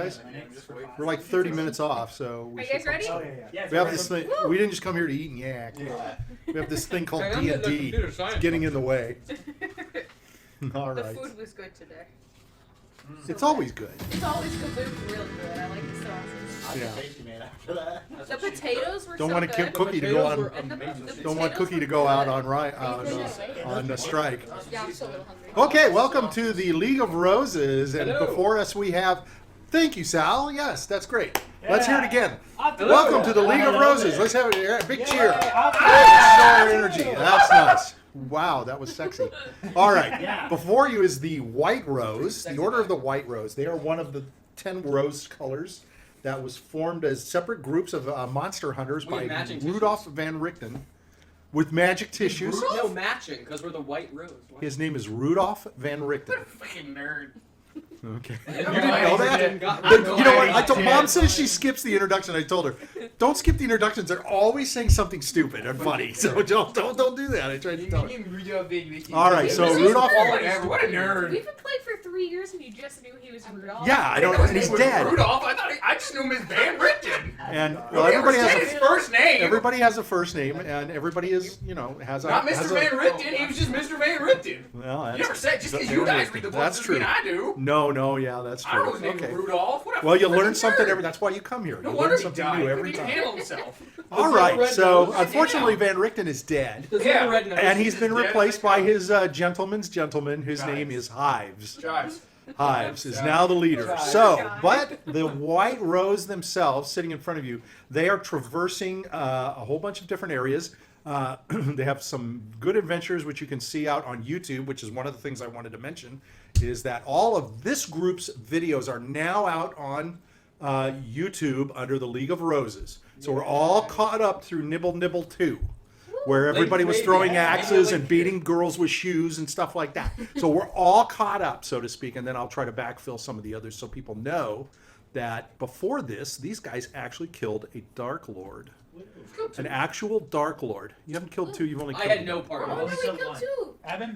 guys? We're like 30 minutes off, so we Are you guys ready? Oh, yeah. We have this thing. We didn't just come here to eat and yak. We have this thing called D&D. It's getting in the way. All The right. food was good today. It's always good. It's always good, but it was really good. I like the sauces. Yeah. The potatoes were Don't so want to good. Cookie to go on. And the Don't want potatoes Cookie were to go out good. on a strike. Yeah, I'm still a little hungry. Okay, welcome to the League of Roses, and before us we have. Thank you, Sal. Yes, that's great. Let's hear it again. Welcome to the League of Roses. Let's have a big cheer. Solar energy. That's nice. Wow, that was sexy. All right. Before you is the White Rose, the Order of the White Rose. They are one of the 10 rose colors that was formed as separate groups of monster hunters by Rudolph van Richten with magic tissues. No, matching, because we're the White Rose. What? His name is Rudolph van Richten. Fucking nerd. Okay. You didn't know that? You know what? Mom says she skips the introduction. I told her, don't skip the introductions. They're always saying something stupid and funny. So don't do that. I tried to tell her. All right. So Rudolph. What a nerd. We've been playing for 3 years, and you just knew he was Rudolph. Yeah, I don't. And he's dead. Rudolph. I just knew him as Van Richten. And well, everybody has his first name. Everybody has a first name, and everybody is, has a. Not Mr. has a- Van Richten. He was just Mr. Van Richten. Well, that's, You never said just because you guys read the books That's doesn't mean true. I do. No, yeah, that's I true. don't know his name Okay. Rudolph. What a Well, you freaking learn something nerd. every. That's why you come here. No You wonder learn he something died. new He every couldn't time. handle himself. All right. So unfortunately, Van Richten is dead. Yeah. And he's been Dead. replaced by his gentleman's gentleman, whose name is Hives. Guys. Hives is now the leader. So, but the White Rose themselves, sitting in front of you, they are traversing a whole bunch of different areas. They have some good adventures, which you can see out on YouTube, which is one of the things I wanted to mention, is that all of this group's videos are now out on YouTube under the League of Roses. So we're all caught up through Nibble 2. Where everybody was throwing axes and beating girls with shoes and stuff like that. So we're all caught up, so to speak, and then I'll try to backfill some of the others so people know that before this, these guys actually killed a Dark Lord. An actual Dark Lord. You haven't killed 2, you've only killed I had no part Oh, of we it. killed 2.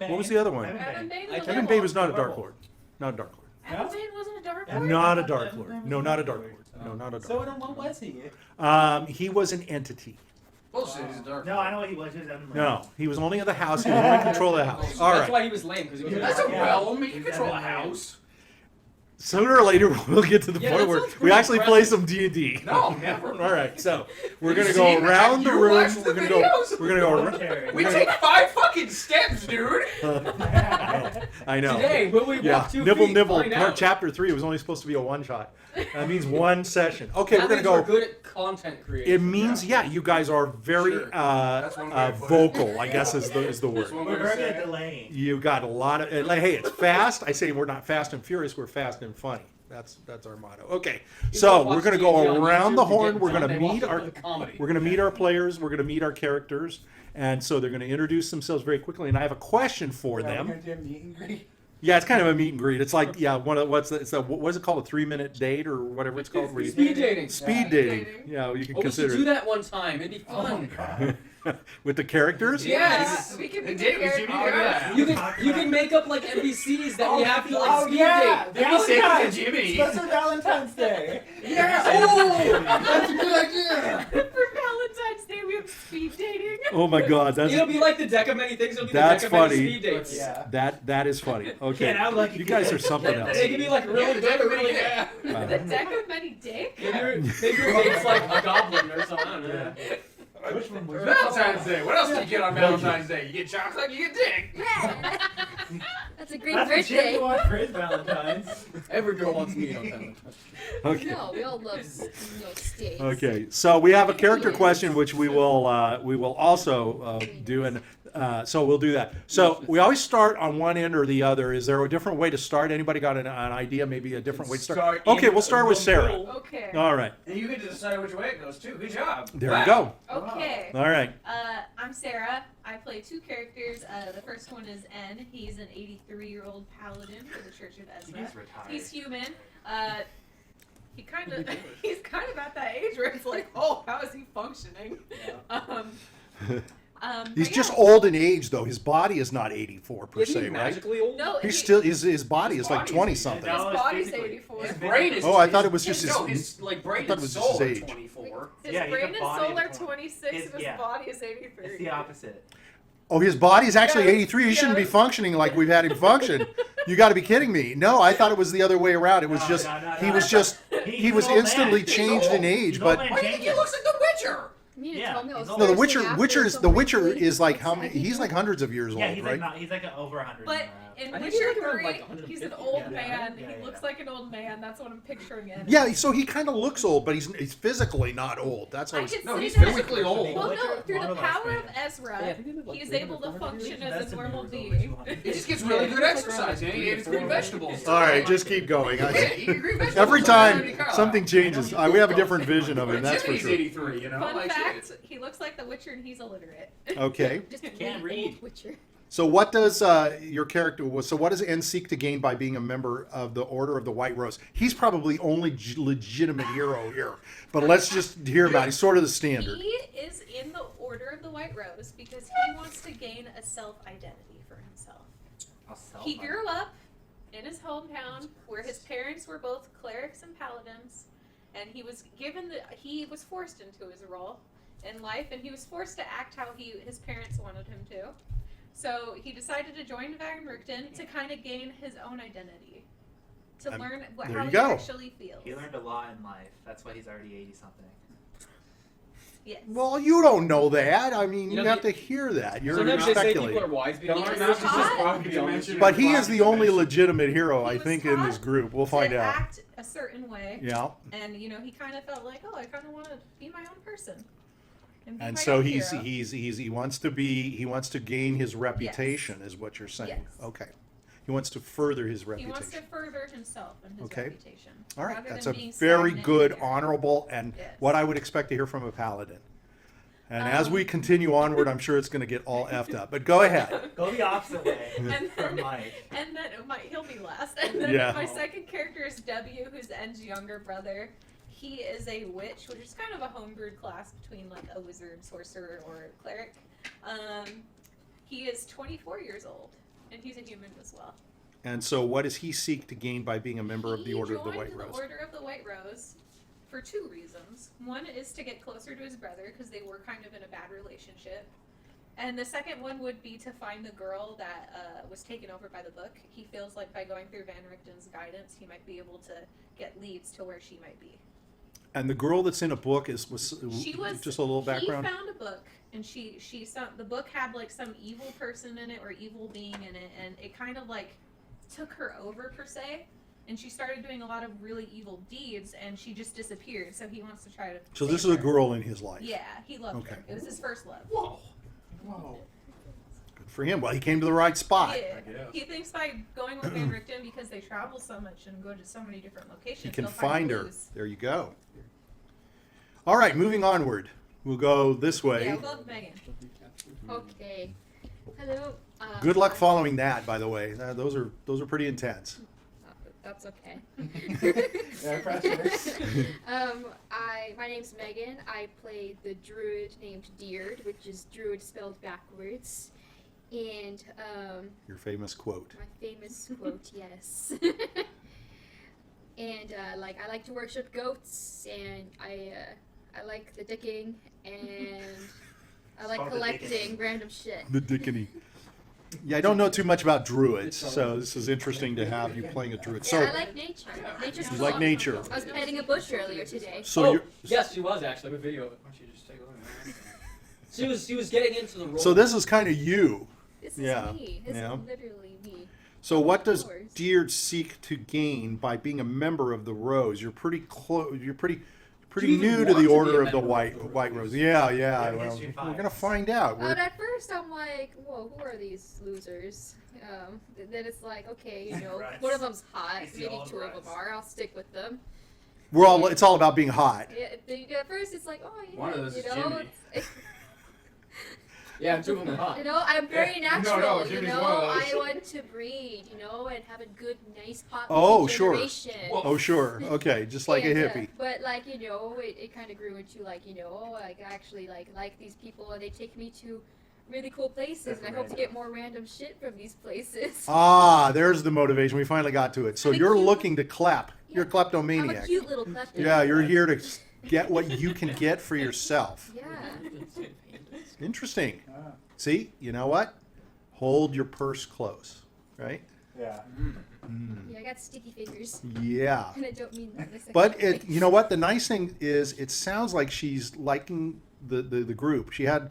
What was the other one? Evan Bane was Evan Bane was not a Dark Lord. Not a Dark Lord. Evan Bane wasn't a Dark Lord? Not a Dark Lord. No, not a Dark Lord. No, not a Dark So Lord. then what was he? He was an entity. Bullshit, he's a dark. No, I know what he was. No, he was only in the house. He was only in control of the house. All That's right. why he was lame, because he was That's a a dark. realm. You control a house. Sooner or later, we'll get to the Yeah, point that where sounds we pretty actually play impressive. some D&D. No, never. All right, so we're gonna You go seen that? around the You room. watched the We're gonna go. videos? We're gonna go. We take 5 fucking steps, dude. I know. Today, will we Yeah, walk 2 Nibble, feet? Nibble. Find out. Chapter 3 was only supposed to be a one shot. That means one session. Okay, That we're means gonna we're go. good at content creation. It means you guys are very Sure. That's one way to put it. vocal. I guess is the That's word. one way We're to very say good it. at delaying. You got a lot of like, hey, it's fast. I say we're not fast and furious. We're fast and funny. That's our motto. Okay, so we're gonna go around the horn. We're gonna meet our players. We're gonna meet our characters, and so they're gonna introduce themselves very quickly. And I have a question for them. Yeah, it's kind of a meet and greet. It's like what is it called, a 3-minute date or whatever it's called? Where you- Speed dating. Speed dating. Yeah, you can Oh, we should consider do it. that one time. It'd be fun. With the characters. Yes. We can be And date with Jiminy characters. Carlyle. You can make up like NPCs that we have to like speed date. Valentine's. Valentine's. Jiminy. Special Valentine's Day. Yeah. Oh, that's a good idea. For Valentine's Day, we have speed dating. Oh my God, It'll be like the deck of many things. It'll be That's the deck of funny. many speed dates. Yeah. that is funny. Okay, Yeah, I like you it. guys are something else. They can be like really The deck of many. Yeah. The deck of many dicks? Maybe your date's like a goblin or something. I don't know. Which one was Valentine's Day. What else do you get on Valentine's Day? You get chocolate, you get dick. That's a great That's what Jimmy birthday. wants for his Valentine's. Every girl wants me on Valentine's. Okay. No, we all love steaks. Okay, so we have a character question, which we will also do, and so we'll do that. So we always start on one end or the other. Is there a different way to start? Anybody got an idea? Maybe a different way to start? Okay, we'll start with Sarah. Okay. All right, And you get to decide which way it goes too. Good job. there we go. Okay. All right. I'm Sarah. I play 2 characters. The first one is N. He's an 83-year-old paladin for the Church of Ezra. He's retired. He's human. He's kind of at that age where it's like, oh, how is he functioning? He's but just yeah. old in age, though. His body is not 84 per Isn't he se, right? magically old? No, He's still his body is like body's 20 even- something. No, his it's body's physically. 84. His brain is. Oh, I thought it was just no, his. his like brain I thought and it was just soul his are age. 24. His Yeah, brain the and body soul are is 26, his- and his yeah. body is 83. It's the opposite. Oh, his body's actually Yeah, 83. He shouldn't be yeah. functioning like we've had him function. You got to be kidding me. No, I thought it was the other way around. It was No, just no, he no. was just he He's was an old instantly man. changed He's in old. age. He's But old man Why do you think he looks like The Witcher? You need to Yeah, tell me I was he's no, the thirsting Witcher after Witcher's so the Witcher briefly. is like how I many? think He's like hundreds of years Yeah, old, he's right? he's like over 100. But in I think Witcher he's around, 3, like, he's an 150, old yeah. man. Yeah, He yeah. looks like an old man. That's what I'm picturing in. Yeah, so he kind of looks old, but he's physically not old. That's how I he's. could No, say he's that. physically old. Well, no, Witcher, through the one of us power of made it. Ezra, Yeah, I think they live, like, he's 300, able to 400 function years. as a That's normal over being. 200. He just gets really Yeah, good he looks like exercise, around and he eats green 300. vegetables. All right, just keep going. Yeah, he eats green vegetables. Every like time Jiminy Carlyle. something changes, we have a different vision of him. But That's for Jimmy's sure. 83, you know? Fun like, fact, shit. he looks like the Witcher and he's illiterate. Okay. Just Can't really read. old Witcher. So what does your character? So what does N seek to gain by being a member of the Order of the White Rose? He's probably only legitimate hero here, but let's just hear about it. He's sort of the standard. He is in the Order of the White Rose because he wants to gain a self-identity for himself. He grew up in his hometown where his parents were both clerics and paladins, and he was forced into his role in life, and he was forced to act how his parents wanted him to. So he decided to join Vagnrukten to kind of gain his own identity, to And learn there how you he go. actually feels. He learned a lot in life. That's why he's already 80 something. Yes. Well, you don't know that. I mean, You you know, have to hear that. You're Sometimes they say people are speculating. wise Don't because learn it's not to just just wrong you beyond mentioned- the But he is Clock the only dimension. legitimate hero, I He was think, in this taught group. We'll find to out. act a certain way, Yeah. and he kind of felt like, oh, I kind of want to be my own person. Be And my so own he hero. wants to gain his reputation, is what you're saying. Yes. Okay. He wants to further his He reputation. wants to further himself and his Okay. reputation. All right, rather that's than a being very stagnant good, here. honorable, and Yes. what I would expect to hear from a paladin. And as we continue onward, I'm sure it's going to get all effed up. But go ahead. Go the opposite way And from then, Mike. and then he'll be last. And then Yeah. my second character is W, who's N's younger brother. He is a witch, which is kind of a homebrewed class between like a wizard, sorcerer, or cleric. He is 24 years old, and he's a human as well. And so, what does he seek to gain by being a member of the He Order of the joined White Rose? The Order of the White Rose for two reasons. One is to get closer to his brother because they were kind of in a bad relationship. And the second one would be to find the girl that was taken over by the book. He feels like by going through Van Richten's guidance, he might be able to get leads to where she might be. And the girl that's in a book was She was just a little background. He found a book, and the book had like some evil person in it or evil being in it, and it kind of like took her over per se. And she started doing a lot of really evil deeds, and she just disappeared. So he wants to try to. So save this is a her. girl in his life. Yeah, he loved Okay. her. It was his first love. Whoa. Whoa. Good for him. Well, he came to the right spot. Yeah. I guess. He thinks by going with Van Richten, because they travel so much and go to so many different locations, He can they'll find her. clues. There you go. All right, moving onward. We'll go this way. Yeah, we'll go with Meagan. Okay. Hello. Good luck following that, by the way. Those are pretty intense. That's okay. Yeah, pressure. My name's Meagan. I play the druid named Diurd, which is druid spelled backwards. And Your famous quote. my famous quote, yes. And I like to worship goats, and I like the dicking, and I like Called the collecting dicking. random shit. The Dickeny. Yeah, I don't know too much about druids, so this is interesting to have you playing a druid. Yeah, So, I like nature. Nature's you cool. like nature. I was petting a bush earlier today. So oh, you're, yes, she was actually. I have a video of it. Why don't you just take a look at that? She was getting into the role. so this is kind of you. This is Yeah, me. This yeah. is literally me. So what does Of course. Diurd seek to gain by being a member of the Rose? You're pretty close. You're pretty Do you even new to want the to be Order a of the member of the White Rose? Rose. Yeah. Yeah, Well, history we're gonna bias. find out. But at first I'm like, whoa, who are these losers? Then it's like, okay, Grutz. one of them's hot. He's the Maybe old two of them Grutz. are. I'll stick with them. We're all. It's all about being hot. Yeah, at first it's like, oh yeah, One of those is you know, Jimmy. Yeah, two of them are hot. you know, I'm very Yeah. natural. No, you Jimmy's know, one of those. I want to breed, and have a good, nice pop. Oh, sure. generation. Well, Oh sure. Okay. Just like a And, hippie. but it kind of grew into I actually like these people, and they take me to really cool places, and I hope to get more random shit from these places. Ah, there's the motivation. We finally got to it. So I'm a you're cute- looking to clap. You're a I'm a kleptomaniac. cute little klepto. Yeah, you're here to get what you can get for yourself. Yeah. Interesting. Ah, See, you know what? Hold your purse close, right? yeah. Yeah, I got sticky fingers, Yeah. and I don't mean that in a second But way. you know what? The nice thing is, it sounds like she's liking the group. She had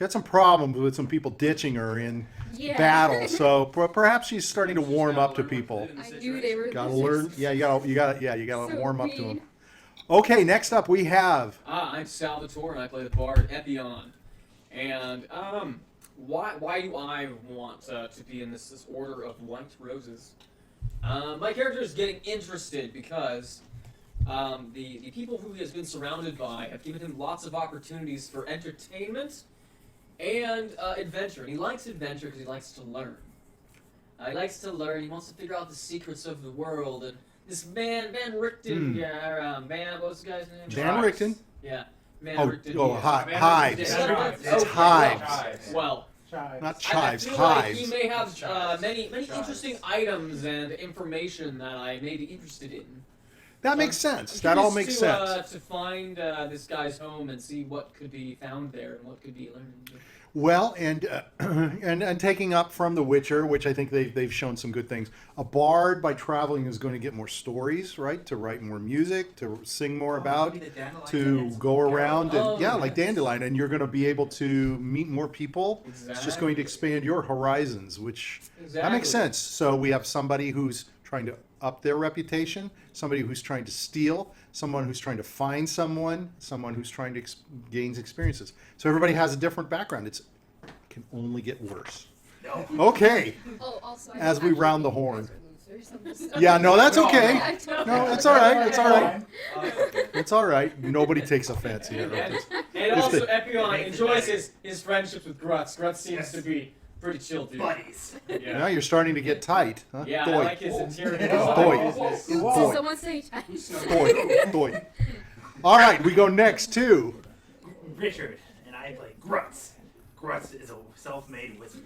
some problems with some people ditching her in Yeah. battle, so perhaps she's starting to warm up to people. I knew they were Gotta losers. learn. Yeah, you gotta So warm up to mean. them. Okay, next up we have. I'm Salvatore, and I play the bard Epion. And why do I want to be in this order of white roses? My character is getting interested because the people who he has been surrounded by have given him lots of opportunities for entertainment and adventure. And he likes adventure because he likes to learn. He likes to learn. He wants to figure out the secrets of the world. And this man, Van Richten, what was the guy's name? Van Richten? Yeah. Van Oh, Richten. oh, yeah. hives. It's hives. Well, Chives. Not I chives, feel like he hives. may have Chives. many Chives. interesting items and information that I may be interested in. That makes sense. I'm That all curious makes to, sense. To find this guy's home and see what could be found there and what could be learned. Well, and and taking up from The Witcher, which I think they've shown some good things. A bard by traveling is going to get more stories, right? To write more music, to sing more about, Maybe the dandelion to dance. go around and Oh, like yes. Dandelion, and you're going to be able to meet more people. It's just going to expand your horizons, which that makes sense. So we have somebody who's trying to up their reputation, somebody who's trying to steal, someone who's trying to find someone who's trying to gain experiences. So everybody has a different background. It can only get worse. No. Okay. Oh, also, I As don't we round the actually horn. think you guys are losers. I'm just- Yeah, no, that's No, okay. I don't No, know. it's all right. It's all right. Fine. It's all right. Nobody takes offense here. And also, the- Epion Makes it enjoys better. his friendships with Grutz. Grutz seems Yes. to be pretty chill, dude. Buddies. Yeah. Now you're starting to get tight. Huh? Yeah, Boy. I like his interior Boy. design business. Did Boy. someone say time? Boy. All right, we go next to. Richard and I play Grutz. Grutz is a self-made wizard.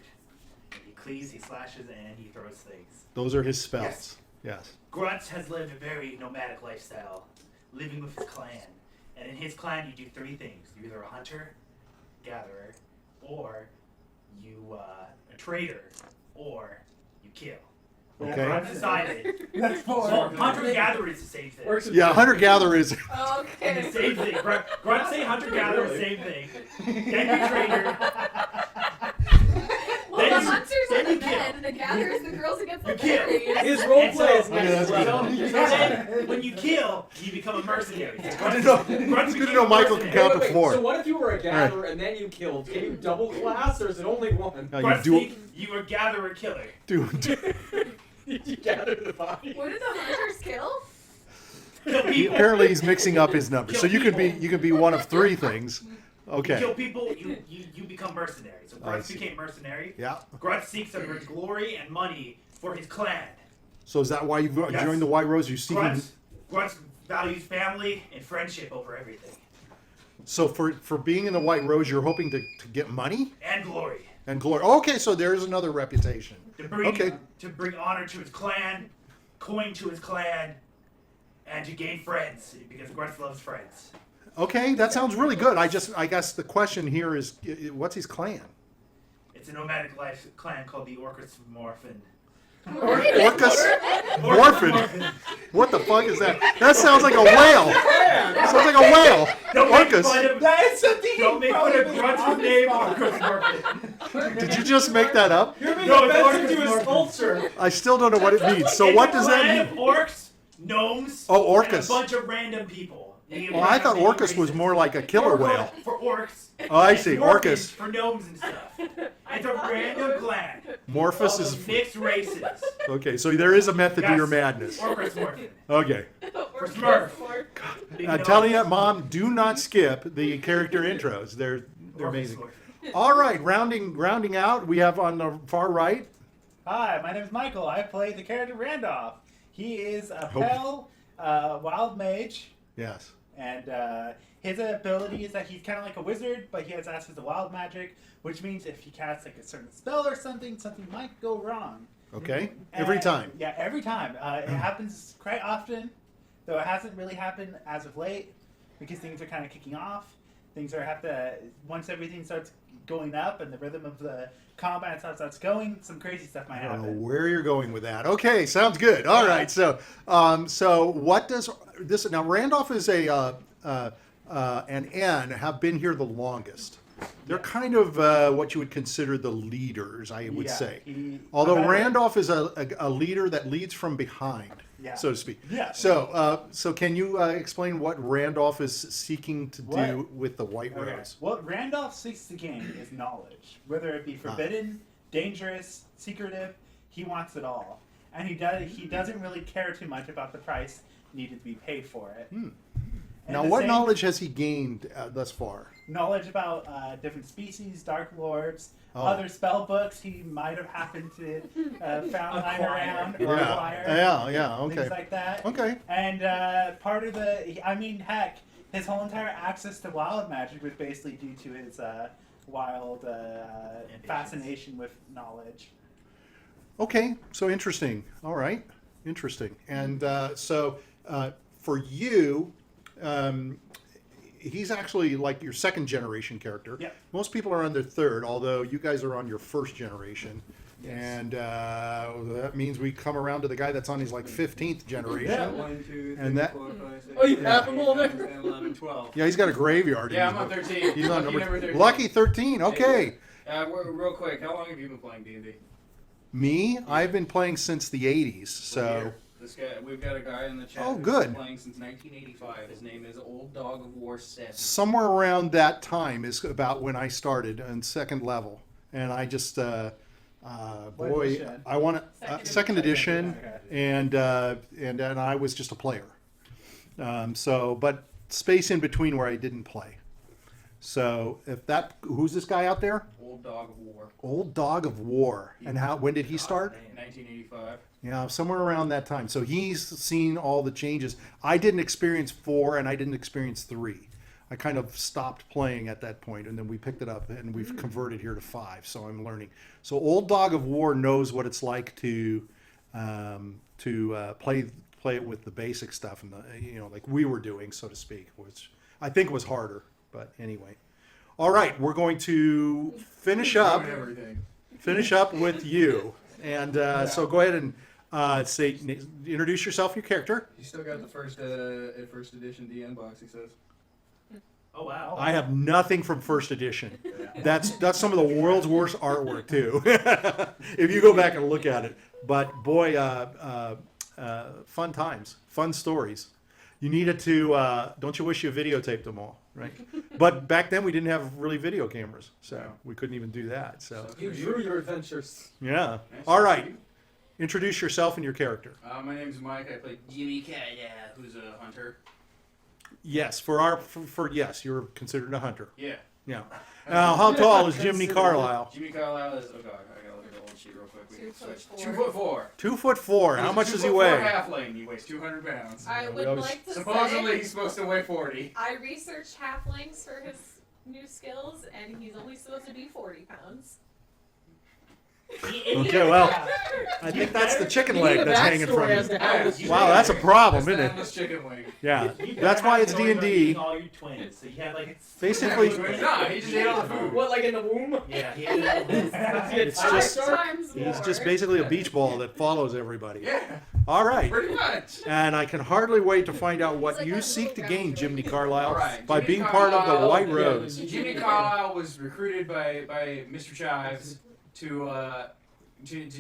He cleaves, he slashes, and he throws things. Those are his spells. Yes. Grutz has lived a very nomadic lifestyle, living with his clan. And in his clan, you do three things. You're either a hunter, gatherer, or you a trader, or you kill. Okay. Grutz decided. That's four. Well, hunter-gatherer is the same thing. Works with Yeah, hunter gatherer is. And the Okay. same thing. Grutz say hunter-gatherer, same thing. Then you trader. Well, Then the you- hunters then are the you kill. men, and the gatherers the girls against the You kill. fairies. His role And so- play is Yeah, that's next good. level. So then, when you kill, you become a mercenary. So It's good to know Michael can count to Wait, four. So what if you were a gatherer and then you killed? Can you double class or is it only one? No, you Grutz do, think you are gatherer killer. dude. Did you gather the body? What did the hunters kill? Kill people. Apparently, he's mixing up his numbers. So you could be one of three things. You Okay. kill people, you become mercenary. So I Grutz see. became mercenary. Yeah. Grutz seeks over glory and money for his clan. So is that why you Yes. joined the White Rose? You see. Grutz values family and friendship over everything. So for being in the White Rose, you're hoping to get money And glory. and glory. Okay, so there's another reputation. To bring honor to his clan, coin to his clan, and to gain friends, because Grutz loves friends. Okay, that sounds really good. I guess the question here is, what's his clan? It's a nomadic life clan called the Orcus Morphin. Orcus? Morphin? What the fuck is that? That sounds like a whale. Sounds like a whale. Don't make Orcus. fun of, That's something don't make fun of Grutz's name, Orcus Morphin. Did you just make that up? You're being No, it's offensive Orcus to his Morphin. culture. I still don't know what it means. So It's what a does that clan mean? of orcs, gnomes, Oh, and Orcus. a bunch of random people. Oh, I thought Orcus was more like a killer whale. For orcs. Oh, I and see. Morphins Orcus. For gnomes and stuff. It's a random clan. Morphus Of is. mixed races. Okay, so there is a method to Yes. your madness. Orcus Morphin. Okay. For Smurf. Big I'm nose, telling you, Mom, do not skip the character intros. They're Orcus amazing. Morphin. All right, rounding out, we have on the far right. Hi, my name is Michael. I play the character Randolph. He is a Hope- pale, wild mage, Yes. And his ability is that he's kind of like a wizard, but he has access to wild magic, which means if he casts like a certain spell or something, something might go wrong. Okay. Every And- time. Yeah, every time. It happens quite often, though it hasn't really happened as of late because things are kind of kicking off. Things are once everything starts going up and the rhythm of the combat starts going, some crazy stuff might I don't know happen. where you're going with that. Okay, sounds good. All right. So, so what does this now? Randolph is an N have been here the longest. They're kind of what you would consider the leaders, I would Yeah, say. he- Although I've had- Randolph is a leader that leads from behind, Yeah. so to speak. Yeah. So can you explain what Randolph is seeking to do What? with the White Okay. Rose? What Randolph seeks to gain is knowledge, whether it be forbidden, dangerous, secretive. He wants it all, and he doesn't really care too much about the price needed to be paid for it. And Now, the what same knowledge has he gained thus far? knowledge about different species, dark lords, Oh. other spell books he might have happened to found lying around or acquire, Yeah. Okay. things like that. Okay. And part of heck, his whole entire access to wild magic was basically due to his wild fascination with knowledge. Okay, so interesting. All right, interesting. And for you, he's actually like your second generation character. Yep. Most people are on their third, although you guys are on your first generation. And that means we come around to the guy that's on his like 15th generation. Yeah. 1, 2, 3, And that- 4, 5, 6, Oh, you 7, have 8, them all 9, there? 10, 11, 12. Yeah, he's got a graveyard. Yeah, in I'm his on book. 13. He's on Lucky number 13. Lucky 13. Okay. Real quick, how long have you been playing D&D? Me, I've been playing since the 80s. So This guy, we've got a guy in the chat Oh, who's good. been playing since 1985. His name is Old Dog of War 7. somewhere around that time is about when I started on second level, and I just What boy, edition? I want second edition, Okay. and I was just a player. But space in between where I didn't play. So who's this guy out there? Old Dog of War. Old Dog of War, and when did he start? 1985. Yeah, somewhere around that time. So he's seen all the changes. I didn't experience 4 and I didn't experience 3. I kind of stopped playing at that point, and then we picked it up and we've converted here to 5. So I'm learning. So Old Dog of War knows what it's like to play it with the basic stuff and like we were doing, so to speak, which I think was harder. But anyway, all right, we're going to finish up with you, and so go ahead and introduce yourself, your character. You still got the first edition DN box, he says. Oh wow. I have nothing from first edition. That's some of the world's worst artwork too. If you go back and look at it, but boy, fun times, fun stories. You needed to. Don't you wish you videotaped them all, right? But back then we didn't have really video cameras, so we couldn't even do that. So You drew your adventures. yeah. All right. Introduce yourself and your character. My name's Mike. I play Jiminy Carlyle, who's a hunter. Yes, yes, you're considered a hunter. Yeah. Yeah. Now, how tall is Jiminy Carlyle? Jiminy Carlyle is, oh god, I gotta look at the old sheet real quick. We can 2'4". 2'4". 2'4". How much does he 2'4" weigh? halfling. He weighs 200 pounds. I we would always- like to Supposedly say he's supposed to weigh 40. I researched halflings for his new skills, and he's only supposed to be 40 pounds. Okay, well, I think that's the chicken You leg need a that's hanging backstory from as you. to how this Wow, that's a problem, That's the isn't it? endless chicken wing. Yeah, You that's better why have it's it going D&D. about all your twins. So you had like Basically, Nah, he just ate all the food. What, like in the womb? yeah, he had it. it's Five just times he's more. just basically a beach ball that follows everybody. Yeah, All right, pretty much. and I can hardly wait to find out what like you that seek to little gain, round Jiminy thing. Carlyle, Alright, by Jiminy being part of the Carlyle- White yeah, Rose. Jiminy Carlyle was recruited by Mr. Chives to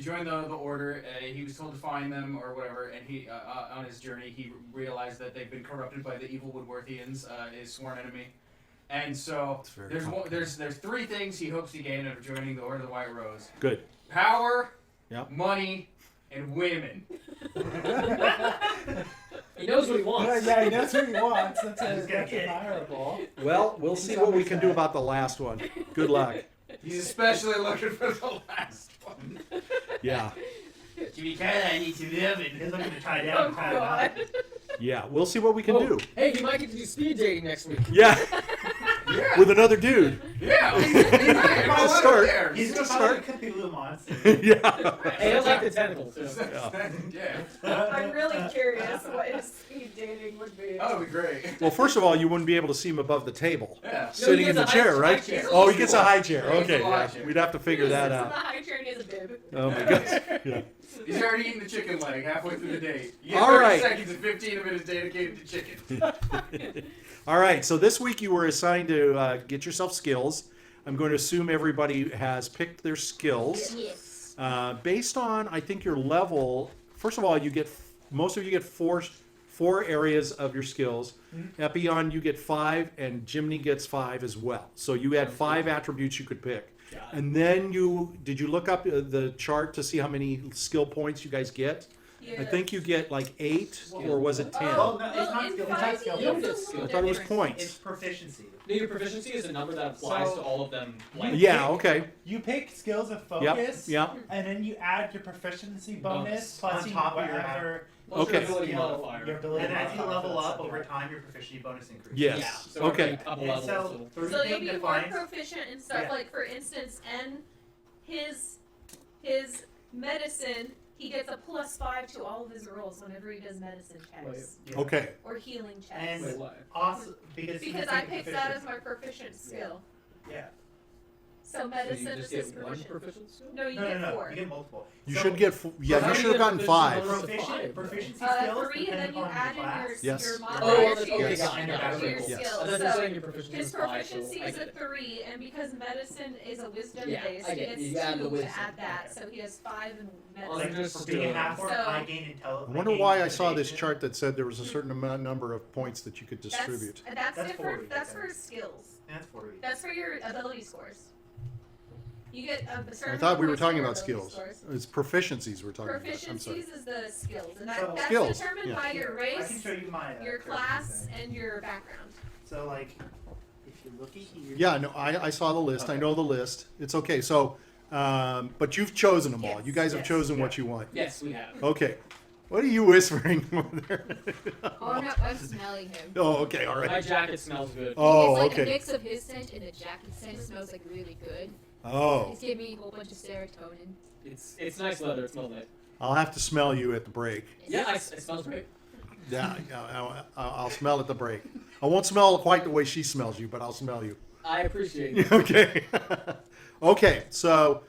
join the order. He was told to find them or whatever, and he on his journey he realized that they've been corrupted by the evil Woodworthians, his sworn enemy. And so It's very there's 3 things he hopes to gain out of joining the Order of the White Rose: Good. power, Yep. money, and women. He knows what he wants. Yeah, he knows what he wants. That's He's gonna get it. admirable. Well, we'll see what we can do about the last one. Good luck. He's especially looking for the last one. Yeah. Jimmy Carlyle needs to live He's in. looking to tie Oh down, tie him up. god. Yeah, we'll see what we can do. Hey, you might get to do speed dating next week. Yeah, Yeah. with another dude. Yeah. I'll start. There. He's gonna Start. probably Cthulhu monster. Yeah. Hey, I like the tentacles. Too. Yeah. I'm really curious what his speed dating would be. That would be great. Well, first of all, you wouldn't be able to see him above the table, Yeah. sitting in the gets a chair, high right? chair. Oh, he gets a high chair. Yeah, he gets Okay, a high yeah. chair. We'd have to figure He that sits in out. the high chair and he has a bib. Oh my goodness. Yeah. He's already eaten the chicken leg halfway through the date. You All 30 right. seconds and 15 of it is dedicated to chicken. All right, so this week you were assigned to get yourself skills. I'm going to assume everybody has picked their skills. Yes. Based on, I think, your level. First of all, most of you get four areas of your skills. Epion, you get 5, and Jiminy gets 5 as well. So you had 5 attributes you could pick. Got it. And then did you look up the chart to see how many skill points you guys get? Yeah. I think you get like 8, or was it 10? Oh, no, it's Well, not in skill. It's not 5e, skill. You don't it's a get little skill. I thought it was different. points. It's proficiency. No, your proficiency is a number that applies So- to all of them. Yeah, okay. You pick skills of Yep, focus, yeah. and then you add your proficiency bonus Bonus. plus On top of your whatever Plus Okay. your ability skill, modifier. your ability And as you modifier, level that's up over something. time, your proficiency bonus increases. Yes. Yeah. So Okay. every couple And levels. so, So everything you'll be more defines. proficient in stuff Yeah. like, for instance, his medicine, he gets a +5 to all of his rolls whenever he does medicine checks Yeah. Okay. or healing checks. And Wait, why? also because he Because has I the picked that as proficiency. my proficient skill. Yeah. So So you medicine just is his get one proficient. proficient skill? No, you No, get no, no. 4. You get multiple. You So should get. how Yeah, you do should you have get gotten proficiency 5. bonus? proficiency skills 3, and then depend you upon add your in your, class. Yes. your Oh, modifier that's to okay, your, Yes. got it, got to it, your cool. Yes. skill. I thought you were So saying your proficiency his is 5, so proficiency I is get a it. 3, and because medicine is a wisdom Yeah, base, I he get it. gets You add the 2 to wisdom. add that. So he has 5 in medicine. Like Understood. for being half orc, So- I gain intelligence. I wonder why I saw this chart that said there was a certain number of points that you could distribute. That's That's different. 40, That's I for think. skills. That's 40. That's for your ability scores. You get a certain I thought we were points for talking your about ability skills. scores. It's proficiencies we're talking about. I'm sorry. Proficiencies is the skills, and So- that's Skills, determined yeah. by your I can race, show you my your character class, thing. and your background. So like, if you look at here. Yeah, no, I saw the list. I Okay. know the list. It's okay. So, but you've chosen them all. Yes. You guys have Yes. chosen Yeah. what you want. Yes, we have. Okay. What are you whispering over there? Oh no, I'm smelling him. Oh, okay, all My right. jacket smells good. Oh, It's like a okay. mix of his scent and the jacket scent smells like really good. Oh, He's giving me a whole bunch of serotonin. It's nice leather. It smells nice. I'll have to smell you at the break. Yeah, it smells great. Yeah, I'll smell at the break. I won't smell quite the way she smells you, but I'll smell you. I appreciate it. Okay. Okay. So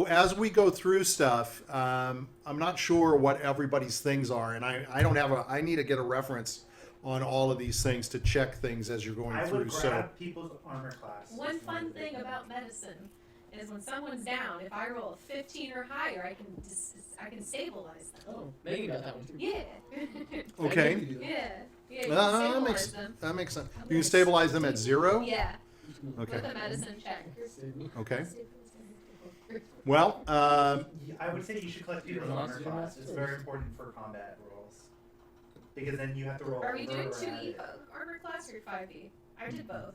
as we go through stuff, I'm not sure what everybody's things are, and I don't have I need to get a reference on all of these things to check things as you're going I through. would So grab people's armor class. One fun thing about medicine is when someone's down, if I roll a 15 or higher, I can stabilize them. Oh, Meagan got that one too. Yeah. okay. I didn't do that. Yeah. Yeah. You can That stabilize makes them. that makes sense. You can stabilize them at 0. Yeah. Okay. With a medicine check. Okay. Well, I would say you should collect people's Monster armor class. masters. It's very important for combat rolls. Because then you have to roll. Are we doing over 2e at it. armor class or 5e? I did both.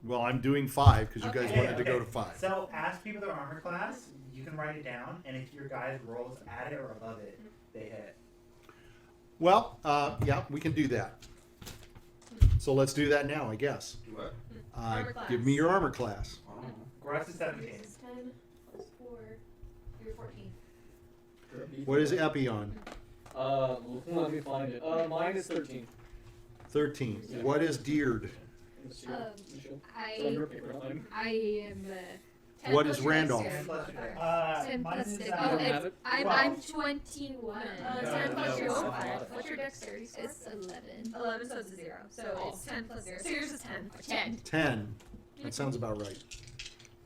well, I'm doing 5 because you guys Okay. wanted to go to 5. So ask people their armor class. You can write it down, and if your guys rolls at it or above it, they hit. Well, yeah, we can do that. So let's do that now, I guess. Do what? Armor class. Give me your armor class. Grutz is 17. Yours is 10 plus 4. You're 14. What is Epion? Let me find it. Mine is 13. 13. What is Diurd? I On your paper, not mine. I am 10 What plus is your Randolph? dexterity 10 plus your modifier. 10 mine plus is, dex- I oh, don't it's- have it. I'm 21. 10 plus no, your it's not modifier. modified. What's your dexterity score? It's 11. 11, so it's a 0. So it's 10 plus 0. So yours is 10. 10. 10. That sounds about right.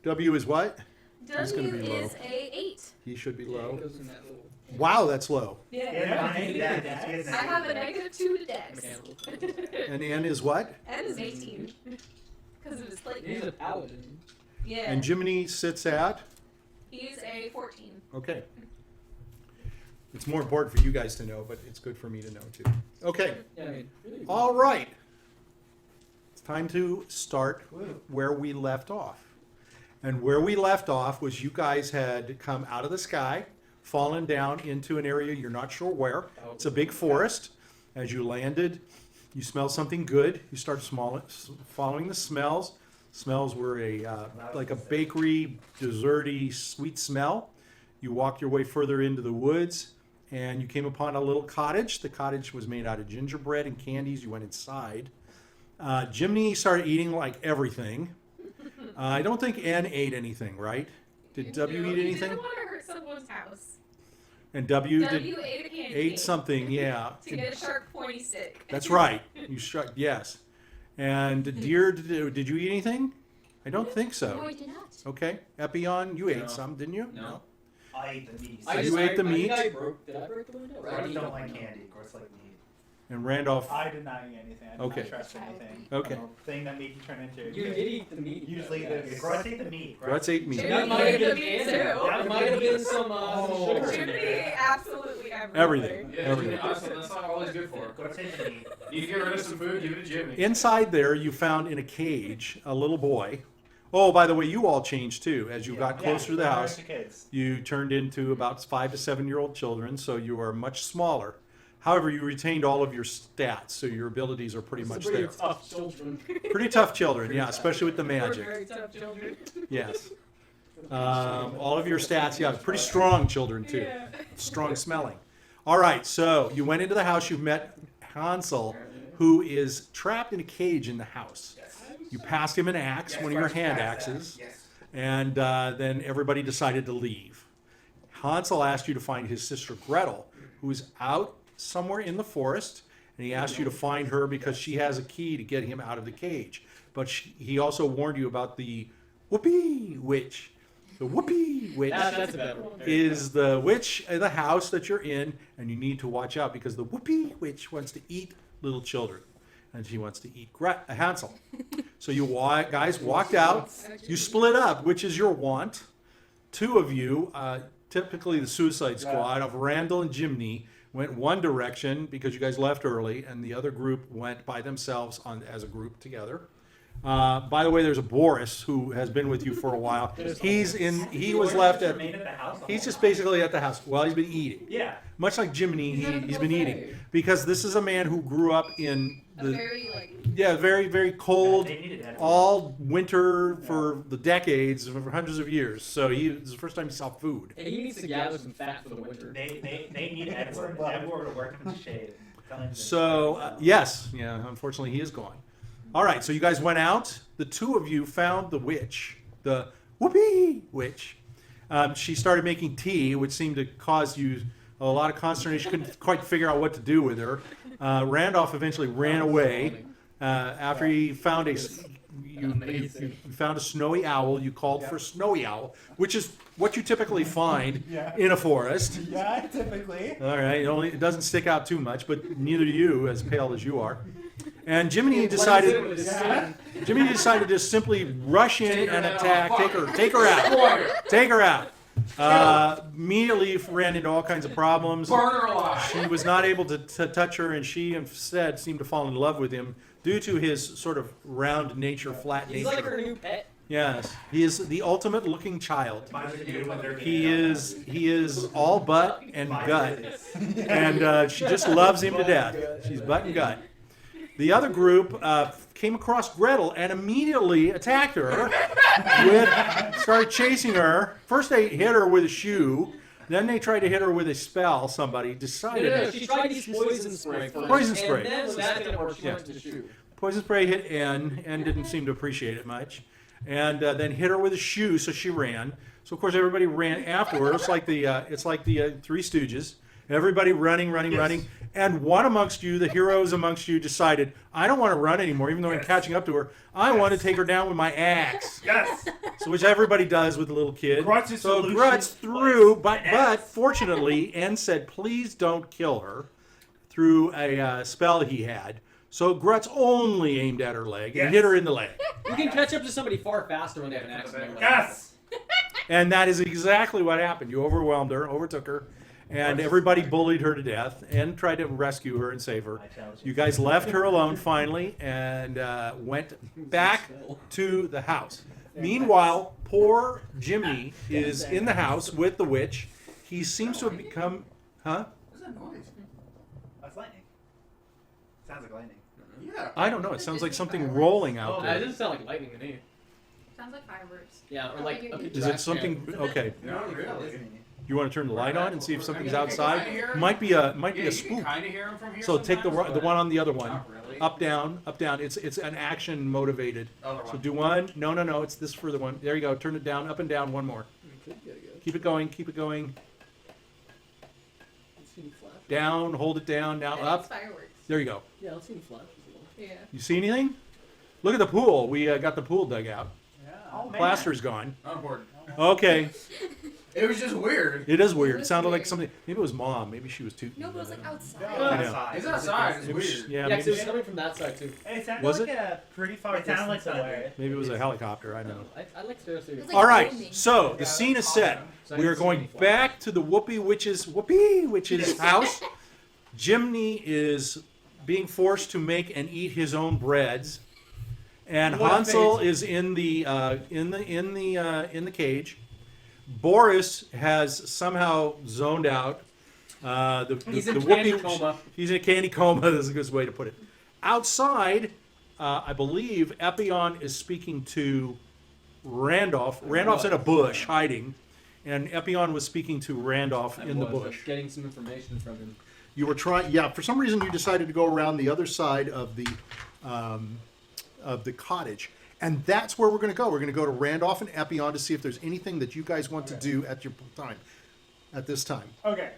W is what? He's gonna W be low. is a 8. He should be Yeah, it low. goes in that little Wow, that's low. Yeah, mine is that. He has I have a negative -2 to dex. mechanical. And N is what? N is 18. Because of his plate. He's a paladin. Yeah. And Jiminy sits at? He's a 14. Okay. It's more important for you guys to know, but it's good for me to know too. Okay. Yeah, I mean, really. All right. It's time to start Woo. where we left off. And where we left off was you guys had come out of the sky, fallen down into an area you're not sure where. It's a big forest. As you landed, you smell something good. You start following the smells. Smells were like a bakery, desserty, sweet smell. You walked your way further into the woods, and you came upon a little cottage. The cottage was made out of gingerbread and candies. You went inside. Jiminy started eating like everything. I don't think N ate anything, right? Did W eat He anything? didn't want to hurt someone's house. And W W did ate a candy ate cane something, yeah. to get a sharp pointy stick. That's right. You struck, yes. And Diurd, did you eat anything? I don't think No, so. I did not. Okay. Epion, you ate No. some, didn't you? No. I ate the meat. You ate the meat? Did I break the window? Grutz don't like candy. Grutz like meat. And Randolph, I did not eat anything. I did Okay. not trust anything. Okay. The thing that Meagan turned into. You did eat the meat. Usually though, the- yes. Grutz ate the meat. Grutz ate meat. Jiminy That might have ate the been meat candy. too. There might have been some sugar. Jiminy ate absolutely everything. Everything. Yeah, Everything. that's not all he's good for. Grutz ate the meat. You get rid of some food, give it to Jimmy. Inside there, you found in a cage a little boy. Oh, by the way, you all changed too. As you got closer to the house, Kids. you turned into about 5 to 7-year-old children, so you are much smaller. However, you retained all of your stats, so your abilities are pretty much there. Tough children. Pretty tough children, yeah, especially with the We're magic. very tough children. Yes. All of your stats, yeah, pretty strong children too. Yeah. Strong smelling. All right, so you went into the house, you met Hansel, who is trapped in a cage in the house. You passed him an axe, one of your hand axes, Yes. and then everybody decided to leave. Hansel asked you to find his sister Gretel, who is out somewhere in the forest, and he asked you to find her because she has a key to get him out of the cage. But he also warned you about the Whoopee Witch. The Whoopee Witch That's a better one. is the witch in the house that you're in, and you need to watch out because the Whoopee Witch wants to eat little children, and she wants to eat Hansel. So you guys walked out. You split up, which is your want. Two of you, typically the Suicide Squad of Randall and Jiminy, went one direction because you guys left early, and the other group went by themselves as a group together. By the way, there's a Boris who has been with you for a while. He was left at. Remained at the house the He's whole just time. basically at the house. Well, he's been eating. Yeah. Much like Jiminy, He's at a he's been buffet. eating because this is a man who grew up in A very like very, very cold, They needed edibles. all winter for the decades, for hundreds of years. So this is the first time he saw food. Hey, he needs to gather some fat for the winter. They need Edward. Edward to work in the shade. Tell him to- So yes, yeah, unfortunately he is gone. All right, so you guys went out. The two of you found the witch, the Whoopee Witch. She started making tea, which seemed to cause you a lot of consternation. Couldn't quite figure out what to do with her. Randolph eventually ran away after he found Amazing. you found a snowy owl. You called for snowy owl, which is what you typically find Yeah. in a forest. Yeah, typically. All right, it doesn't stick out too much, but neither do you, as pale as you are. And Jiminy decided to simply rush in and attack, take her out, take her out. Immediately ran into all kinds of problems. Burn her alive. She was not able to touch her, and she instead seemed to fall in love with him due to his sort of round nature, flat He's nature. like her new pet. Yes, he is the ultimate looking child. Mine's a dude when they're He is all butt and gut, and she just loves him to death. She's butt and gut. The other group came across Gretel and immediately attacked her. Started chasing her. First they hit her with a shoe. Then they tried to hit her with a spell. Somebody decided. No, she tried to use poison spray first. Poison spray. And then when that didn't work, she Yeah. went to shoot. Poison spray hit N. N didn't seem to appreciate it much, and then hit her with a shoe. So she ran. So of course everybody ran after her. It's like the Three Stooges. Everybody running, and one amongst you, the heroes amongst you, decided, I don't want to run anymore, even though I'm catching up to her. I want to take her down with my axe. Yes. So which everybody does with the little kid. Grutz's So solution Grutz threw, was but an axe. fortunately, N said, please don't kill her, through a spell he had. So Grutz only aimed at her leg and Yes. hit her in the leg. You can catch up to somebody far faster when they have an accident. Yes. And that is exactly what happened. You overwhelmed her, overtook her, and everybody bullied her to death and tried to rescue her and save her. I tell you. You guys left her alone finally and went back to the house. Meanwhile, poor Jiminy is in the house with the witch. He seems to have become, huh? What's that noise? That's lightning. Sounds like lightning. Yeah. I don't know. It sounds like something rolling out It there. doesn't sound like lightning to me. Sounds like fireworks. Yeah, or like a Is it something? Okay. Not really. You want to turn the light on and see if something's I mean, you can outside? kinda hear 'em. Might be a Yeah, you spook. can kind of hear them from here. So take the sometimes, one on the other but one. Not really. Up down, up down. It's an action motivated. Other So one. do one. No. It's this further one. There you go. Turn it down, up and down. One more. Keep it going. Keep it going. Down. Hold it down. Now I think up. it's fireworks. There you go. Yeah, let's see flashes. Yeah. You see anything? Look at the pool. We got the pool dug out. Yeah. Oh, man. Plaster's gone. Not important. Okay. It was just weird. It is weird. It was sounded like weird. something. Maybe it was mom. Maybe she was tooting. No, but it was like outside. I know. outside. It's outside. It's It was- weird. yeah, Yeah, 'cause it maybe, was coming from that side too. It sounded Was like it? a pretty far It sounded like distance away. somewhere. maybe it was a helicopter. I don't know. I like stairs too. It was like All right. booming. So the scene is set. So I We are didn't see going any flash. back to the Whoopee Witch's house. Jiminy is being forced to make and eat his own breads, and What a Hansel fate. is in the cage. Boris has somehow zoned out. He's in candy coma. He's in a candy coma. That's a good way to put it. Outside, I believe Epion is speaking to Randolph. Randolph's in a bush hiding, and Epion was speaking to Randolph in the bush. Getting some information from him. You were trying, yeah. For some reason, you decided to go around the other side of the cottage, and that's where we're going to go. We're going to go to Randolph and Epion to see if there's anything that you guys want to do at your time. At this time, Okay.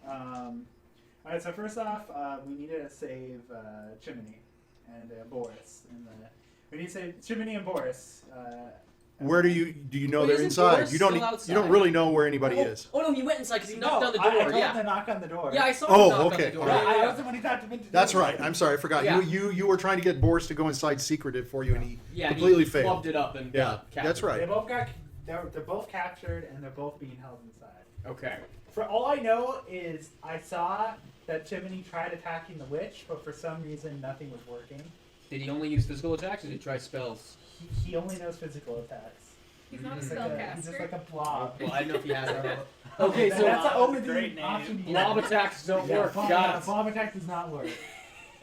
All right. So first off, we need to save Jiminy and Boris. We need to save Jiminy and Boris. where do you know Wait, they're isn't inside? Boris You don't. still You outside? don't really know where anybody is. Oh no, he went inside because he knocked No, on the I door. told him Yeah. to knock on the door. Yeah, I saw Oh, him knock okay, on the door. all right. I Yeah, was the one he thought to do. That's right. I'm sorry, I forgot. Yeah. You were trying to get Boris to go inside secretive for you, and he yeah, completely he failed. flubbed it up and Yeah, got captured. that's right. They both got. They're both captured and they're both being held inside. Okay. For all I know is I saw that Jiminy tried attacking the witch, but for some reason nothing was working. Did he only use physical attacks or did he try spells? He only knows physical attacks. He's not a He's, he's just like spellcaster. a blob. Well, I don't know if he has that. Okay, so that's the only great name. option. he blob has. attacks don't Yeah, work. blob, Got it. blob attack does not work.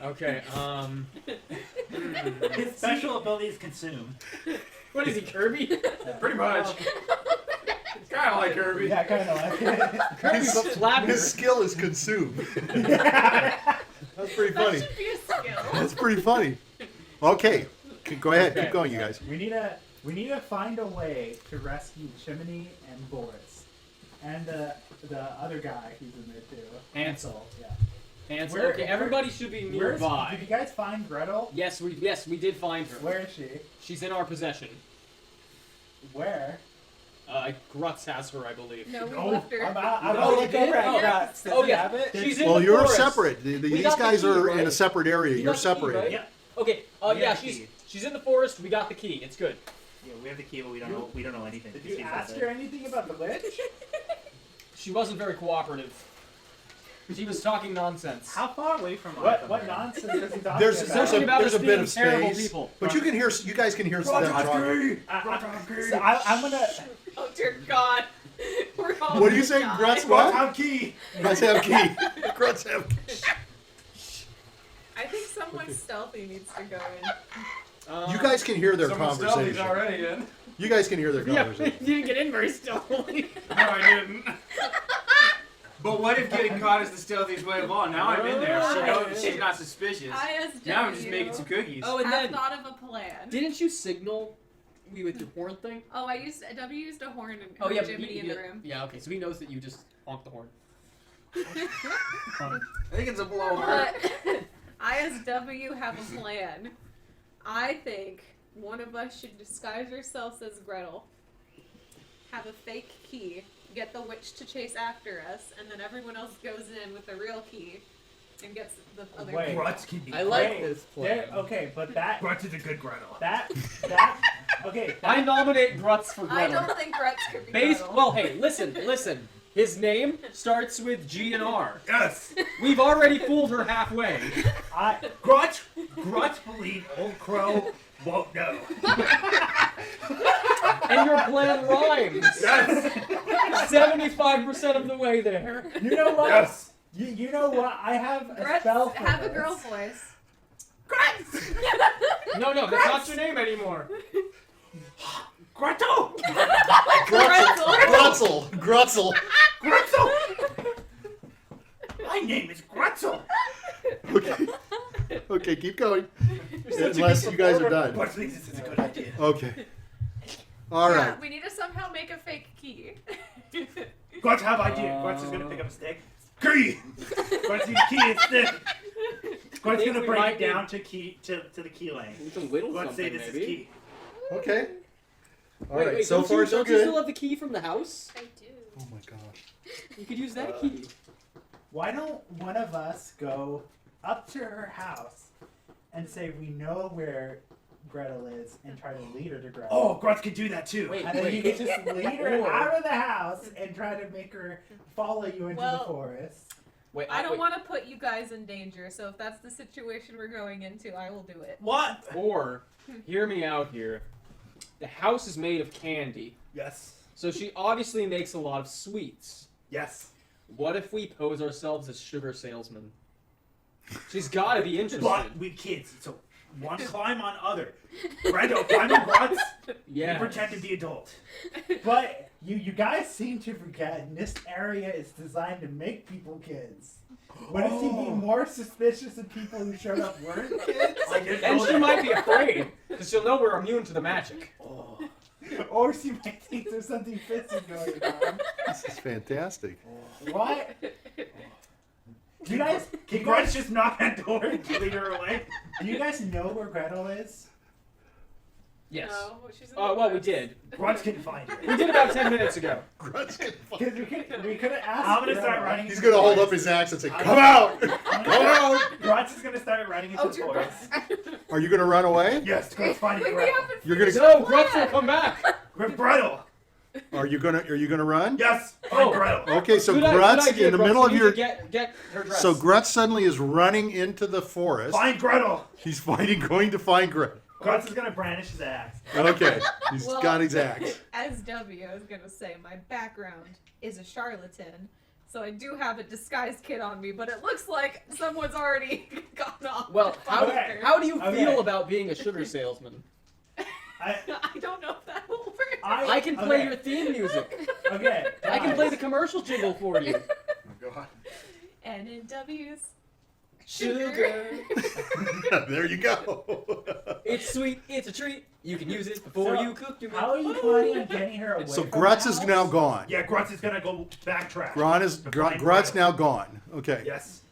Okay. His special ability is consume. What is he, Kirby? Pretty much. It's kind of like Kirby. Yeah, kind of like it. Kirby, but flappier. His skill is consumed. That's pretty That funny. should be a skill. That's pretty funny. Okay, go ahead. Okay. Keep going, you guys. We need to find a way to rescue Jiminy and Boris, and the other guy who's in there too. Hansel. Yeah. Hansel. Where- Okay, everybody should be Where's, nearby. did you guys find Gretel? Yes, we did find her. Where is she? She's in our possession. Where? Grutz has her, I believe. No, we Oh, left her. I'm Oh, gonna you look over did? at Oh. Grutz. Does Oh, it yeah. have it? She's in Well, the you're forest. separate. We These got the guys key, are in right? a separate area. You You're got the key, separated. right? Yeah. Okay. We Yeah, have the she's key. she's in the forest. We got the key. It's good. Yeah, we have the key, but we don't know anything. Did because you he's ask not her there. anything about the witch? She wasn't very cooperative. She was talking nonsense. How far away from What nonsense is he talking There's about? Something about there's us a bit being of terrible space, people. but you guys can hear them talking. So I'm gonna. Oh dear God. We're all What do you say, gonna Grutz? die. What? Have key. Grutz have key. Grutz have key. I think someone stealthy needs to go in. You guys can hear their Someone stealthy's conversation. already in. You guys can hear their Yeah, conversation. you didn't get in very stealthily. No, I didn't. But what if getting caught is the stealthiest way of all? Now I'm in there. She knows she's not suspicious. ISW Now I'm just making some cookies. Oh, and have then thought of a plan. didn't you signal me with your horn thing? Oh, W used a horn and Oh yeah, but Jiminy in the room. Yeah, okay, so he knows that you just honked the horn. I think it's a blowout. But ISW have a plan. I think one of us should disguise ourselves as Gretel, have a fake key, get the witch to chase after us, and then everyone else goes in with the real key and gets the other Wait. key. Grutz can be. I like Wait, this there- plan. okay, but that Grutz is a good Gretel. okay. I nominate Grutz for I Gretel. don't think Grutz could be Based, Gretel. well, hey, listen. His name starts with G and R. Yes. We've already fooled her halfway. Grutz believe Old Crow won't know. And your plan rhymes. Yes. 75% of the way there. You know what? Yes. You know what? I have a Grutz, spell for have a this. girl voice. Grutz! No, that's not your name anymore. Gretel! Grutzel. Grutzel. Grutzel! My name is Grutzel! Okay. Okay, keep going. Unless you guys are done. Grutz thinks this is a good idea. Okay. All right. Yeah, we need to somehow make a fake key. Grutz, have idea. Grutz is gonna pick up a stick. Key! Grutz needs key and stick. Grutz think gonna we break might it down to the key lane. We can whittle Grutz say something, this maybe. is key. Okay. All Wait, right. wait, So don't far, you, so don't you still good. have the key from the house? I do. Oh my gosh. You could use that key. Why don't one of us go up to her house and say we know where Gretel is and try to lead her to Gretel? Oh, Grutz can do that too. Wait, And then you wait. can just lead her Or- out of the house and try to make her follow you into the Well, forest. Wait, I don't wait. want to put you guys in danger, so if that's the situation we're going into, I will do it. What? Or, hear me out here. The house is made of candy, Yes. so she obviously makes a lot of sweets. Yes. What if we pose ourselves as sugar salesmen? She's gotta be interested. But with kids, so one climb on other. Gretel, climb on Grutz. Yeah. You pretend to be adult. But you guys seem to forget this area is designed to make people kids. Wouldn't he be more suspicious of people who showed up weren't kids? I didn't And know she that. might be afraid, because she'll know we're immune to the magic. Oh. Or she might think there's something fishy going on. This is fantastic. What? You guys, Can Grutz just knock on the door and lead her away? do you guys know where Gretel is? Yes. No, she's in the Well, we woods. did. Grutz can find her. We did about 10 minutes ago. Grutz can find- Because we could have asked. I'm gonna start Gretel. running. He's gonna hold up his axe and say, "Come out! Come out!" Grutz is gonna start running into Oh, the dear forest. Are you gonna run away? Yes, Grutz finding We Gretel. haven't You're gonna. No, Grutz will come back. Gretel. Are you gonna run? Yes, find Oh. Gretel. Okay, so Good Grutz idea, in the Grutz. middle We of need your. to get her dress. So Grutz suddenly is running into the forest. Find Gretel. He's going to find Gretel. Grutz is gonna brandish his axe. Okay, he's Well, got his axe. As W, I was gonna say, my background is a charlatan, so I do have a disguise kit on me, but it looks like someone's already gone off. Well, how, Okay. how do you Okay. feel about being a sugar salesman? I don't know if that will work. I can play okay. your theme music. Okay. I can guys. play the commercial jingle for you. And in W's. Sugar. There you go. It's sweet. It's a treat. You can use it before So, you cook your meat. How are you planning on getting her away? So from Grutz the is house? now gone. Yeah, Grutz is gonna go backtrack. Grutz Gretel. now gone. Okay. Yes.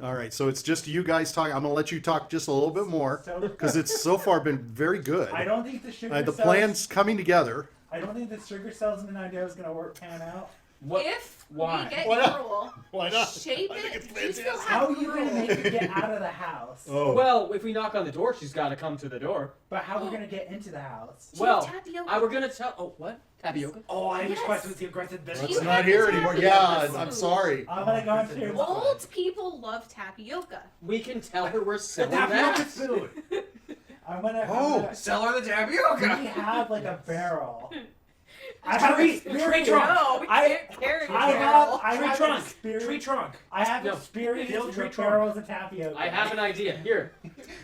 All right. So it's just you guys talking. I'm gonna let you talk just a little bit more So because it's so far been very good. I don't think the sugar. The plan's coming together. I don't think the sugar salesman idea is gonna pan out. What? If Why? we get Why not? Gruel, Why not? shape I think it. it's We still fantastic. How have are you gonna Gruel. make her get out of the house? Oh. Well, if we knock on the door, she's got to come to the door. But how are we gonna get into the house? Do you have Well, tapioca? I were gonna tell. Oh, what? Tapioca? Oh, I wish Yes. Grutz was here. Grutz had been. Do you Grutz have not here the anymore. tapioca? Yeah, I'm sorry. I'm gonna go upstairs. Old people love tapioca. We can tell her we're The selling tapioca that. food. I'm gonna. Oh. Sell her the We tapioca. have like a barrel. I have Tree- tree trunk. No, we I- can't carry I a have. barrel. I Tree have trunk. experience. Tree trunk. I have No. experience Build with tree trunk. barrels of tapioca. I have an idea. Here,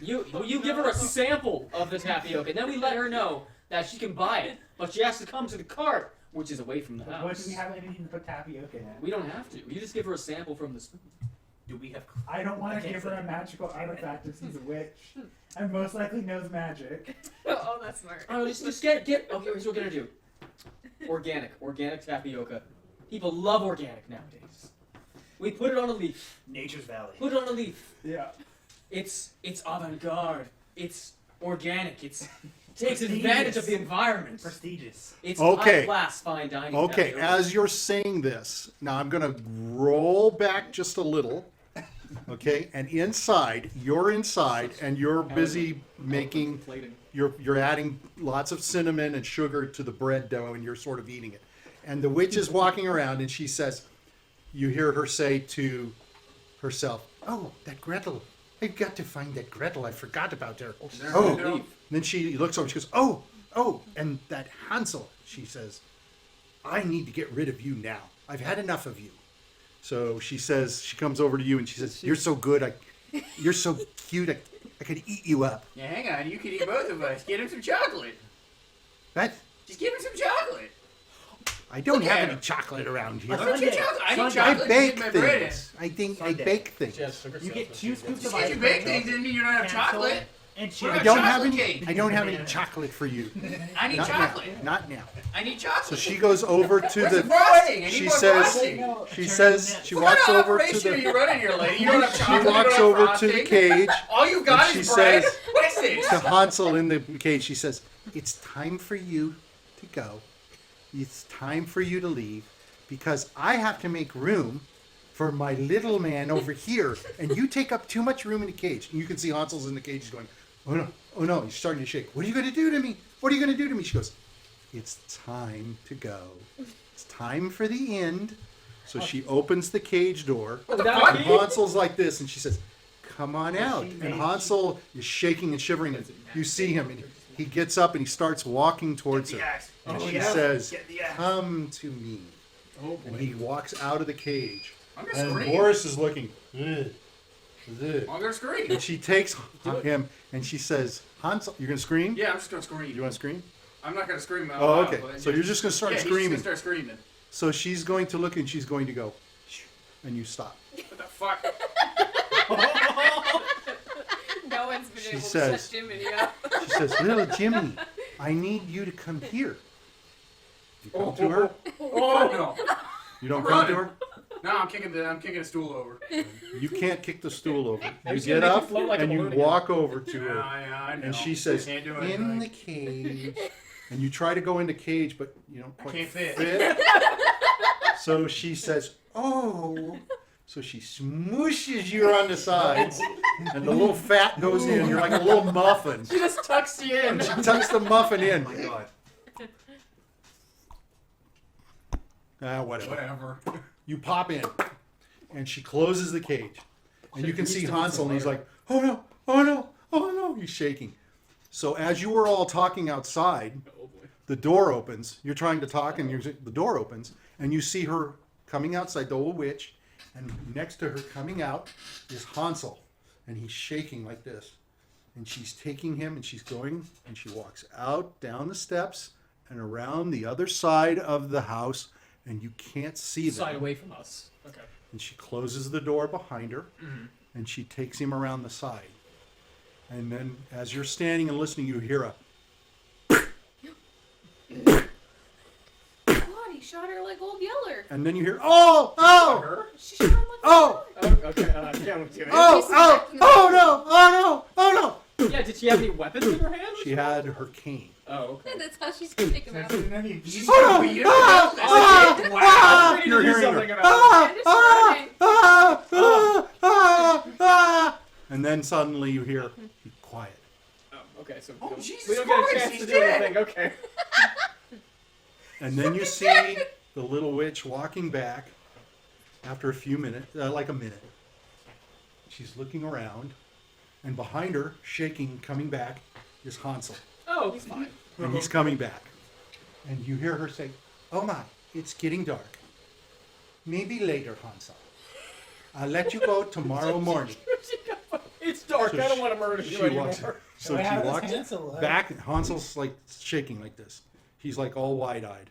you give her a sample of the tapioca, and then we let her know that she can buy it, but she has to come to the cart, which is away from the house. What do we have anything to put tapioca in? We don't have to. You just give her a sample from the spoon. Do we have? I don't want I to can't give her say. a magical artifact if she's a witch. And most likely knows magic. Oh, that's smart. Oh, just get. Okay, here's what we're gonna do. Organic tapioca. People love organic nowadays. We put it on a leaf. Nature's Valley. Put it on a leaf. Yeah. It's avant-garde. It's organic. It takes Prestigious. advantage of the environment. Prestigious. It's Okay. high-class fine dining. Okay, tapioca. as you're saying this, now I'm going to roll back just a little. Okay, and you're inside, and you're busy making. Plating. You're adding lots of cinnamon and sugar to the bread dough, and you're sort of eating it. And the witch is walking around, and she says, you hear her say to herself, "Oh, that Gretel! I've got to find that Gretel. I forgot about her." Oh, and then she looks over. And she goes, "Oh, and that Hansel." She says, "I need to get rid of you now. I've had enough of you." So she says, she comes over to you and she says, "You're so good. You're so cute. I could eat you up. Yeah, hang on. You could eat both of us. Get him some chocolate. What? Just give him some chocolate. I don't Look have at any him. chocolate around here. What's your chocolate? I need Sunday. I chocolate to bake get my bread in. things. I Sunday. bake things. You get 2 scoops Just of because ice you bake cream, things doesn't mean you don't have cancel, chocolate. and What sugar. I about don't have chocolate any. cake? I don't have any chocolate for you. I need Not chocolate. now. Not now. I need chocolate. So she goes over to Where's the the. frosting? I need She more says. frosting. She says. She What walks kind of over to operation are the. you running here, lady? You don't have She chocolate. walks you don't over have to the frosting? cage. All you got and is she bread. says- What's this? To Hansel in the cage. She says, "It's time for you to go. It's time for you to leave, because I have to make room for my little man over here, and you take up too much room in the cage." And you can see Hansel's in the cage. He's going, "Oh no, oh no!" He's starting to shake. "What are you going to do to me? What are you going to do to me?" She goes, "It's time to go. It's time for the end." So she opens the cage door. What the Without fuck? a And Hansel's like this, and she says, "Come on out." she And made- Hansel is shaking and shivering. And you see him, and he gets up and he starts walking towards Get her. the axe. And Get she the axe. says, Get the axe. "Come to me." Oh And he walks out of the cage. I'm gonna And scream. Boris is looking. "Ugh, ugh." I'm gonna scream. And she takes him and she says, "Hansel, you're gonna scream? Yeah, I'm just gonna scream. You want to scream?" I'm not gonna scream out Oh, loud, okay. but So you're just gonna start yeah, he's screaming. just gonna start screaming. So she's going to look and she's going to go, "Shh," and you stop. What the fuck? No one's been She able says- to shut Jiminy up. She says, "Little Jimmy, I need you to come here." You come to her. Oh no! You don't I'm come to running. her. No, I'm kicking a stool over. You can't kick the stool over. You just get gonna make up you float like a and you balloon again. walk over to her, Yeah, I know. and she says, Can't do "In anything. the cage." And you try to go in the cage, but you don't quite can't fit. So she says, "Oh." So she smooshes you on the sides, and the little fat goes in. You're like a little muffin. She just tucks you in. She tucks the muffin in. Oh my god. Whatever. Whatever. You pop in, and she closes the cage, and you can see Hansel, and he's like, "Oh no, oh no, oh no!" He's shaking. So as you were all talking outside, Oh boy. the door opens. You're trying to talk, and the door opens, and you see her coming outside, the old witch, and next to her coming out is Hansel, and he's shaking like this, and she's taking him, and she's going, and she walks out down the steps and around the other side of the house, and you can't see them. Side away from us. Okay. And she closes the door behind her, and she takes him around the side. And then, as you're standing and listening, you hear a, God, he shot her like old Yeller. and then you hear, "Oh, oh, Her? She shot him like oh, Oh, okay. Yeah, let's do it. oh, oh, oh no, oh no, oh no!" Yeah, did she have any weapons in her hand? She had her cane. Oh, okay. That's how she's gonna take him out. Oh no! Ah, ah, ah, We need you're to do hearing something her. about Ah, it. ah, ah, ah, ah, ah. And then suddenly you hear, "Be quiet." Oh, okay, so Oh, we don't, Jesus we don't get a Christ, chance he's to do dead. anything. Okay. And then you see the little witch walking back after a few minutes, like a minute. She's looking around, and behind her, shaking, coming back, is Hansel. Oh, he's fine. And he's coming back. And you hear her say, "Oh my, it's getting dark. Maybe later, Hansel. I'll let you go tomorrow morning." It's dark. So I don't she- want to murder She you anymore. walks, so Wait, she how does walks Hansel look? back. Hansel's like shaking like this. He's like all wide-eyed.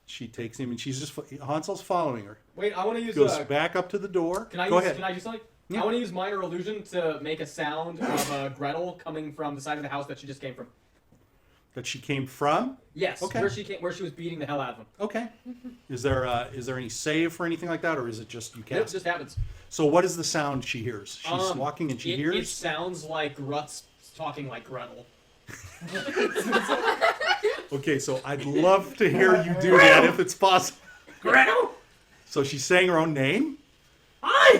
She takes him, and she's just Hansel's following her. Wait, I want to use. Goes back up to the door. Can I Go use? ahead. Can I do something? Yeah. I want to use minor illusion to make a sound of Gretel coming from the side of the house that she just came from. That she came from. Yes. Okay. Where she was beating the hell out of him. Okay. Is there any save for anything like that, or is it just you It cast? just happens. So what is the sound she hears? She's walking and she It hears. sounds like Grutz talking like Gretel. Okay, so I'd love to hear you do that if it's possible. Gretel? So she's saying her own name. Hi!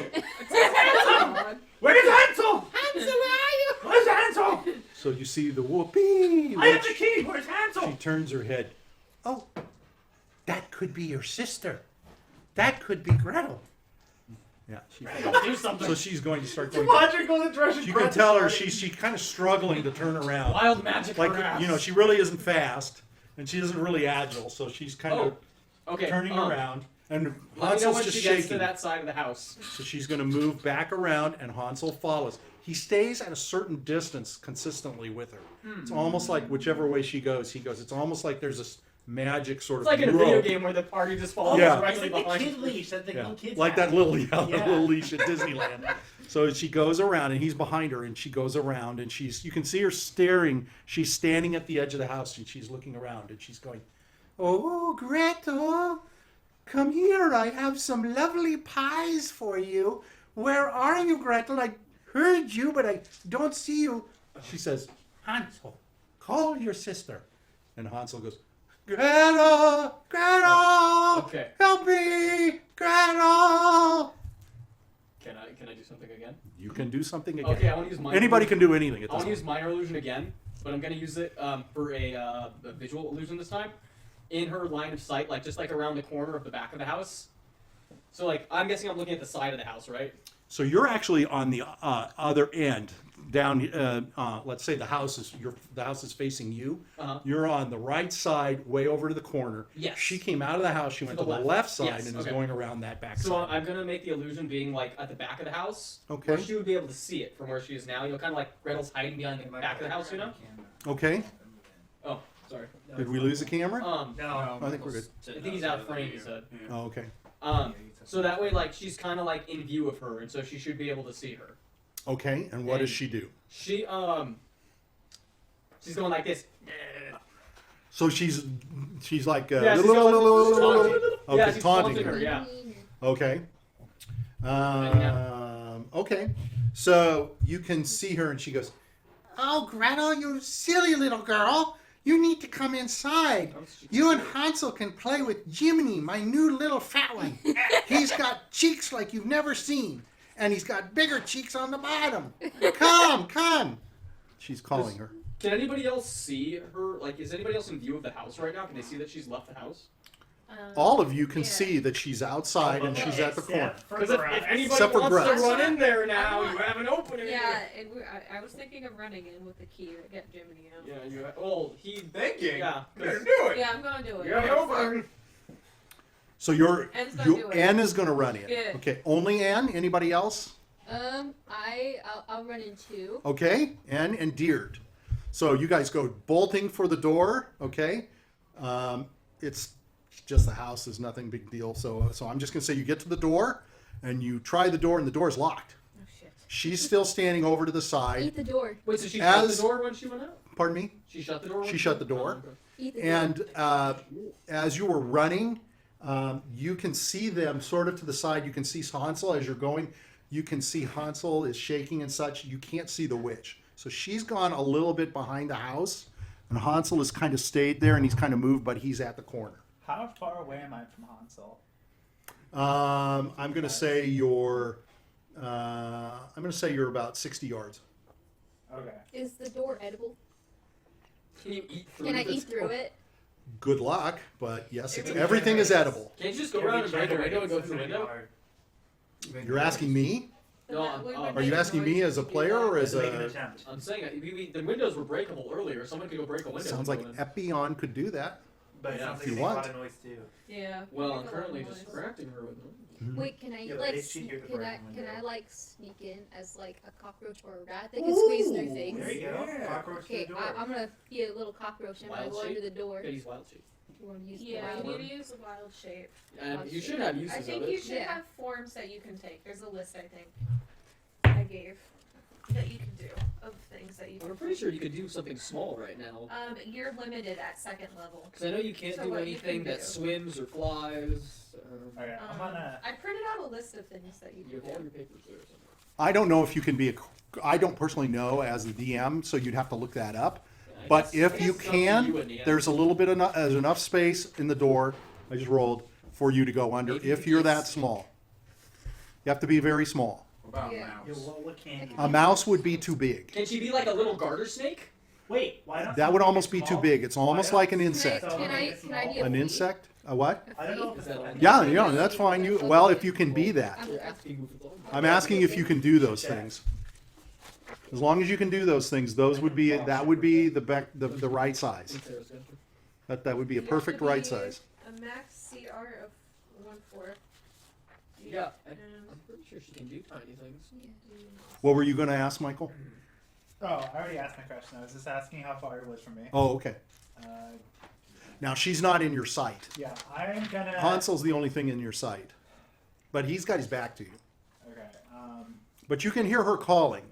Where is Hansel? Hansel, where are you? Where's Hansel? So you see the whoopee. I have the key. Where's She Hansel? turns her head. "Oh, that could be your sister. That could be Gretel." Yeah. Do something. So she's going to start going. Logical address. You can tell her she's kind of struggling to turn around. Wild magic. Like, perhaps. you know, she really isn't fast, and she isn't really agile, so she's kind of Okay. turning around. And Let me know Hansel's when just she gets to shaking. that side of the house. So she's going to move back around, and Hansel follows. He stays at a certain distance consistently with her. It's almost like whichever way she goes, he goes. It's almost like there's this magic sort It's of like in a video rope. game where the party just follows Yeah. It's directly like the behind kid you. leash that the Yeah. little kids Like have. that little, Yeah. little leash at Disneyland. So she goes around, and he's behind her, and she goes around, and you can see her staring. She's standing at the edge of the house, and she's looking around, and she's going, "Oh, Gretel, come here. I have some lovely pies for you. Where are you, Gretel? I heard you, but I don't see you." She says, "Hansel, call your sister." And Hansel goes, "Gretel, Gretel, Okay. help me, Gretel." Can I do something again? You can do something again. Okay, I want to use minor Anybody illusion. can do anything at I this want to point. use minor illusion again, but I'm gonna use it for a visual illusion this time. In her line of sight, like just like around the corner of the back of the house. So like I'm guessing I'm looking at the side of the house, right? So you're actually on the other end, down. Let's say the house is facing you. Uh-huh. You're on the right side, way over to the corner. Yes. She came out of the house. She went to the the left. left side Yes, and is okay. going around that back So side. I'm gonna make the illusion being like at the back of the house, Okay. where she would be able to see it from where she is now. You know, kind of like Gretel's hiding behind the back of the house, you know? Okay. Oh, sorry. Did we lose the camera? No. I think we're good. I think he's out of frame. He said. Oh, okay. So that way, like she's kind of like in view of her, and so she should be able to see her. Okay. And what does she do? She's going like this. So she's like Yeah, she's going- okay, yeah, she's taunting taunting her. her. Yeah. Okay. Okay. So you can see her, and she goes, "Oh, Gretel, you silly little girl. You need to come inside. You and Hansel can play with Jiminy, my new little fat one. He's got cheeks like you've never seen, and he's got bigger cheeks on the bottom. Come." She's calling her. Can anybody else see her? Like, is anybody else in view of the house right now? Can they see that she's left the house? All of you can Yeah. see that she's outside and she's at the corner. Because if anybody Except for wants to Grutz. run in there now, you have an opening. Yeah, and I was thinking of running in with the key to get Jiminy out. Yeah, you. Well, he. Thinking. Yeah. Better do it. Yeah, I'm gonna do it. You have an opening. So Ann's gonna do it. Ann is going to run in. Yeah. Okay, only Ann? Anybody else? I'll run in too. Okay, Ann and Diurd. So you guys go bolting for the door, okay? It's just the house is nothing big deal. So I'm just going to say you get to the door and you try the door and the door is locked. Oh shit. She's still standing over to the side. Eat the door. Wait, so she shut As- the door when she went out? Pardon me? She shut the door. When She shut the door. Oh, okay. Eat the door. And as you were running, you can see them sort of to the side. You can see Hansel as you're going. You can see Hansel is shaking and such. You can't see the witch. So she's gone a little bit behind the house, and Hansel has kind of stayed there, and he's kind of moved, but he's at the corner. How far away am I from Hansel? I'm going to say you're about 60 yards. Okay. Is the door edible? Can you eat through Can I this? eat through it? Good luck, but yes, It would everything be is edible. Can't you just go around and break a window and go through the window? You're asking me? No, Are you asking me as a player or as Make an a? attempt. I'm saying the windows were breakable earlier. Someone could go break a window. Sounds and like go in. Epion could do that. But it Yeah, sounds if like you it makes a want. lot of noise too. Yeah. Well, make I'm a lot currently of noise. distracting her with them. Wait, can I Yeah, like they should hear the can I breaking can I window. like sneak in as like a cockroach or a rat that can squeeze through things? There you go. Yeah. Cockroach Okay, through the door. I'm gonna be a little cockroach and I'm Wild gonna go shape? under the door. Yeah, use wild shape. You want to use Yeah, the you wild? need to use the wild shape. And you should have uses I of think it. you should Yeah. have forms that you can take. There's a list, I think, I gave that you can do of things that you can I'm pretty sure you could do something small right now. You're limited at second level. Because I know you can't So do what you anything can that do. swims or flies. Okay, I'm gonna. I printed out a list of things that you You can have all do. your papers there somewhere. I don't know if you can be I don't personally know as the DM, so you'd have to look that up. Yeah, I But guess- if I you guess it's up to you can, in the end. there's a little bit enough, there's enough space in the door. I just rolled for you to go under Maybe if you you're can that small. You have to be very small. What about Yeah. Yeah, mouse? what can you A do? mouse would be too big. Can she be like a little garter snake? Wait, why not? That would something almost be too small? big. It's almost like an Can I, insect. can I can I be a An flea? insect? A what? I don't know if Is it's that all- Yeah, yeah, that's fine. You well, if you can be that. You're asking if it's all. I'm asking if you can do those things. As long as you can do those things, that would be the right size. That would be a You have perfect to right be size. A max CR of 1/4. Yeah, And I'm pretty sure she can do tiny things. What were you going to ask, Michael? Oh, I already asked my question. I was just asking how far it was from me. Oh, okay. Uh, Now, she's not in your sight. yeah, I'm gonna. Hansel's the only thing in your sight. But he's got his back to you. Okay. But you can hear her calling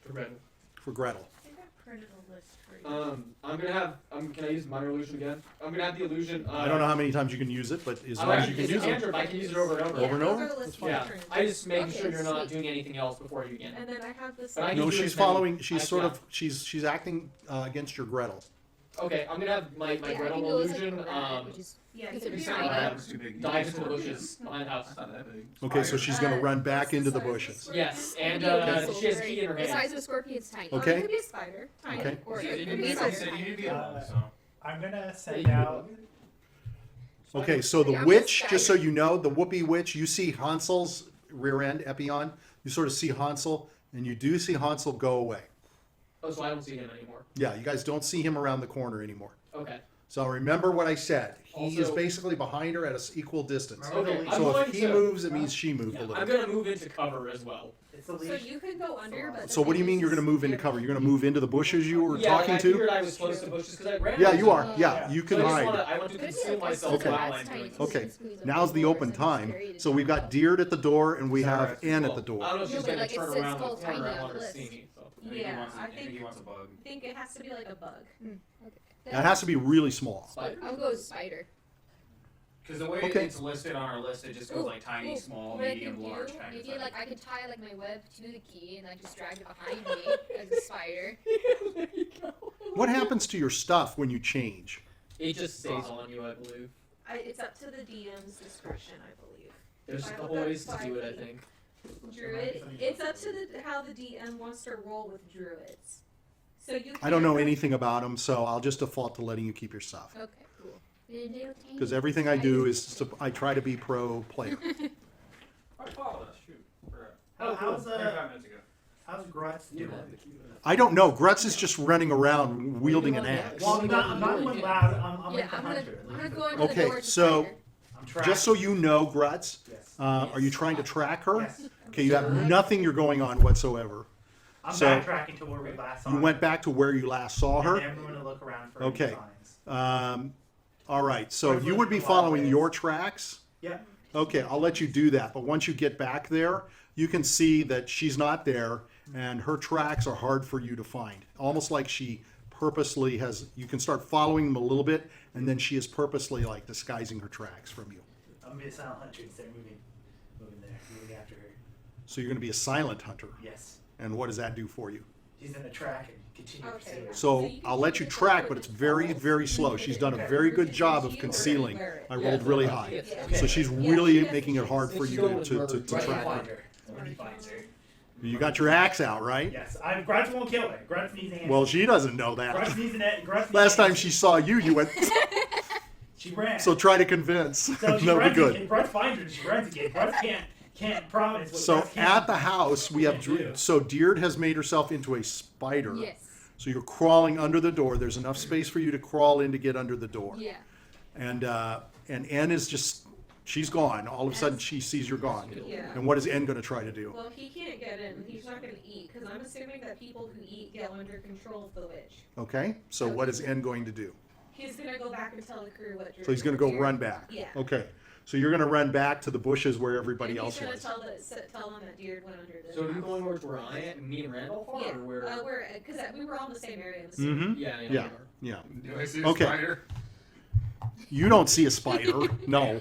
For Gretel. for Gretel. I think I printed a list for you. I'm gonna have. Can I use minor illusion again? I'm gonna have the illusion. I don't know how many times you can use it, but as I long like as you to can use use a it. cantrip. I can use it over and over. Over and Those over? are the That's list fine. Yeah, printed. I just making Okay, sure you're not sweet. doing anything else before you begin. And then I have this. But I No, can do she's as many- following. She's I- sort yeah. of. She's acting against your Gretel. Okay, I'm gonna have my Yeah, I Gretel think it was like illusion. a rat, which is Yeah, Is you it can do tiny? that. It's too big. Dive into the bushes behind the house. It's not that big. Okay, so she's going to run back What's the into the size of bushes. square? Yes, and Okay. she has a key in her the hand. size of a scorpion's tiny. Okay. It could be a spider. Tiny. Okay. Or You it need could to be be size you need to be Uh, alone, so. I'm gonna send out. Okay, so the Yeah, I'm witch, just just so you know, the whoopee witch, you see Hansel's rear end, Epion. You sort of see Hansel, and you do see Hansel go away. Oh, so I don't see him anymore. Yeah, you guys don't see him around the corner anymore. Okay. So remember what I said. He is Also- basically behind her at an equal distance. Okay. I'm So going if he to, moves, it means she moved a I'm little. gonna move into cover as well. It's the So leash. you can go under, but. So what do you mean you're going to move into cover? You're going to move into the bushes you were Yeah, talking I to? figured I was close to bushes because I ran. Yeah, into you them. are. Yeah, you So can I just hide. wanna, I want to Could it be conceal like a myself Okay. while rat I'm tiny doing. so Okay, you can squeeze up now's the doors open and time. carry it So in. we've got Diurd at the door, and we have Ann at the I door. don't know if she's No, but gonna like turn it's around the called corner. tiny I on want her the to see list. me. So. Yeah, I I think he think, wants a bug. think it has to be like a bug. That has to be really small. Spider. I'll go with spider. Because the way Okay. it's listed on our list, it just goes like tiny, Ooh, small, what I medium, could do, large kind of maybe thing. like I could tie like my web to the key and I just drag it behind me as a spider. There you go. What happens to your stuff when you change? It just stays on you, I believe. It's up to the DM's discretion, I believe. There's a I couple hope ways that's to do it, I fine. think. Druid, it's up to how the DM wants to roll with druids. So you. I don't know can't- anything about them, so I'll just default to letting you keep your stuff. Okay, cool. Because everything I do is I try to be pro player. I followed us, shoot. How's 25 minutes ago. how's Grutz doing? I don't know. Grutz is just running around wielding an axe. Well, I'm not going loud. I'm Yeah, like the I'm gonna hunter. go into Okay, the door to so- spider. I'm tracking. Just so you know, Grutz, Yes. are you trying to track her? Yes. Okay, you have nothing you're going on whatsoever. I'm So- backtracking to where we last saw You her. went back to where you last saw her. And I'm going to look around for Okay. any signs. All right, so Or you would be looking following ways. your tracks. Yeah. Okay, I'll let you do that. But once you get back there, you can see that she's not there, and her tracks are hard for you to find. Almost like she purposely has. You can start following them a little bit, and then she is purposely like disguising her tracks from you. I'm going to be a silent hunter instead of moving there, moving after her. So you're going to be a silent hunter. Yes. And what does that do for you? She's going to track and continue Okay. pursuing. So I'll let you track, but it's very, very slow. She's done a very good job of concealing. I rolled really high. So she's really making it hard for you to Grutz will track find her. her. When he finds her. You got your axe out, right? Yes. Grutz won't kill her. Grutz needs an answer. Well, she doesn't know that. Grutz needs an Grutz needs Last an time answer. she saw you, you went, She ran. so try to convince. So she That'll be runs good. again. Grutz finds her and she runs again. Grutz can't promise what So Grutz can. at the house, we have, Yeah. so Diurd has made herself into a spider. Yes. So you're crawling under the door. There's enough space for you to crawl in to get under the door. Yeah. And Ann is just, she's gone. All of a sudden she sees you're gone. Yeah. And what is Ann going to try to do? Well, he can't get in. He's not going to eat because I'm assuming that people who eat get under control of the witch. Okay, so what is Ann going to do? He's going to go back and tell the crew what. So he's going to go run back. Yeah. Okay, so you're going to run back to the bushes where everybody And else he's was. going to tell them that Diurd went under the. So are you house. going where I am, me and Randolph are, Yeah, or where? we're because we were all in the same area. In the same Mm-hmm. Yeah, Yeah, we are. yeah. Do I see a Okay. spider? You don't see a spider. No,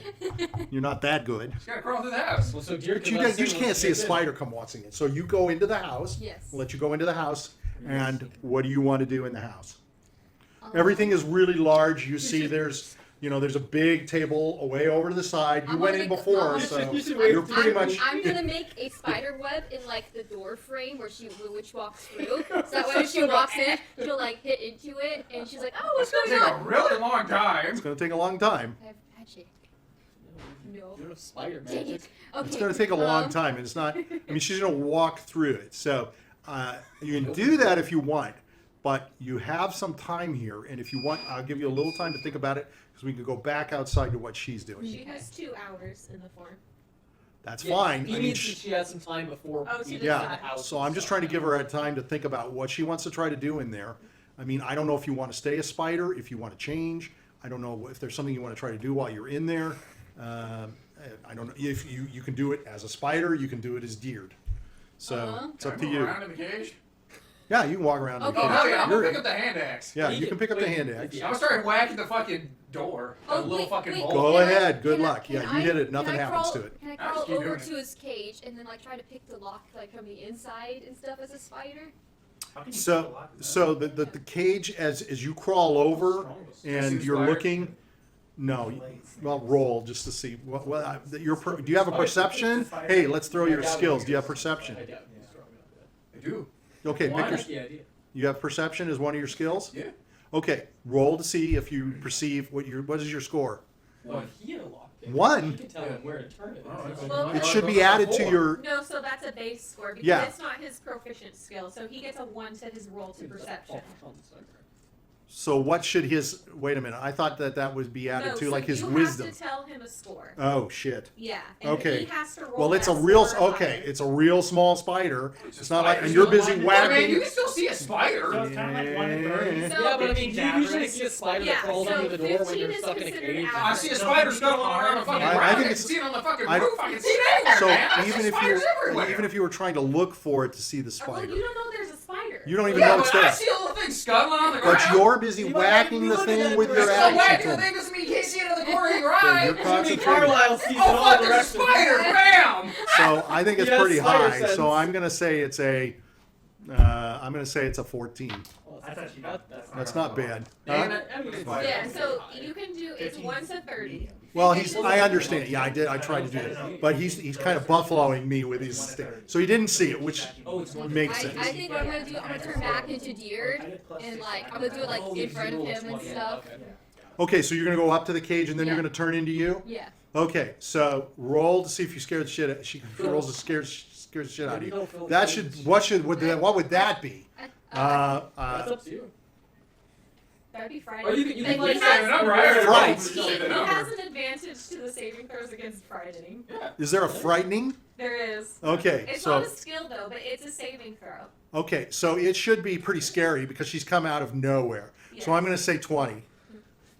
you're not that good. She's got to crawl through the house. Well, so Diurd But can you, let us you in just once can't she see a gets in. spider come waltzing in. So you go into the house. Yes. We'll let you go into the house. And what do you want to do in the house? Um, Everything is really large. You see there's a big table way over to the side. You I'm went gonna in make- before, I'm so gonna- you're pretty much. I'm gonna make a spider web in like the door frame where the witch walks through. So that way when she walks in, she'll like hit into it, and she's like, "Oh, what's It's going going to take a on?" really long time. It's going to take a long time. I have magic. No. You have spider Dang magic. it. Okay. It's going to take a long time. And it's not. I mean, she's going to walk through it. So you can do that if you want. but you have some time here, and if you want, I'll give you a little time to think about it, because we can go back outside to what she's doing. She has 2 hours in the form. That's Yeah, fine. He I mean, needs she has some time before. Oh, to we decide. get to the yeah, house so and I'm just stuff. trying to give her a time to think about what she wants to try to do in there. I mean, I don't know if you want to stay a spider, if you want to change. I don't know if there's something you want to try to do while you're in there. I don't know if you can do it as a spider, you can do it as Diurd. So it's up to Can I move you. around in the cage? Yeah, you can walk around. Okay. Oh, hell yeah, I'm gonna You're- pick up the hand axe. Yeah, He you can- can pick up the wait, hand axe. I'm gonna start whacking the fucking door. Oh, That little wait, fucking wait. bolt. Go Can I- ahead. Good can I- luck. can Yeah, you I- hit it. can Nothing I happens crawl- to it. Can I I'll crawl just keep over doing to his cage and then like try to pick the lock like from the inside and stuff as a spider? How can you So, pick a lock? so the cage as you crawl over and Seems you're fire. looking. No, well, roll just to see. Do you have a perception? Hey, let's throw your skills. Do you have perception? I doubt I do. Okay, Why? make your, That's the idea. you have perception as one of your skills. Yeah. Okay, roll to see if you perceive what is your score. Well, he had a lock pick. One? You can tell him where to turn it. Oh, that's Well, It should be added to your. No, so that's a base score because Yeah. it's not his proficient skill. So he gets a 1 to his roll to perception. So what should his? Wait a minute. I thought that would be added No, to so like his you wisdom. have to tell him a score. Oh shit. Yeah. And Okay. He has to roll Well, it's a that real. score Okay, high. it's a real small spider. It's not like, and Spiders you're don't busy mind it. whacking. Man, you can still see a So spider. it's kind of like one of those. So- Yeah, but I mean, It's do you usually average. see a spider Yeah, that crawls so under the door when 15 you're is stuck in a considered cage? average. I see a spider scuttling around the fucking I ground. I think can it's- see it on the fucking I- roof. I can see it anywhere, So man. I see even if spiders you everywhere. even if you were trying to look for it to see the Well, spider, you don't know there's a spider. you don't even Yeah, know but it's I there. see a little thing scuttling on the ground. But you're busy You might whacking be the looking thing at with it your for a So action whacking the tool. thing doesn't mean you can't see it in the corner of your Yeah, eye. you're Jiminy concentrating. Carlyle sees it Oh all fuck, there's a directions. spider! Bam! So I think it's Yes, pretty spider high. sense. So I'm gonna say it's a. I'm gonna say it's a 14. Well, I thought you That's not bad. Damn Huh? it. I mean, it's Yeah, so you can do it's 1 to 30. Well, I understand. Yeah, I did. I tried to do it, but he's kind of buffaloing me with his stick. So he didn't see it, which Oh, it's one. makes I sense. think what I'm gonna do, I'm gonna turn back into Diurd and like I'm gonna do it like in front of him and stuff. Okay, so you're gonna go up to the cage and then you're Yeah. gonna turn into you. Yeah. Okay, so roll to see if you scare the shit. She rolls to scare the shit out of you. That should what would that be? That's up to you. That'd be Friday. Or you can Like, play he seven has- number. I already Fright. rolled He, the he number. has an advantage to the saving throws against frightening. Is there a frightening? There is. Okay, It's so not a skill though, but it's a saving throw. okay, so it should be pretty scary because she's come out of nowhere. So Yeah. I'm gonna say 20.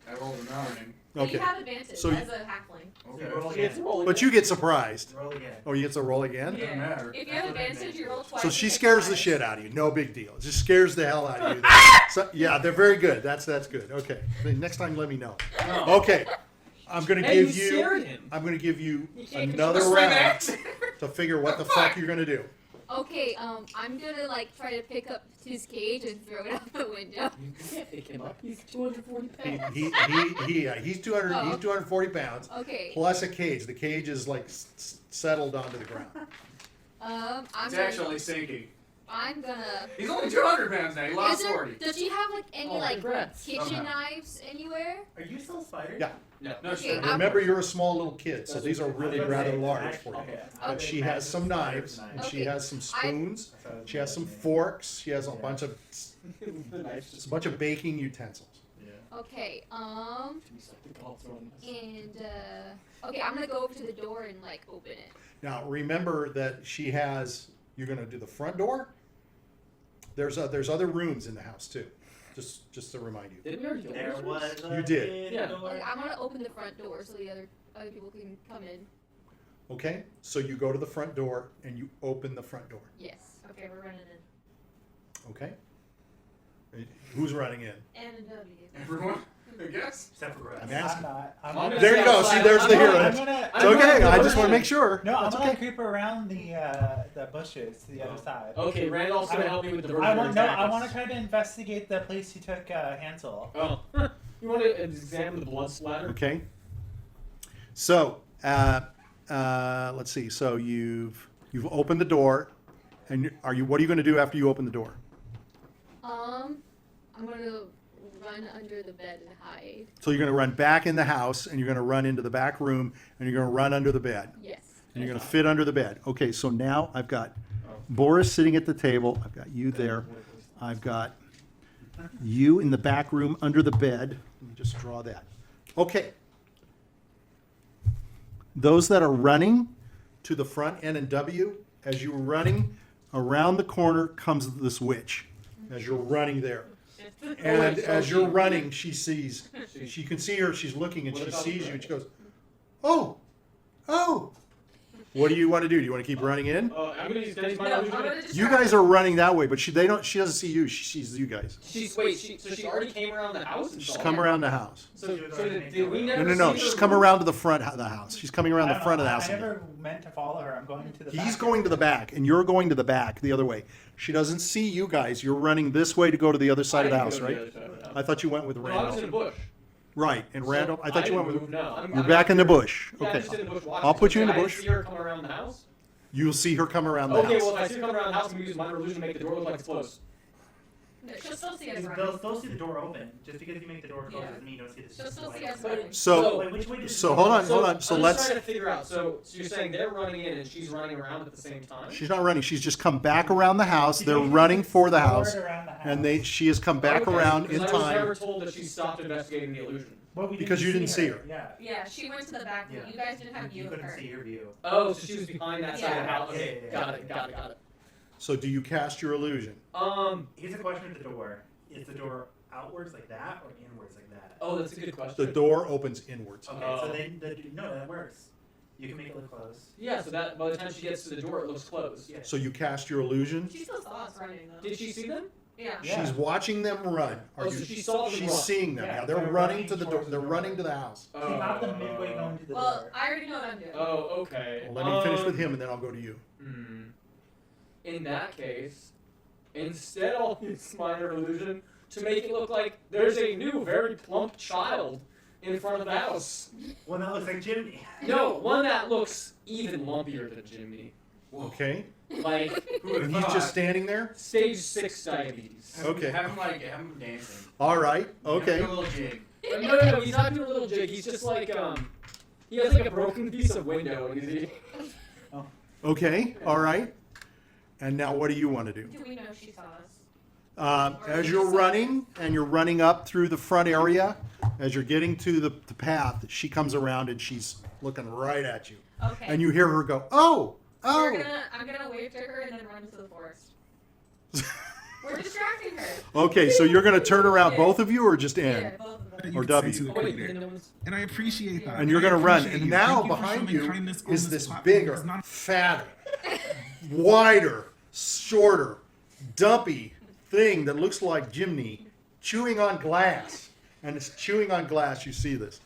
I rolled a 9. But Okay, you have advantage So as a halfling. Okay. Roll It's again. rolling. but you get surprised. Roll again. Oh, you get to roll again. Doesn't matter. If you have advantage, you roll twice. So and she take scares the five. shit out of you. No big deal. It just scares the hell out of you. So, yeah, they're very good. That's good. Okay, next time let me know. No. Okay, I'm gonna Hey, give you you. scared him. I'm gonna give you You can't another Swing round axe. to figure what the fuck you're gonna do. Okay, I'm gonna like try to pick up his cage and throw it out the window. You can't pick him up. He's 240 He, pounds. he's 200. Oh. He's 240 pounds Okay. plus a cage. The cage is like settled onto the ground. I'm It's gonna, actually sinking. I'm gonna. He's only 200 pounds now. He lost Is there, 40. does she have like any Oh, like congrats. kitchen Somehow. knives anywhere? Are you still a spider? Yeah. No. No, Okay, shit. I'm- Remember, you're a small little kid, so these are really Okay. rather large for you. Okay. But she has some knives, and she Okay. has some spoons. So She has some forks. She has a bunch of Nice. it's a bunch of baking utensils. Okay. The golf throwing. And okay, I'm gonna go over to the door and like open it. Now remember that she has. You're going to do the front door. There's other rooms in the house too. Just to remind you. Did we already do There this? was You a did. hidden Yeah. door. Okay, I'm gonna open the front door so the other people can come in. Okay, so you go to the front door and you open the front door. Yes. Okay, we're running in. Okay. Who's running in? N and W. Everyone? I guess. Except for Grutz. I'm I'm asking. not. I'm I'm There you go. See, there's the I'm hero. gonna. It's okay. I just want to make sure. No, I'm That's gonna okay. creep around the bushes to the other side. Okay, Randolph's gonna help me with the I version want I want to try to investigate the place you took Hansel. Oh. You want to examine the blood splatter? Okay. So, let's see. So you've opened the door, and what are you going to do after you open the door? I'm gonna run under the bed and hide. So you're going to run back in the house, and you're going to run into the back room, and you're going to run under the bed, Yes. and you're going to fit under the bed. Okay. So now I've got Boris sitting at the table. I've got you there. I've got You in the back room under the bed. Let me just draw that. Okay. Those that are running to the front, N and W, as you're running around the corner comes this witch. As you're running there. And as you're running, she sees, she can see her, she's looking and she sees you and she goes, oh, oh. What do you want to do? Do you want to keep running in? I'm gonna use Denny's No, mind I'm illusion. gonna distract You guys are running that way, but she doesn't see you, she sees you guys. So she already came around the house and She's saw come it? around the house. So did we never No, see she's her come move? around to the front of the house. She's coming around the front of the house. I never meant to follow her. I'm going to the He's back. going to the back, and you're going to the back, the other way. She doesn't see you guys. You're running this way to go to the other side of the house, right? I thought you went with No, I was in a Randolph. bush. Right, and Randolph, I thought you went didn't with, move, no. you're back in the bush. Yeah, I'm Okay, just in the bush watching. I'll put you in the I didn't bush. see her come around the house. You'll see her come around the Okay, house. well if I see her come around the house, I'm gonna use my illusion to make the door look like it's closed. No, she'll still see us They'll running. still see the door open. Just because you make the door close Yeah. doesn't mean you don't see the She'll still see light. us running. So, Wait, which way does so hold on. So I'm let's. just trying to figure out. So you're saying they're running in and she's running around at the same time? She's not running. She's just come back around the house. They're running for the house, Around the house. and she has come back Okay, around in because I was never time. told that she stopped investigating the illusion. But we because you didn't see her. Yeah. Yeah, she went to the back. Yeah. You guys didn't have You view of couldn't her. see your view. Oh, so she was behind that side of the Yeah. house. Okay, Yeah. got it. So do you cast your illusion? Here's a question with the door. Is the door outwards like that or inwards like that? Oh, that's a good question. The door opens inwards. Okay, Oh. so then no, that works. You can make it look close. Yeah, so that by the time she gets to the door, it looks closed. Yeah. So you cast your illusion. She still saw us running though. Did she see them? Yeah. Yeah. She's watching them run. Oh, so she saw them She's run. seeing them. Yeah, Yeah, they're they're running running to the door. towards They're the running door. to the house. She's not the midway going to the Well, door. I already know what I'm doing. Oh, okay. Well, let me finish with him, and then I'll go to you. In that case, instead I'll use minor illusion to make it look like there's a new, very plump child in front of the house. Well, that looks like Jimmy. No, one that looks even lumpier than Jiminy. Okay. Like And he's just standing there. stage 6 diabetes. Okay. Have him dancing. All right. Okay. Do a little jig. No, he's not doing a little jig. He's just like he has like a broken piece of window and he's Okay. All right. And now, what do you want to do? Do we know she saw us? As you're running and you're running up through the front area, as you're getting to the path, she comes around and she's looking right at you. Okay. And you hear her go, "Oh, oh." I'm gonna wave to her and then run to the forest. We're distracting her. Okay, so you're going to turn around, both of you, or just Yeah, N? both of them. You Or could W. say to the Oh wait, creator. no one's... And I appreciate that. And you're I going to run. appreciate And you. now Thank you for behind showing you kindness on is this platform. bigger, It's not- fatter, wider, shorter, dumpy thing that looks like Jiminy chewing on glass. And it's chewing on glass. You see this,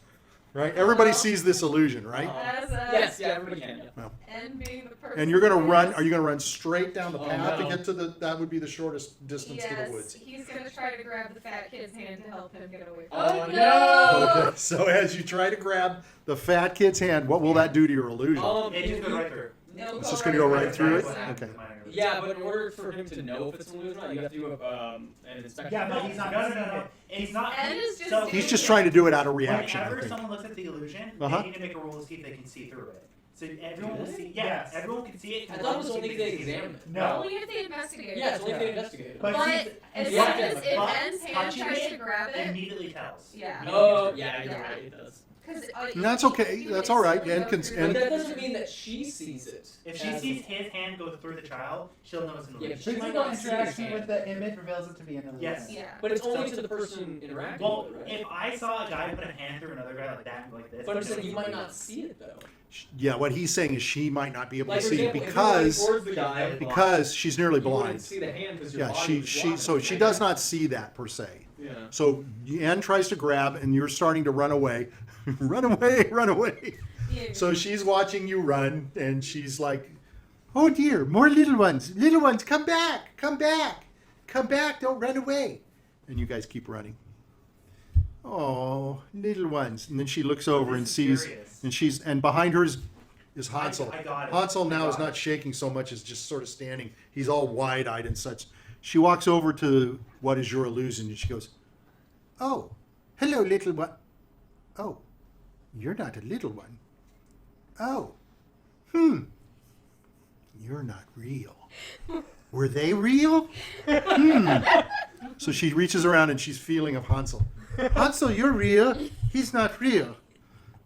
right? Everybody sees this illusion, right? As Yes, yeah, everybody can. Yeah. and being the person. And you're going to who run. is- Are you going to run straight down the Oh, path to no. get to the? That would be the shortest distance to the Yes, woods. he's gonna try to grab the fat kid's hand to help him get away from Oh, it. no! Okay, so as you try to grab the fat kid's hand, what will that do to your illusion? It just goes right through. It'll It's just gonna go right through it? That's Okay. minor. Yeah, but in order for him to know if it's an illusion, you have to do an inspection. Yeah, but he's not. No. He's not. Ed is just so doing He's just it. trying to do it out of reaction, I Whenever think. someone looks at the illusion, Uh-huh. they need to make a roll to see if they can see through it. So everyone will Really? see. Yeah, Yes. everyone can see it. I thought it was only if they examined it. No. Only if they investigate. Yeah, it. it's only if they investigate it. But But she's- as Yeah. soon as but if N's hand touching tries it to grab it, immediately tells. Yeah. Oh, yeah, you're Yeah. right, it does. because And that's okay, that's all right, and But and- that doesn't mean that she sees it. If she sees his hand go through the child, she'll know it's an Yeah, illusion. she might Physical not see interaction his with the image reveals it to be an illusion. Yes. Yeah. But it's only to the person interacting Well, with it, right? if I saw a guy put a hand through another guy like that and go like this, But I'm I know saying it's you an might illusion. not see it though. yeah, what he's saying is she might not be able Like to for see example, if you're running because towards the guy, because she's nearly you wouldn't blind. see the hand because your Yeah, body she was so blocking she it. does not see that per se. Yeah. So Anne tries to grab, and you're starting to run away, run away, run away. Yeah. So she's watching you run, and she's like, "Oh dear, more little ones! Little ones, come back! Come back! Come back! Don't run away!" And you guys keep running. Oh, little ones! And then she looks over and This is sees, serious. and behind her is Hansel. I got it. Hansel I now got is not it. shaking so much as just sort of standing. He's all wide-eyed and such. She walks over to what is your illusion, and she goes, "Oh, hello, little one. Oh, you're not a little one. Oh, you're not real. Were they real? So she reaches around and she's feeling of Hansel. Hansel, you're real. He's not real.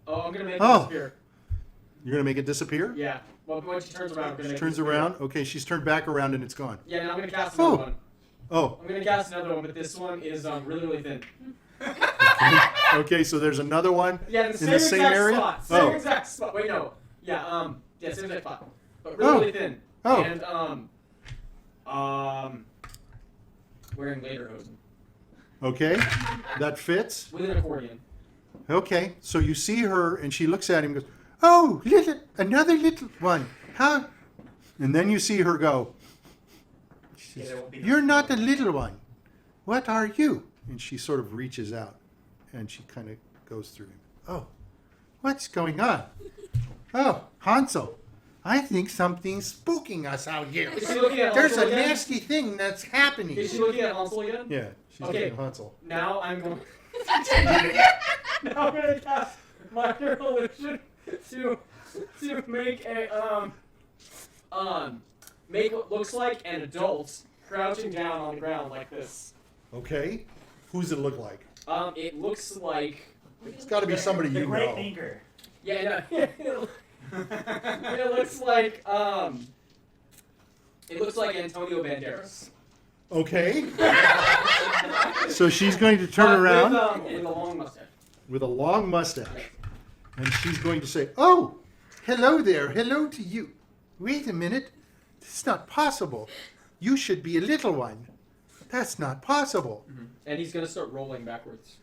Oh, I'm gonna make it Oh. disappear. You're gonna make it disappear? Yeah. Well, when she turns around, I'm gonna She make it turns disappear. around. Okay, she's turned back around and it's gone. Yeah, and I'm gonna cast another one. Oh, I'm gonna cast another one, but this one is really, really thin. okay. So there's another one. Yeah, in the In the same same exact area? spot. Same Oh. exact spot. Wait, no. Yeah, yeah, same exact spot. But really, Oh. really thin. Oh. And, wearing lederhosen. Okay, that fits. With an accordion. Okay, so you see her and she looks at him and goes, "Oh, another little one. How?" And then you see her go, Yeah, there won't be no- "You're not a little one. What are you?" And she sort of reaches out and she kind of goes through him. "Oh, what's going on? Oh, Hansel, I think something's spooking us out here. Is she looking at There's Hansel a again? nasty thing that's happening." Is she looking at Hansel again? Yeah, she's Okay. looking at Hansel. Now I'm going. Now I'm gonna cast minor illusion to make a make what looks like an adult crouching down on the ground like this. Okay, who does it look like? It looks like It's got to be somebody The you great know. thinker. yeah, no, it looks like Antonio Banderas. Okay. So she's going to turn around with a long mustache. with a long mustache, and she's going to say, "Oh, hello there. Hello to you. Wait a minute. This is not possible. You should be a little one. That's not possible." And he's gonna start rolling backwards.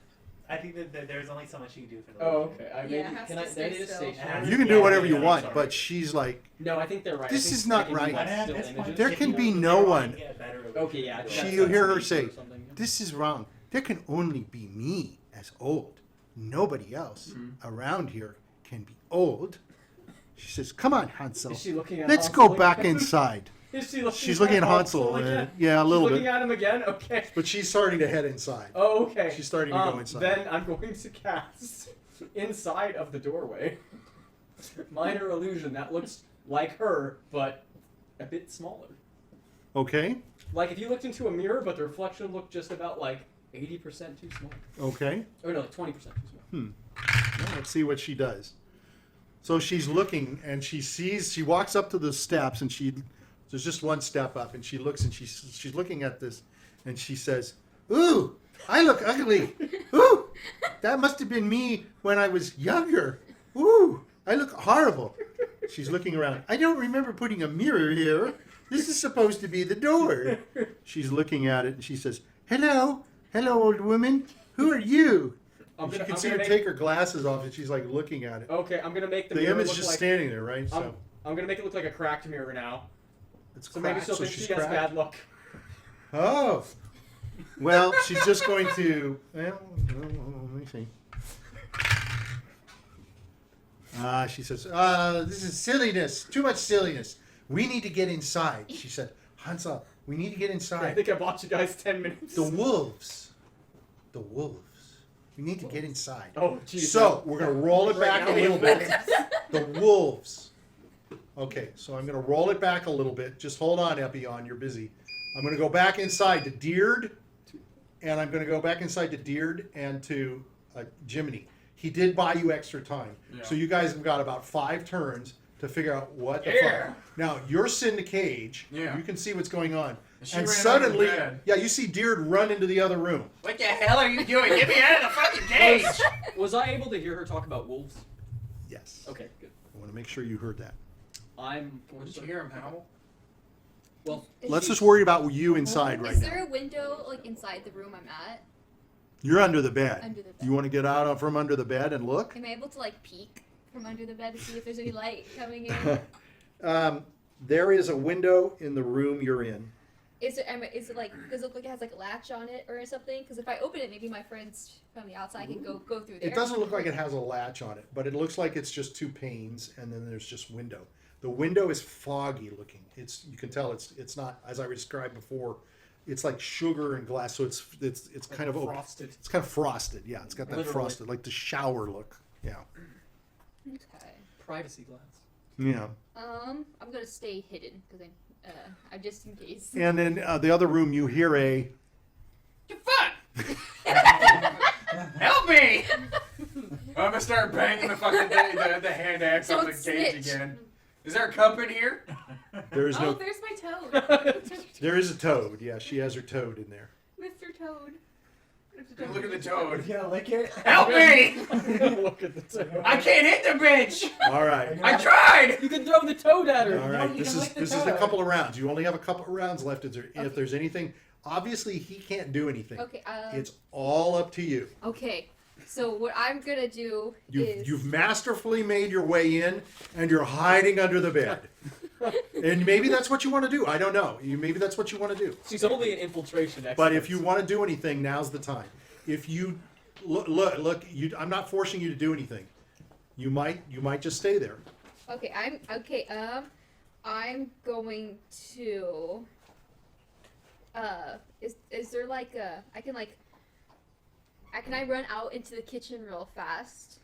I think that there's only so much you can do for the Oh, lady. okay. Yeah, it Maybe, has can to I? stay That is still. stationary. You can do whatever you Yeah, want, sorry. but she's like, No, I think they're right. This I think is not they can do, right. like, And at still this point, images. There if can you be don't no get one. get better Okay, yeah. over She- it. you hear her say, Or something. "This is wrong. There can only be me as old. Nobody else around here can be old." She says, "Come on, Hansel. Is she looking at Let's Hansel go back again? inside." Is she looking She's looking at Hansel. again? Yeah, a She's little looking bit. at him again? Okay. But she's starting to head inside. Oh, okay. She's starting to go inside. Then I'm going to cast inside of the doorway. Minor illusion that looks like her, but a bit smaller. Okay. Like if you looked into a mirror, but the reflection looked just about like 80% too small. Okay. Or no, like 20% too small. Well, let's see what she does. So she's looking and she walks up to the steps and there's just one step up and she looks and she's looking at this and she says, "Ooh, I look ugly. Ooh, that must have been me when I was younger. Ooh, I look horrible." She's looking around. "I don't remember putting a mirror here. This is supposed to be the door." She's looking at it and she says, "Hello, old woman. Who are you?" I'm You gonna, can I'm see her gonna take her glasses off and she's like looking at it. Okay, I'm gonna make the The mirror image look just like, standing there, right? So I'm gonna make it look like a cracked mirror now. it's So cracked. maybe she'll So think she's she has cracked. bad luck. Oh. Well, she's just going to. Well, let me see. She says, "This is silliness. Too much silliness. We need to get inside." She said, "Hansel, we need to get I inside. think I bought you guys 10 minutes. The wolves. The wolves. We need to get inside." Oh, jeez. So we're gonna roll it back a little bit. The wolves. Okay, so I'm gonna roll it back a little bit. Just hold on, Epion. You're busy. I'm gonna go back inside to Diurd, and I'm gonna go back inside to Diurd and to Jiminy. He did buy you extra time, Yeah. so you guys have got about 5 turns to figure out what the Yeah. fuck. Now you're in the cage. Yeah. You can see what's going on, She and ran suddenly, out of bed. yeah, you see Diurd run into the other room. What the hell are you doing? Get me out of the fucking cage! Was I able to hear her talk about wolves? Yes. Okay, good. I want to make sure you heard that. I'm going Did to you hear him howl? Well, Let's just worry about you inside right Is now. there a window like inside the room I'm at? You're under the bed. Under the bed. You want to get out from under the bed and look? Am I able to like peek from under the bed to see if there's any light coming in? There is a window in the room you're in. Is it like, does it look like it has like a latch on it or something? Because if I open it, maybe my friends from the outside can go through there. It doesn't look like it has a latch on it, but it looks like it's just 2 panes and then there's just window. The window is foggy looking. You can tell it's not, as I described before, it's like sugar and glass, so it's kind of frosted. It's kind of frosted. Yeah, it's got that Literally. frosted, like the shower look. Yeah. Okay. privacy glass. Yeah. I'm gonna stay hidden because I'm just in case. And then the other room, you hear a Help me! I'm gonna start banging the fucking the hand axe on the Don't cage snitch. again. Is there a cup in here? There is Oh, no. there's my toad. There is a toad. Yeah, she has her toad in there. Mr. Toad. Look at the toad. You gonna lick it? Help me! Look at the toad. I can't hit the bitch! All right. I tried! You can throw the toad at her. All No, right. you This can is lick the this is a toad. couple of rounds. You only have a couple of rounds left. If there's anything, obviously he can't do anything. Okay. It's all up to you. Okay. So what I'm gonna do is You've masterfully made your way in, and you're hiding under the bed. And maybe that's what you want to do. I don't know. Maybe that's what you want to do. She's only an infiltration expert. But if you want to do anything, now's the time. If you look, I'm not forcing you to do anything. You might just stay there. okay. I'm going to. Is there like a can I run out into the kitchen real fast?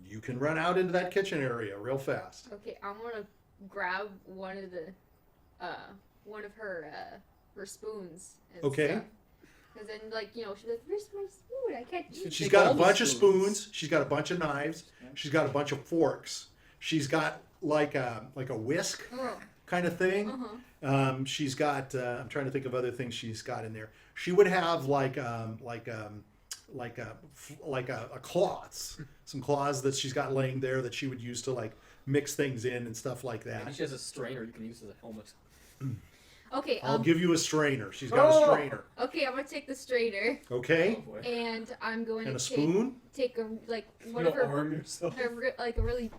You can run out into that kitchen area real fast. Okay, I'm gonna grab one of her spoons. And Okay. Because then, she's like, "Where's my spoon? I can't eat." She's Take got all a the bunch of spoons. spoons. She's got a bunch of knives. She's got a bunch of forks. She's got like a whisk Oh. kind of thing. Uh-huh. She's got. I'm trying to think of other things she's got in there. She would have like cloths, some cloths that she's got laying there that she would use to like mix things in and stuff like that. Maybe she has a strainer you can use as a helmet. Okay. I'll give you a strainer. She's got a strainer. Okay, I'm gonna take the strainer, Okay, Oh boy. and I'm going and a to spoon. take one You of don't her. arm yourself.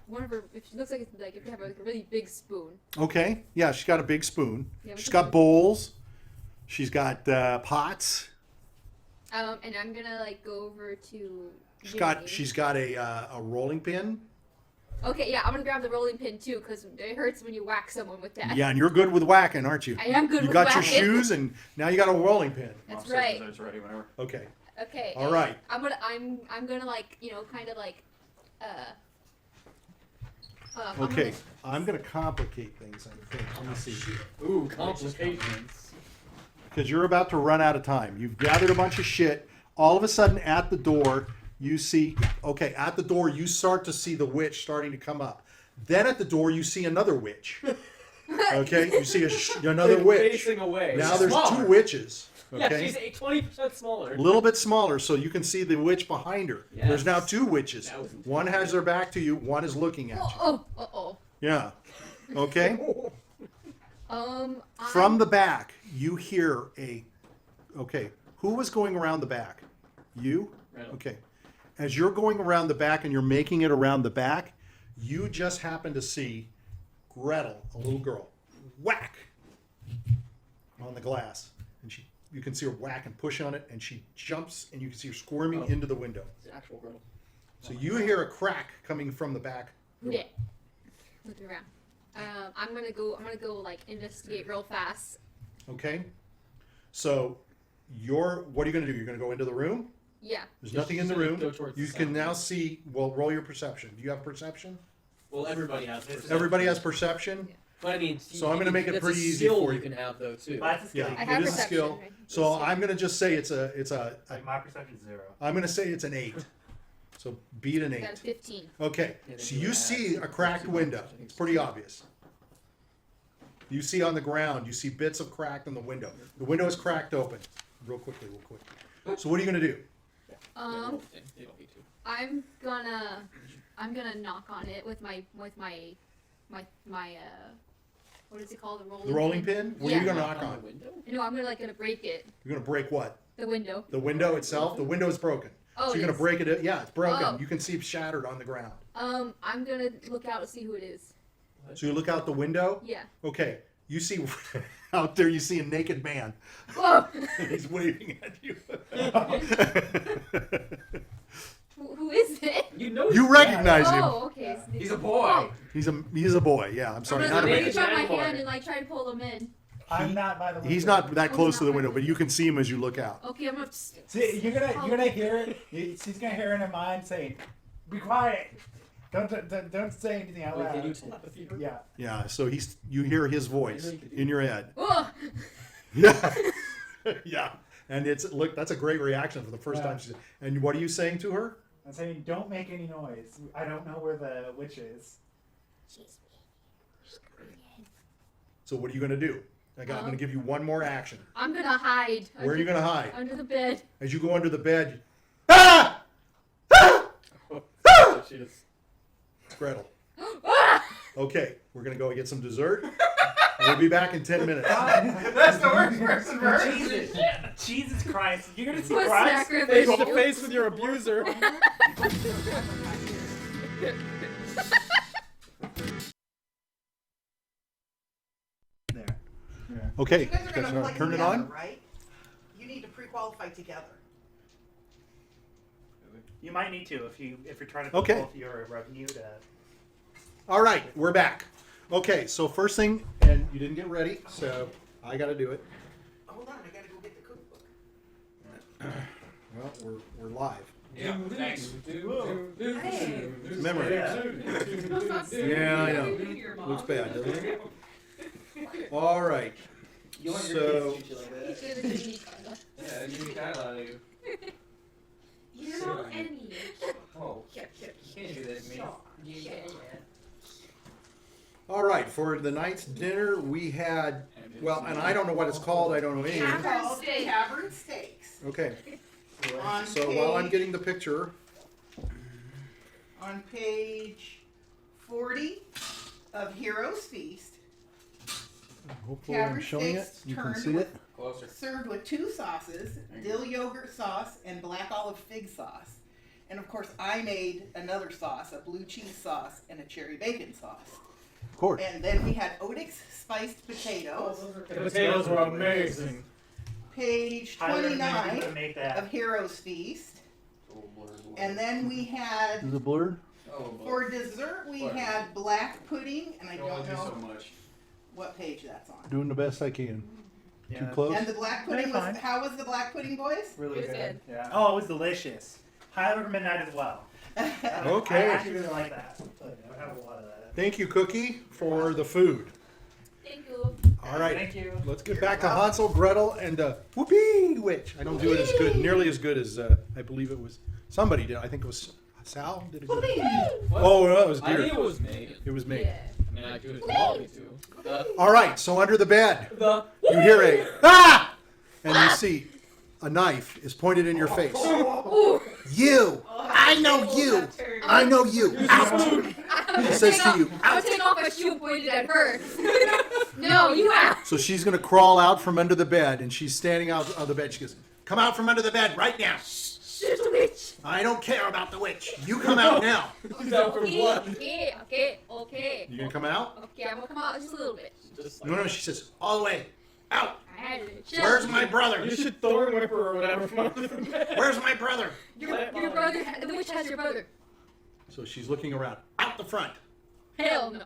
One of her. If she looks like if you have a really big spoon. Okay, yeah, she's got a big spoon. Yeah, She's we got can- bowls. She's got pots. And I'm gonna go over to. She's got a rolling pin. Okay, yeah, I'm gonna grab the rolling pin too, because it hurts when you whack someone with that. Yeah, and you're good with whacking, aren't you? I am good You with got your whacking. shoes, and now you got a rolling pin. That's Mom right. says it's ready whenever. Okay. Okay. All and right. I'm gonna kind of I'm Okay. I'm gonna complicate things. I think. Let me see. Ooh, complications. Because you're about to run out of time. You've gathered a bunch of shit. All of a sudden, at the door, you see. Okay, at the door, you start to see the witch starting to come up. Then at the door, you see another witch. Okay, you see another They're witch. facing away. Now there's smaller. two witches. Yeah, Okay. she's 20% smaller. A little bit smaller, so you can see the witch behind her. Yes. There's now two witches. That was One has their back to you. One is looking at you. Oh. Yeah. Okay. I'm- From the back, you hear a. Okay. Who was going around the back? You? Randall. Okay. As you're going around the back and you're making it around the back, you just happen to see Gretel, a little girl, whack on the glass. And you can see her whack and push on it, and she jumps, and you can see her squirming into the window. It's the actual girl. So you hear a crack coming from the back. Yeah. Looking around. I'm gonna go investigate real fast. Okay. So what are you going to do? You're going to go into the room? Yeah. There's Yeah, nothing in the she's gonna room. go towards You the can sound. now see. Well, roll your perception. Do you have perception? Well, everybody has perception. Everybody has perception. But I mean, So I'm gonna make it that's pretty a easy skill for you you. can have though too. But that's a skill. Yeah, I it have is a perception, skill. right? So Let's see. I'm going to just say it's Like my perception's 0. I'm going to say it's an 8. So beat an Got a 8. 15. Okay. Yeah, they So do you that. see a cracked window. It's pretty obvious. You see on the ground. You see bits of cracked in the window. The window is cracked open. Real quick. So what are you going to do? They don't need to. I'm gonna knock on it with my what is it called? The rolling pin? What are you Yeah. going to knock the on? window? No, I'm gonna break it. You're going to break what? The window. The window itself? The window is broken. Oh, So it you're going is. to break it. Yeah, it's broken. Oh. You can see it shattered on the ground. I'm gonna look out to see who it is. So you look out the window. Yeah. Okay. You see out there. You see a naked man. Whoa! He's waving at you. Who is it? You know You recognize him. Oh, okay. So He's a boy. Oh, He's a boy. Yeah, I'm sorry, I'm not a gonna man. reach out my boy. hand and try to pull him in. I'm not by the window. He's not that Oh, close he's to the not window, by but the you can see him as you look out. Okay, I'm gonna. See, you're gonna hear it. She's gonna hear in her mind saying, "Be quiet. Don't say anything out Wait, can you loud." telepathy her? Yeah. Yeah, so you hear his voice in your head. Oh! Yeah, yeah. And look, that's a great reaction for the first time. And what are you saying to her? I'm saying, don't make any noise. I don't know where the witch is. So what are you going to do? I'm going to give you one more action. I'm gonna hide. Where are you going to hide? Under the bed. As you go under the bed, ah! Ah! Ah! It's Gretel. Okay, we're going to go get some dessert. We'll be back in 10 minutes. That's the worst person for her. Jesus Christ. You're going to see Foot Grutz? sacrifice. Face to face with your abuser. There. Okay, You guys are going to play turn it together, on. right? You need to pre-qualify together. You might need to if you're trying to put Okay. both your revenue to... All right, we're back. Okay, so first thing, and you didn't get ready, so I got to do it. Hold on, I got to go get the cookbook. Well, we're live. Yeah, thanks. Memory. Yeah, I know. Looks bad, doesn't it? All right. You want So- your kids to treat you like that? Should have Jiminy Carlyle. Yeah, Jiminy Carlyle. You're not any. Oh, you can't do that to me. All right, for the night's dinner, we had, well, and I don't know what it's called. I don't know anything. Tavern Called steak. Tavern Steaks. Okay, On so page, while I'm getting the picture, on page 40 of Heroes Feast, hopefully I'm Tavern showing it. steaks You can turned see it. Closer. served with 2 sauces, dill yogurt sauce and black olive fig sauce. And of course, I made another sauce, a blue cheese sauce and a cherry bacon sauce. Of course. And then we had Odix spiced potatoes. The potatoes were amazing. Page Highly recommend 29 you to make of that. Heroes Feast. And then we had, Is it blurred? Oh, for dessert, we had black pudding, and I you only don't do so know much. what page that's on. Doing the best I can. Yeah, Too close? And the black pudding Very was, fine. how was the black pudding, boys? Really It was good. Yeah. Oh, it was delicious. Highly recommend that as well. Okay. I actually really like that. I have a lot of that. Thank you, Cookie, for the food. Thank you. All right. Thank you. Let's get back to Hansel, Gretel, and Whoopee Witch. I don't do it as good, nearly as good as I believe it was. Somebody did. I think it was Sal. Did it good? Oh, no, it was I think Diurd. it was Meagan. It was me. Yeah. I mean, I could if you want me to. All right. So under the bed, The you hear a ah, and you see a knife is pointed in your face. You. I know you. I know you. Out. He says to you, I'll take off my shoe pointed at her. No, you out. So she's going to crawl out from under the bed, and she's standing out of the bed. She goes, "Come out from under the bed right now. Shoot the witch. I don't care about the witch. You come out now." She's out for blood. Okay. You gonna come out? Okay, I'm gonna come out just a little bit. Just No, she says, all the way. Out. I had it. Chill. Where's my brother? You should thorn whip her or whatever from under the bed. Where's my brother? Your brother, the witch has your brother. So she's looking around. Out the front. Hell no.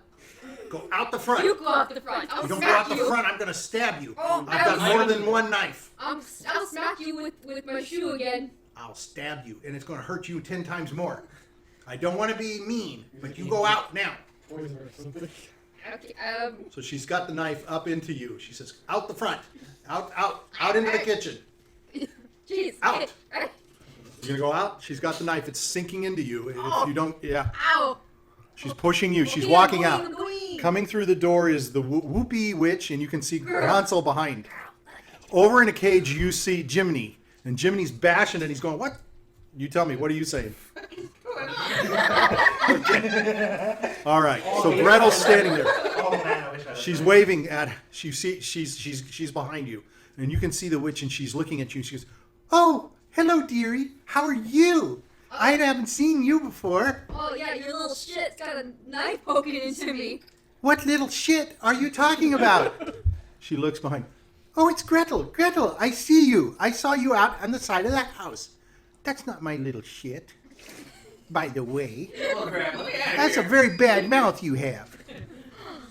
Go out the front. You go out the front. I'll You don't go smack out the you. front, I'm gonna stab you. Oh, I've got I'll- more than one knife. I'll smack you with my shoe again. I'll stab you, and it's gonna hurt you 10 times more. I don't want to be mean, but you go out now. Okay, So she's got the knife up into you. She says, out the front. Out into the kitchen. jeez. Out. You're gonna go out? She's got the knife. It's sinking into you. If you don't, yeah. Ow. She's pushing you. She's walking out. Coming through the door is the Whoopee Witch, and you can see Hansel behind. Over in a cage, you see Jiminy, and Jiminy's bashing it. He's going, "What? You tell me. What are you saying?" All right. So Gretel's standing there. Oh man, I wish I was She's there. waving at. She's behind you, and you can see the witch, and she's looking at you. She goes, "Oh, hello, dearie. How are you? I haven't seen you before. Oh yeah, your little shit's got a knife poking into me. What little shit are you talking about?" She looks behind. "Oh, it's Gretel. Gretel, I see you. I saw you out on the side of that house. That's not my little shit. By the way, Oh, crap. Let me out of that's a here. very bad mouth you have."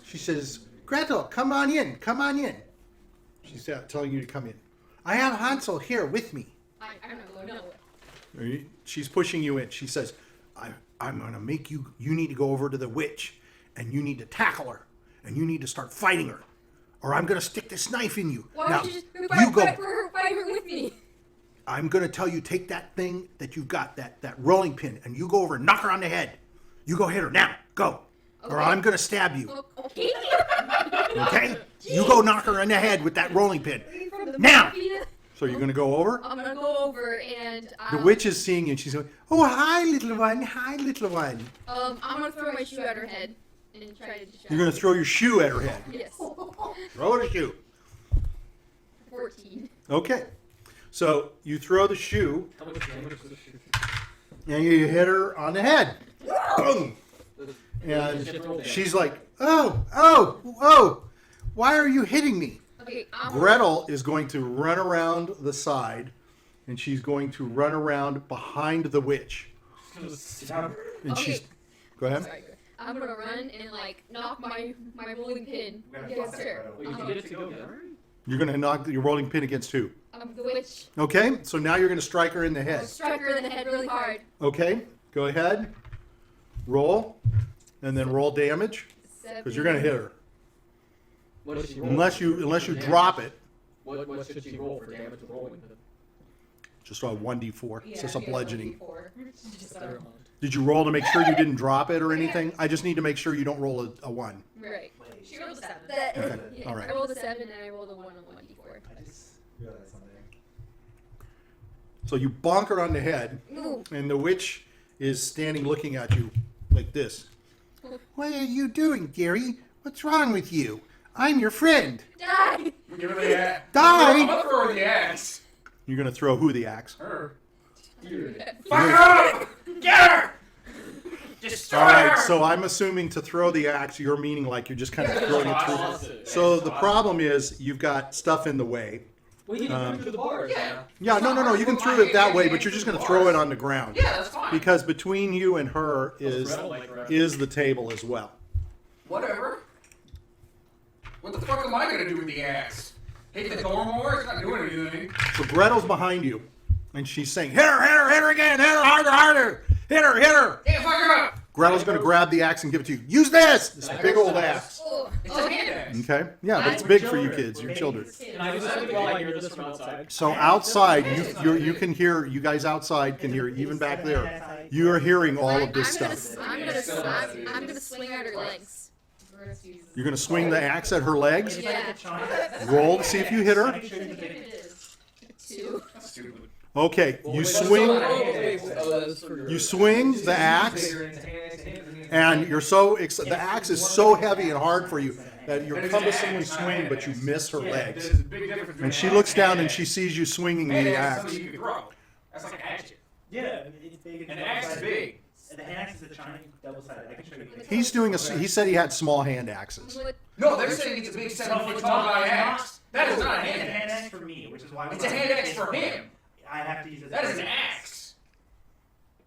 She says, "Gretel, come on in. Come on in." She's telling you to come in. "I have Hansel here with me." I'm not going nowhere. She's pushing you in. She says, I'm going to make you need to go over to the witch, and you need to tackle her, and you need to start fighting her. or I'm going to stick this knife in you. Why Now, don't you just you go. fight her with me? I'm going to tell you, take that thing that you've got, that rolling pin, and you go over and knock her on the head. You go hit her. Now, go. Or Okay. I'm going to stab you. Okay. Okay? You go knock her in the head with that rolling pin. Now! So you're going to go over? I'm gonna go over and The witch is seeing you, and she's going, oh, hi, little one. Hi, little one. I'm gonna throw my shoe at her head and try to distract You're going to throw your shoe at her head. her. Yes. Throw the shoe. 14. Okay. So you throw the shoe, How much damage does this shoot? and you hit her on the head. Boom! And she's like, oh, why are you hitting me? Okay, Gretel is going to run around the side, and she's going to run around behind the witch. And she's, Okay. go ahead. Sorry. I'm gonna run and like knock my rolling pin against her. Wait, you get it to go down? You're going to knock your rolling pin against who? The witch. Okay, so now you're going to strike her in the I'll head. strike her in the head really hard. Okay, go ahead. Roll, and then roll damage, because you're going to hit her. What does she roll? Unless you drop it. What should she roll for damage with rolling? Just a 1d4. It's just a bludgeoning. Never mind. Did you roll to make sure you didn't drop it or anything? I just need to make sure you don't roll a 1. Right. She rolled a 7. Okay, Yeah, all right. I rolled a 7 and I rolled a 1 on 1d4. I just realized something. So you bonk her on the head, Ooh. and the witch is standing looking at you like this. What are you doing, Gary? What's wrong with you? I'm your friend. Die! Give her the axe. Die! I'm gonna throw her the axe. You're going to throw who the axe? Her. Diurd. Fuck her up! Get her! Destroy All right, her! so I'm assuming to throw the axe, you're meaning like you're just kind of throwing it through. So the problem is you've got stuff in the way. Well, you can through the bars. Yeah, no, you can throw it that way, but you're just going to throw it on the ground. Yeah, that's fine. Because between you and her is the table as well. Whatever. What the fuck am I gonna do with the axe? Hit the door more? It's not doing anything. So Gretel's behind you, and she's saying, hit her again, hit her harder, hit her. Hey, fuck her up! Gretel's going to grab the axe and give it to you. Use this big old axe. Oh, It's a hand axe. Okay? Yeah, but it's big for you kids, your children. Can I do something while I hear this from outside? So outside, you can hear, you guys outside can hear, even back there, you are hearing all of this stuff. I'm gonna swing at her legs. You're going to swing the axe at her legs? Yeah. Roll to see if you hit her. 2. Stupid. Okay, you swing the axe, and you're so the axe is so heavy and hard for you that you're cumbersomely swinging, but you miss her legs. There's a big difference between And she an looks axe down a and she sees you swinging hand the axe is axe. something you can throw. That's like a hatchet. Yeah, it's big. An axe is big. And the hand axe is a giant double-sided. I can show you. He's doing he said he had small hand axes. No, they're saying it's a big 7-foot tall guy axe. That is not a It's a hand hand axe. axe for me, which is why It's a hand axe for him. I have to use it. That is an axe.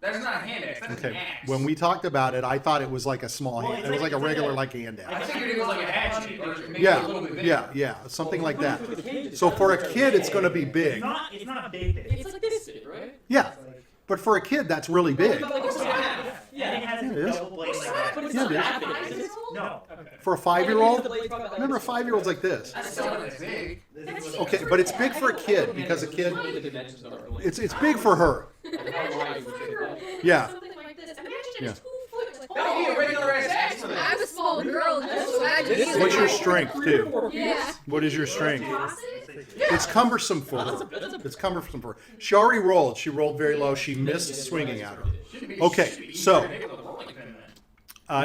That is not a hand axe. That is an Okay. axe. When we talked about it, I thought it was like a small hand. It was like a regular like hand I axe. figured it was like a hatchet, or maybe a little bit Yeah, bigger. yeah, something like that. So for a kid, it's going to be big. It's not big. It's like this big, right? Yeah, but for a kid, that's really big. Like it's half. Yeah, it has Yeah, it a is. double blade like that. But it's Yeah, not it is. that big, is it? No. For a 5-year-old, remember a 5-year-old's like this. That's still not as big. Okay, but it's big for a kid because a kid, The dimensions of our it's big for her. How wide would you Yeah. Something like this. Imagine Yeah. a 2-foot That would be a regular ass axe for that. I'm a small girl. Just imagine. What's your strength, too? Yeah. What is your strength? toss it? It's cumbersome for her. It's cumbersome for her. She already rolled. She rolled very low. She missed swinging at her. Okay, so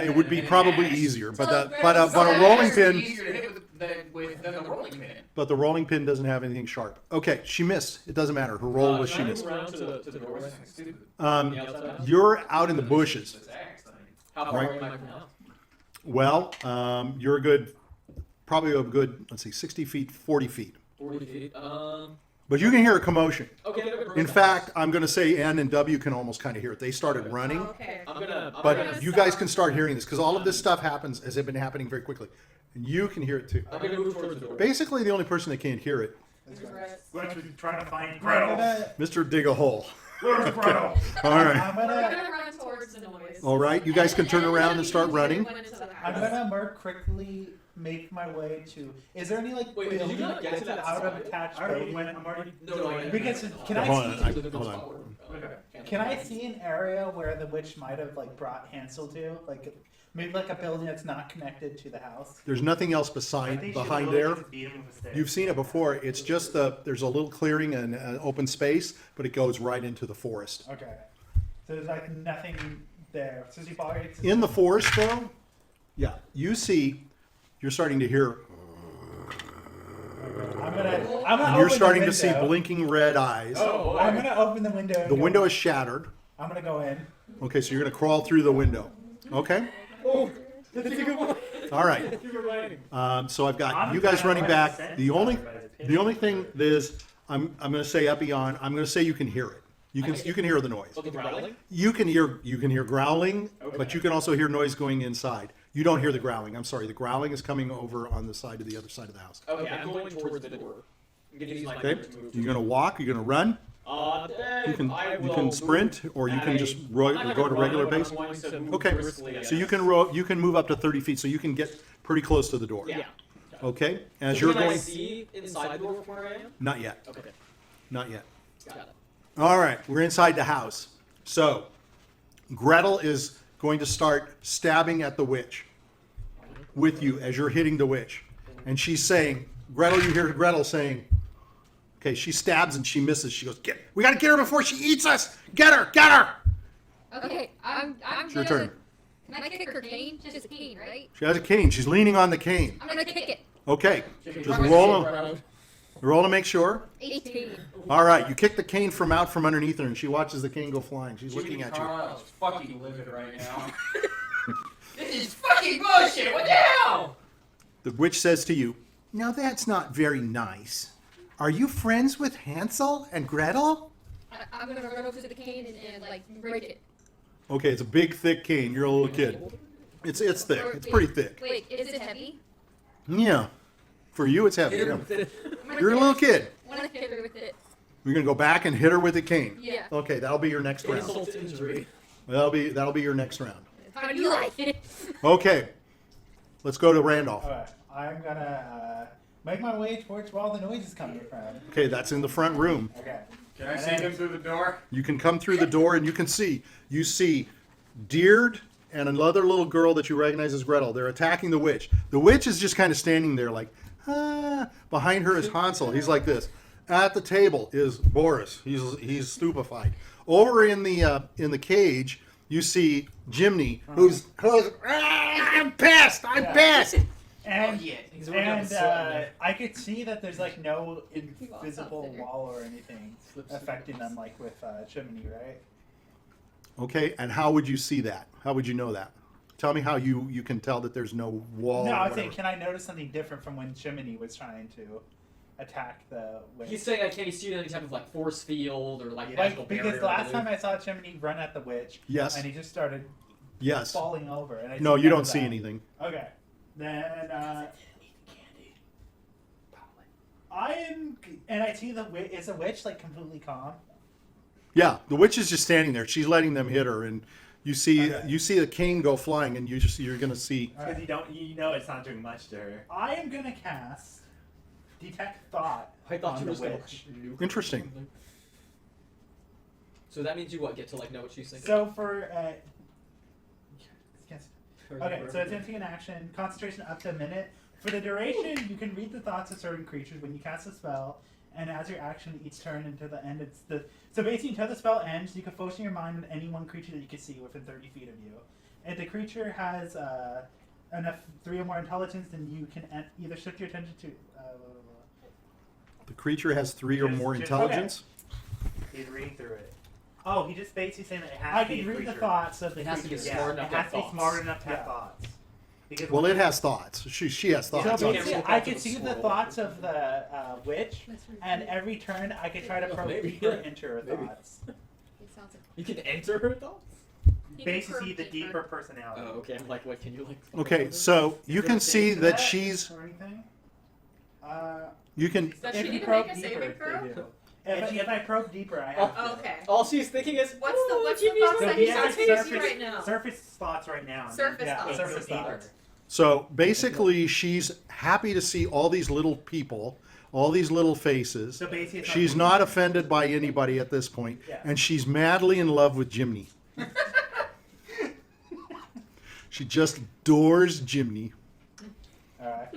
it would be probably easier, but a rolling pin. Easier to hit than the rolling pin. But the rolling pin doesn't have anything sharp. Okay, she missed. It doesn't matter. Her roll was she missed. around to the doorway? You're out in the bushes. How far away am I from now? Well, you're probably a good, let's see, 60 feet, 40 feet. 40 feet. But you can hear a commotion. Okay. In fact, I'm going to say N and W can almost kind of hear it. They started running. Okay. But you guys can start hearing this because all of this stuff has been happening very quickly. And you can hear it too. I'm gonna move towards the door. Basically, the only person that can't hear it, Grutz was trying to find Gretel. Mr. Dig a Hole. Where's Gretel? All right. I'm We're gonna gonna run towards the noise. All right. You guys can turn around and start running. I'm gonna more quickly make my way to. Is there any like Wait, did you building not get to that out of spot? attached I already building? went. I'm already. No, Because can Hold I on, see? hold on. Can I see an area where the witch might have like brought Hansel to, like maybe like a building that's not connected to the house? There's nothing else I beside think she behind literally there. just beat him with a stick. You've seen it before. It's just there's a little clearing and open space, but it goes right into the forest. Okay, so there's like nothing there. So you follow it? In the forest, though, yeah, you're starting to hear. I'm gonna And open you're the starting to see window. blinking red eyes. Oh, I'm gonna open the window. and The go- window is shattered. I'm gonna go in. Okay, so you're going to crawl through the window. Okay. Oh, that's a good one. All right. You're writing. So I've got I'm you guys kinda running like back. the The only sentence, thing is I'm going to say Epion. I'm going to say you can hear it. You can hear the noise. Oh, the growling? You can hear growling, Okay. but you can also hear noise going inside. You don't hear the growling. I'm sorry. The growling is coming over on the side of the other side of the house. Okay, I'm going towards the door. I'm gonna use my Okay. movement to move. You're going to walk. You're going to run. You can sprint, or you can just go at a regular pace. Okay. So you can move up to 30 feet. So you can get pretty close to the door. Yeah. Okay. As So you're can I going. see inside the door from where I am? Not yet. Okay. Not yet. Got it. All right, we're inside the house. So, Gretel is going to start stabbing at the witch with you as you're hitting the witch. And she's saying, Gretel, you hear Gretel saying, okay, she stabs and she misses. She goes, we got to get her before she eats us. Get her, get her. Okay, I'm It's your gonna. turn. Can I kick her cane? Just a cane, right? She has a cane. She's leaning on the cane. I'm gonna kick it. Okay, just roll to make sure. 18. All right, you kick the cane from underneath her and she watches the cane go flying. She's looking at you. Carlyle's fucking livid right now. This is fucking bullshit! What the hell? The witch says to you, now that's not very nice. Are you friends with Hansel and Gretel? I'm gonna run over to the cane and like break it. Okay, it's a big, thick cane. You're a little kid. It's thick. It's pretty thick. Wait, is it heavy? Yeah. For you, it's heavy. Yeah. I'm gonna You're a hit little her- kid. I wanna hit her with it. You're gonna go back and hit her with the cane. Yeah. Okay, that'll be your next round. Insult to injury. That'll be your next round. How do you like it? Okay. Let's go to Randolph. All right, I'm gonna make my way towards where all the noise is coming from. Okay, that's in the front room. Okay. Can I see him through the door? You can come through the door and you see Diurd and another little girl that you recognize as Gretel. They're attacking the witch. The witch is just kind of standing there like, ah. Behind her is Hansel. He's like this. At the table is Boris. He's stupefied. Over in the cage, you see Jiminy, who's I'm pissed. I'm pissed. And He's working on the sweat, man. I could see that there's like no invisible wall or anything affecting them like with Jiminy, right? Okay, and how would you see that? How would you know that? Tell me how you can tell that there's no wall. No, or I was whatever. saying, can I notice something different from when Jiminy was trying to attack the witch? He's saying I can't see any type of like force field or like Like, magical because barrier. last time I saw Jiminy run at the witch, Yes. and he just started Yes. falling over. And I No, see you none don't of see that. anything. Okay, then I see the witch. Is the witch like completely calm? Yeah, the witch is just standing there. She's letting them hit her, and you see the cane go flying, and you're gonna see. Because you know it's not doing much to her. I am gonna cast Detect Thought I thought on you the were gonna witch. Interesting. So that means you get to like know what she's thinking. So for yes. Okay, so it's empty in action. Concentration up to a minute. For the duration, you can read the thoughts of certain creatures when you cast a spell, and as your action each turn until the end. So basically until the spell ends, you can focus your mind on any one creature that you can see within 30 feet of you. If the creature has enough 3 or more intelligence, then you can either shift your attention to. The creature has 3 or more Just- intelligence. He's reading through it. Oh, he just basically saying that it has I to be can a read the creature. thoughts of the It has to be creature. smart Yeah, enough it to has have to be thoughts. smart enough to have Yeah. thoughts. Because Well, it has thoughts. She has So thoughts. Yeah, basically, look I after can the see the swirl. thoughts of the witch, and every turn I can try to probe Maybe. deeper into her Maybe. thoughts. It sounds like You can enter her thoughts? You basically can see the probe deeper personality. Oh, okay. I'm like, what can you like? Okay, so you can see that she's. Or anything. You can. Does If she you need to probe make a deeper, saving they throw? do. If I probe deeper, I have to. Oh, okay. All she's thinking is, What's the "Ooh, thoughts Jimmy's that gonna he's be not so taking tasty." right now? Surface thoughts right now. Surface Yeah, thoughts. surface Deeper. thoughts. So basically, she's happy to see all these little people, all these little faces. So basically, it's She's not offended by anybody at this point, Yeah. and she's madly in love with Jiminy. She just adores Jiminy. Alright.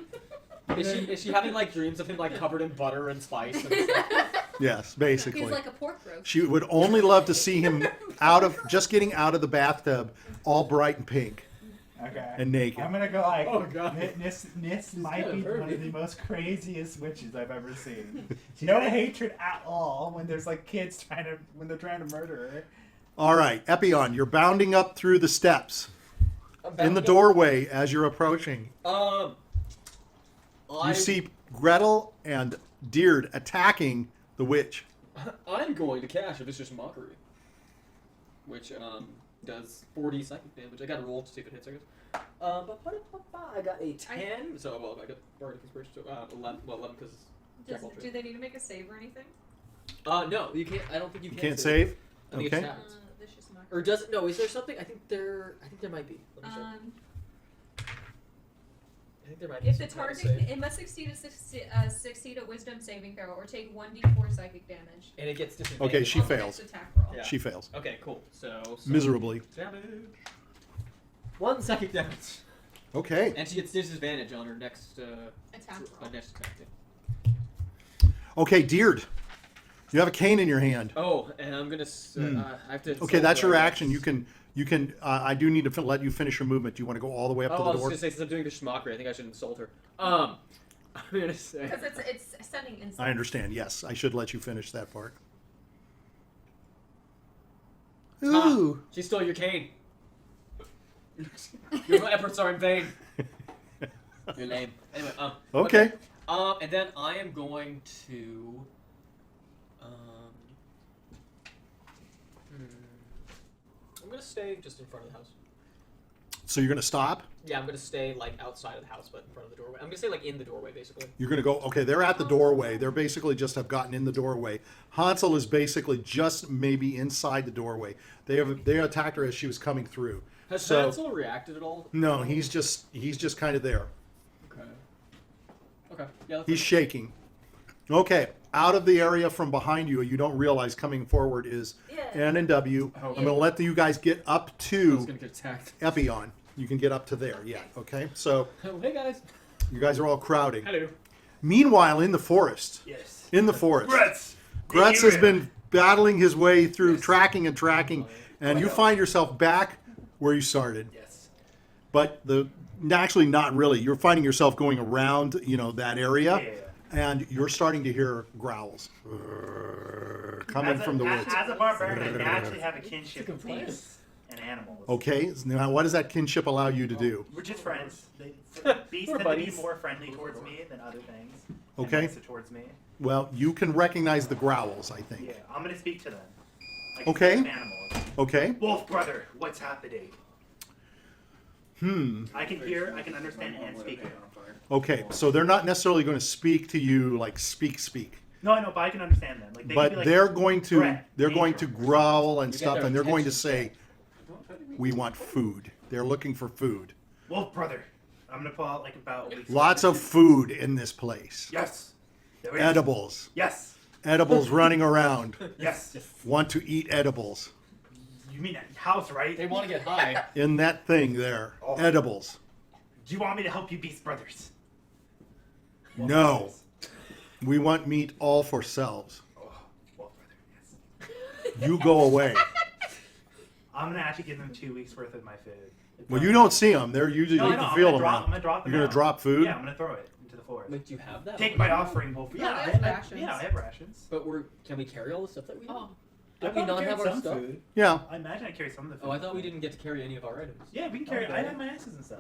Is she having like dreams of him like covered in butter and spice and stuff? Yes, basically. He's like a pork roast. She would only love to see him getting out of the bathtub, all bright and pink Okay. and naked. I'm gonna go like, Oh, God. This might kinda be pervy. one of the most craziest witches I've ever seen. No hatred at all when there's like kids when they're trying to murder her. All right, Epion, you're bounding up through the steps in the doorway as you're approaching. You see Gretel and Diurd attacking the witch. I'm going to cast a vicious mockery, which does 40 psychic damage. I got to roll to see if it hits. I guess. I got a 10. So well, I got bardic inspiration. So 11. Well, 11 because. Do they need to make a save or anything? No, you can't. I don't think you You can. can't save? I think Okay. it's tapped. Vicious mockery. Or does it? No. Is there something? I think there might be. Let me check. I think there might be. If the some kind of target, save. it must succeed a wisdom saving throw or take 1d4 psychic damage. And it gets disadvantaged. Okay, she on the fails. next attack roll. Yeah. She fails. Okay, cool. So Miserably. damage. 1 psychic damage. Okay. And she gets disadvantage on her next Attack roll. next attack. Okay, Diurd. You have a cane in your hand. Oh, and I'm gonna. I have to. Okay, that's your action. You can. I do need to let you finish your movement. Do you want to go all the way up Oh, to I the was door? gonna say since I'm doing vicious mockery, I think I should insult her. I'm gonna say. Because it's sending insult. I understand. Yes, I should let you finish that part. Ooh. She stole your cane. Your efforts are in vain. You're lame. Anyway, Okay. and then I am going to. I'm gonna stay just in front of the house. So you're gonna stop. Yeah, I'm gonna stay like outside of the house, but in front of the doorway. I'm gonna stay like in the doorway, basically. You're gonna go. Okay, they're at the doorway. They're basically just have gotten in the doorway. Hansel is basically just maybe inside the doorway. They attacked her as she was coming through. Has So- Hansel reacted at all? No, he's just kind of there. Okay. Okay. Yeah. He's shaking. Okay, out of the area from behind you, you don't realize coming forward is Yeah. N and W. Oh. I'm going to let you guys get up I was to gonna get attacked. Epion. You can get up to there, yeah. Okay, so Oh, hey guys. you guys are all crowding. Hello. Meanwhile, in the forest, Yes. Grutz the has hero. been battling his way through tracking, and you find yourself back where you started. Yes. But actually not really. You're finding yourself going around, that area. Yeah. And you're starting to hear growls coming from the woods. As a barbarian, I actually have a kinship with Complaints. beasts and animals. Okay, now what does that kinship allow you to do? We're just friends. Beasts We're tend to be buddies. more friendly towards me than other things. and Okay. nicer towards me. Well, you can recognize the growls, I think. Yeah, I'm gonna speak to them. Like Okay. Animals. Okay. Wolf brother, what's happening? I can hear, I can understand, and speak. Okay, so they're not necessarily going to speak to you like speak. No, I know, but I can understand them. Like, they But can be like, they're going to threat, danger. growl and You get stuff, their and they're going to attention. say, "We want food." They're looking for food. Wolf brother. I'm gonna pull out like about a week's Lots of food in this place. Yes. There is. Edibles. Yes. Edibles running around. Yes. Want to eat edibles. You mean that house, right? They want to get high. In that thing there. Oh. Edibles. Do you want me to help you, Beast Brothers? No. We want meat all for selves. Oh, Wolf brother. Yes. You go away. I'm gonna actually give them 2 weeks worth of my food. Well, you don't see them. They're usually, No, you I know, can I'm feel gonna them. drop- around. I'm gonna drop them You're going out. to drop food? Yeah, I'm gonna throw it into the forest. Wait, do you have that? Take my offering, Wolf. No, Yeah, they have I rations. yeah, I have rations. But can we carry all the stuff that we have? Oh, Don't I we thought not carried have our some stuff? food. Yeah. I imagine I carry some of the food. Oh, I thought we didn't get to carry any of our items. Yeah, we can carry. Okay. I have my axes and stuff.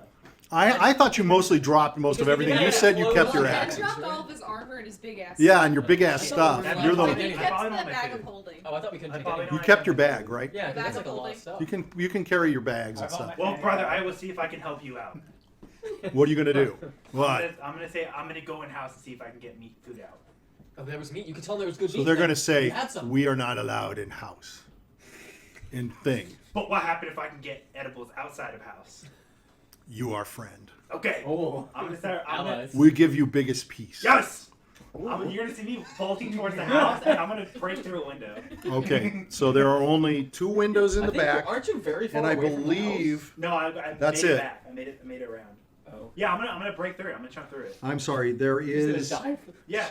I thought you mostly dropped most of Because we everything. didn't You have said you clothes kept on your the Ben axes. dropped all of his armor and his big ass. Yeah, and your big ass I thought stuff. we were You're allowed the to He take kept probably the don't bag have of food. holding. Oh, I thought we couldn't I take probably any. don't you kept your bag, right? Yeah, 'cause Bag that's of like a lot of holding. stuff. You can carry your bags and I bought stuff. my- Wolf brother, I will see if I can help you out. What are you going to do? What? I'm gonna say I'm gonna go in house and see if I can get meat food out. Oh, there was meat. You could tell there was good meat. So they're going to say, You had some. we are not allowed in house. In thing. But what happened if I can get edibles outside of house? You are friend. Okay. Oh, I'm gonna start. I'm gonna, allies. We give you biggest peace. yes. You're gonna see me bolting towards the house, and I'm gonna break through a window. Okay, so there are only 2 windows in I the think back, aren't you very far and I away from the house? believe. No, I That's made it it. back. I made it around. Oh. Yeah, I'm gonna break through it. I'm gonna chunk through it. I'm sorry. There He's is. gonna die. Yeah.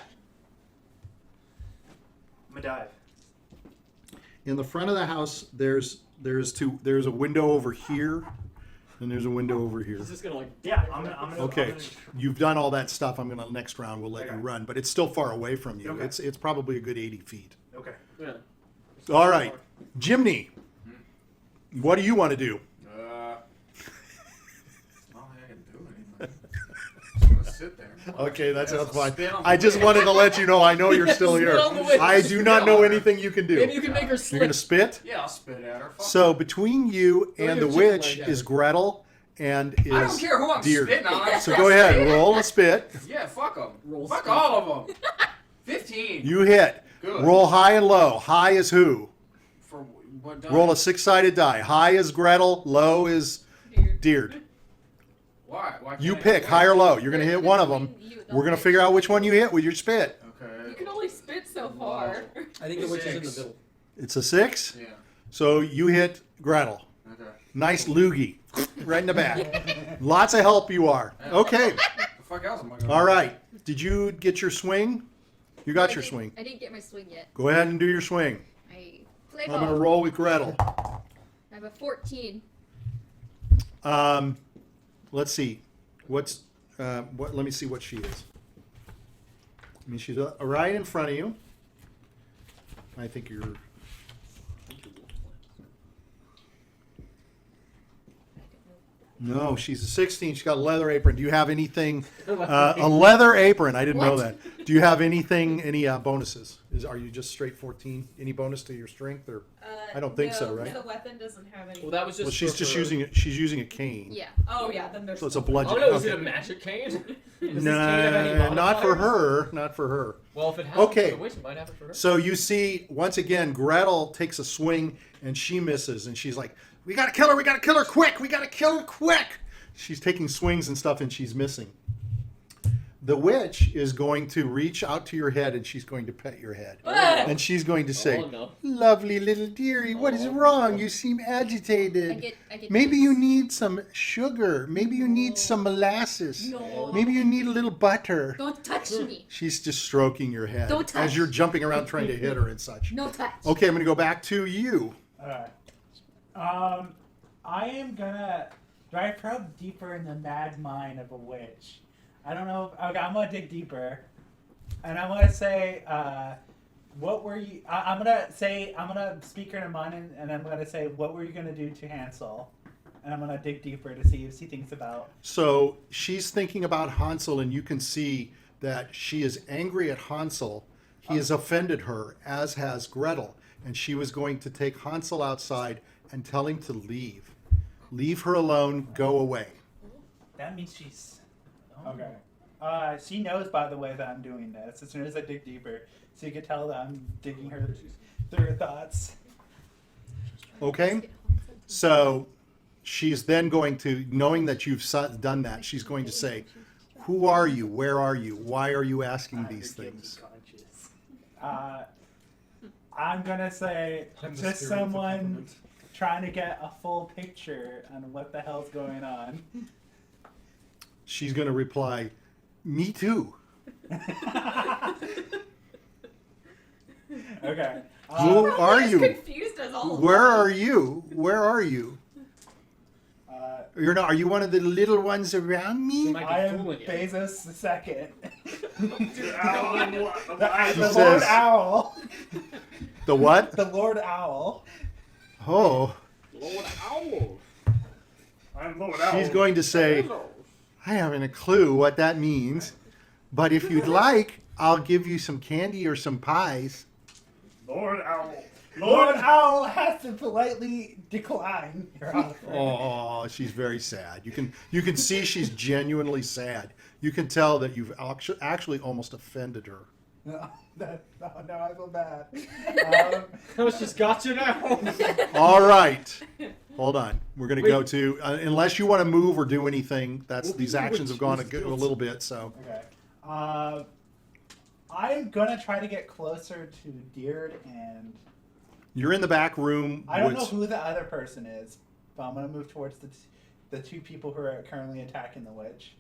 I'm gonna dive. In the front of the house, there's a window over here, and there's a window over here. He's just gonna like. Yeah, I'm gonna. Okay, you've done all that stuff. I'm gonna next round we'll let you Okay. run, but it's still far away from you. Okay. It's probably a good 80 feet. Okay. Yeah. All right, Jiminy, what do you want to do? Not like I can do anything. Just gonna sit there. Okay, that's fine. spit on I just wanted to let you know I know you're still Spit here. on the witch. I do not know anything you can do. Maybe you can make her You're slip. gonna spit. Yeah, I'll spit at her. Fuck. So between you Throw and your the chicken witch leg at is her. Gretel and is I don't care who I'm Diurd. spitting on. So go ahead, roll a spit. Yeah, fuck them. Roll Fuck spit. all of them. 15. You hit. Good. Roll high and low. High is who? For what? Die? Roll a 6-sided die. High is Gretel. Low is Diurd. Why? Why can't You I pick do high that? or low. You're gonna hit one of them. We're gonna figure out which one you hit with your spit. Okay. You can only spit so far. I think the witch is in the 6. middle. It's a 6. Yeah. So you hit Gretel. Okay. Nice loogie, right in the back. Lots of help you are. Okay. The fuck else am I gonna All do? right. Did you get your swing? You got your swing. I didn't get my swing yet. Go ahead and do your swing. I play I'm ball. gonna roll with Gretel. I have a 14. Let's see. What's what? Let me see what she is. I mean, she's right in front of you. I think you're. No, she's a 16. She's got a leather apron. Do you have anything? A leather apron. I didn't know What? that. Do you have anything? Any bonuses? Are you just straight 14? Any bonus to your strength or? I don't think so, no, right? The weapon doesn't have any. Well, that was just. Well, she's for just her- using it. She's using a cane. Yeah. Oh yeah, then there's. So it's a Oh bludgeon. no, is Okay. it a magic cane? Does this cane have any No, not for modifiers? her. Not for her. Well, if it has Okay. for the witch, it might have it for her. So you see, once again, Gretel takes a swing and she misses, and she's like, "We gotta kill her! We gotta kill her quick! We gotta kill her quick!" She's taking swings and stuff, and she's missing. The witch is going to reach out to your head, and she's going to pet your head, and she's going to say, Oh, no. "Lovely little dearie, what is wrong? You seem agitated. I get Maybe you need some sugar. Maybe you need some molasses. No. Maybe you need a little butter." Don't touch me. She's just stroking your head Don't touch. as you're jumping around trying to hit her and such. No touch. Okay, I'm going to go back to you. Alright. I am gonna. Do I probe deeper in the mad mind of a witch? I don't know. Okay, I'm gonna dig deeper. And I'm gonna say, what were you. I'm gonna speak her in mind and I'm gonna say, what were you gonna do to Hansel? And I'm gonna dig deeper to see if she thinks about. So she's thinking about Hansel, and you can see that she is angry at Hansel. He has offended her, as has Gretel. And she was going to take Hansel outside and tell him to leave. Leave her alone, go away. That means she's. Okay. She knows, by the way, that I'm doing this as soon as I dig deeper. So you can tell that I'm digging her through her thoughts. Okay? So she's then going to, knowing that you've done that, she's going to say, "Who are you? Where are you? Why are you asking these things?" I'm gonna say I'm the just spirit of the someone peppermint. trying to get a full picture on what the hell's going on. She's going to reply, "Me too." Okay. Who are As you? confused as all. Where are you? Where are you? You're not. Are you one of the little ones around She me? might I be am fooling you. Bezos the second. She The Lord says- Owl. The what? The Lord Owl. Oh, Lord Owl. I'm Lord she's going to say, "I haven't a clue what that means, but if you'd like, I'll give you some candy or some pies." Lord Owl. Lord Owl has to politely decline your offer. Oh, she's very sad. You can see she's genuinely sad. You can tell that you've actually almost offended her. No, no, I feel bad. That was just gotcha now. All right. Hold on. We're going to Wait. go to, unless you want to move or do anything, these Well, actions have gone a wait, little bit, so. Okay. I'm gonna try to get closer to Diurd, and You're in the back room. I don't know Woods- who the other person is, but I'm gonna move towards the two people who are currently attacking the witch.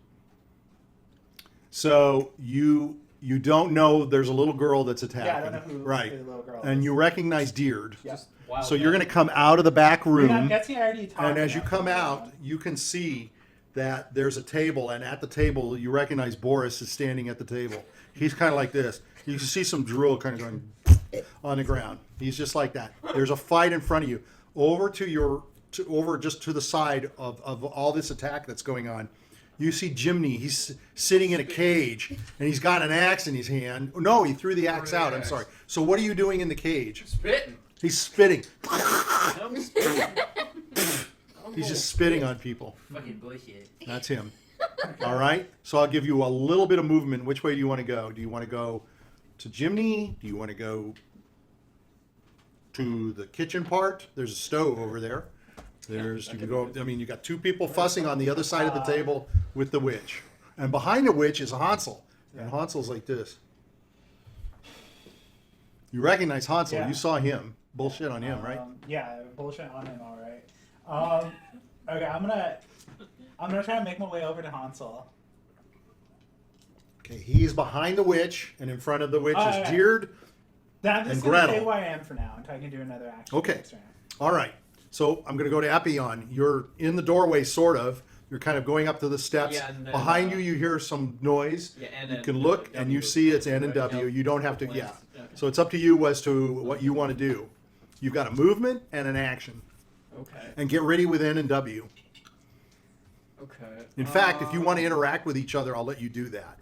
So you don't know there's a little girl that's attacking. Yeah, I don't know who Right. the little girl And is. you recognize Diurd. Yeah. Just wild So you're man. going to come out of the back I mean, I'm room, guessing I already talked. and as you about come it. out, you can see that there's a table, and at the table, you recognize Boris is standing at the table. He's kind of like this. You can see some drool kind of going on the ground. He's just like that. There's a fight in front of you. Over just to the side of all this attack that's going on. You see Jiminy. He's sitting in a cage, and he's got an axe in his hand. No, he threw the axe out. I'm sorry. So what are you doing in the cage? Spitting. He's spitting. I'm spitting. He's just spitting on people. Fucking bullshit. That's him. All right. So I'll give you a little bit of movement. Which way do you want to go? Do you want to go to Jiminy? Do you want to go to the kitchen part? There's a stove over there. You can go. I mean, you got two people fussing on the other side of the table with the witch, and behind the witch is Hansel, and Hansel's like this. You recognize Hansel? Yeah. You saw him. Bullshit on him, right? Yeah, bullshit on him. All right. Okay, I'm gonna try to make my way over to Hansel. Okay. He's behind the witch, and in front of the witch is Okay. Diurd. Then I'm just And gonna stay Gretel. where I am for now until I can do another action. Okay. next round. All right. So I'm going to go to Epion. You're in the doorway, sort of. You're kind of going up to the steps. Yeah, and then, Behind you hear some noise. Yeah, and You then can look, and you see it's N and W. Yep. You don't have to, yeah. Okay. So it's up to you as to what you want to do. You've got a movement and an action. Okay. And get ready with N and W. Okay. In fact, if you want to interact with each other, I'll let you do that.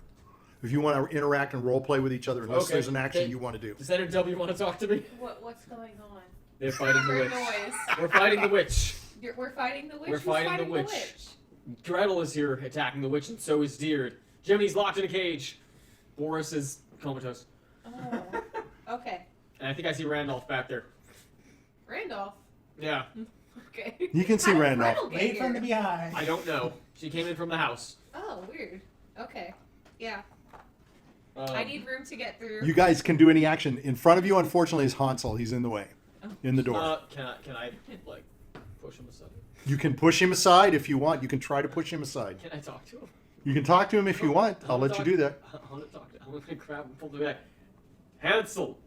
If you want to interact and role play with each other, unless Okay. there's an action Okay. you want to do. Does NW want to talk to me? What's going on? They're fighting the Heard witch. noise. We're fighting the witch. We're fighting the witch. We're Who's fighting the witch. Gretel is here attacking the witch, and so is Diurd. Jiminy's locked in a cage. Boris is comatose. Oh, okay. And I think I see Randolph back there. Randolph. Yeah. Okay. You can see How did Randolph. Gretel get Wait from here? the behind. I don't know. She came in from the house. Oh, weird. Okay. Yeah. Um, I need room to get through. You guys can do any action. In front of you, unfortunately, is Hansel. He's in the way, in the door. Can I like push him aside? You can push him aside if you want. You can try to push him aside. Can I talk to him? You can talk to him if you want. I'll let you do that. I want to talk to him. I'm gonna grab him, pull him back. Hansel,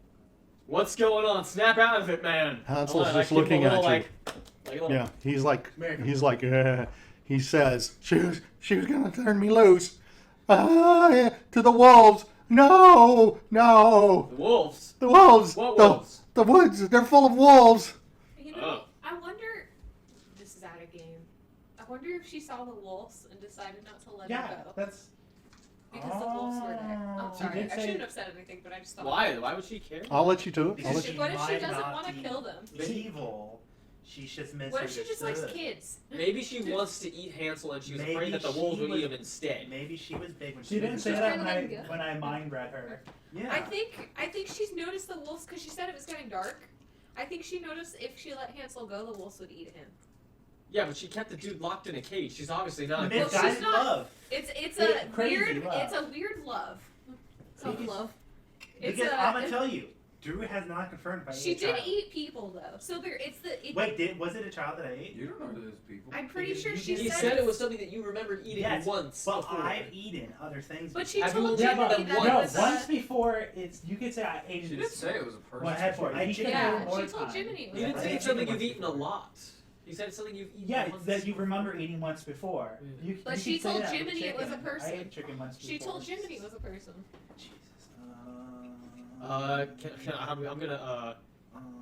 what's going on? Snap out of it, man. Hansel's I just give him looking a little, at you. like a little, Yeah, he's like, he says, she was gonna turn me loose. To the wolves. No, no, The wolves. the wolves. What the, wolves? The woods. They're full of wolves. You know, I wonder. This is out of game. I wonder if she saw the wolves and decided not to let Yeah, her go that's. because the wolves were there. Oh. I'm She sorry. did I say- shouldn't have said anything, but I just thought. Why? Why would she care? I'll let you do it. I'll Because let she you. What if she might doesn't not want to be kill them? evil. She's just misunderstood. What if she just likes kids? Maybe she wants to eat Hansel, and she was afraid Maybe that the wolves she would was- eat him instead. Maybe she was big when She she didn't was say Just that trying to let him go. when I mind read her. Yeah. I think she's noticed the wolves because she said it was getting dark. I think she noticed if she let Hansel go, the wolves would eat him. Yeah, but she kept the dude locked in a cage. She's obviously not. Well, Misguided she's not- love. It's Yeah, a crazy weird. love. It's a weird love. Self love. It's Because a. I'm gonna tell you, Drew has not confirmed if I She ate a did child. eat people though, so there. It's the. Wait, was it a child that I ate? You don't know those people. I'm pretty sure You she did. He said. said it was something that you remembered eating Yes, once But before. I've eaten other things. But she Have you told only Jiminy eaten that them it No, was once a. before it's you could say I ate She it. didn't say it was a person. Well, I had for I it. You can Yeah, do it more she told time. Jiminy it was He didn't a say I it's ate something it you've once eaten a lot. He said it's something you've eaten Yeah, once. that you remember eating once before. Yeah. You, But you she can say told that with Jiminy it was a chicken. person. I ate chicken once before. She told Jiminy it was a person. Jesus.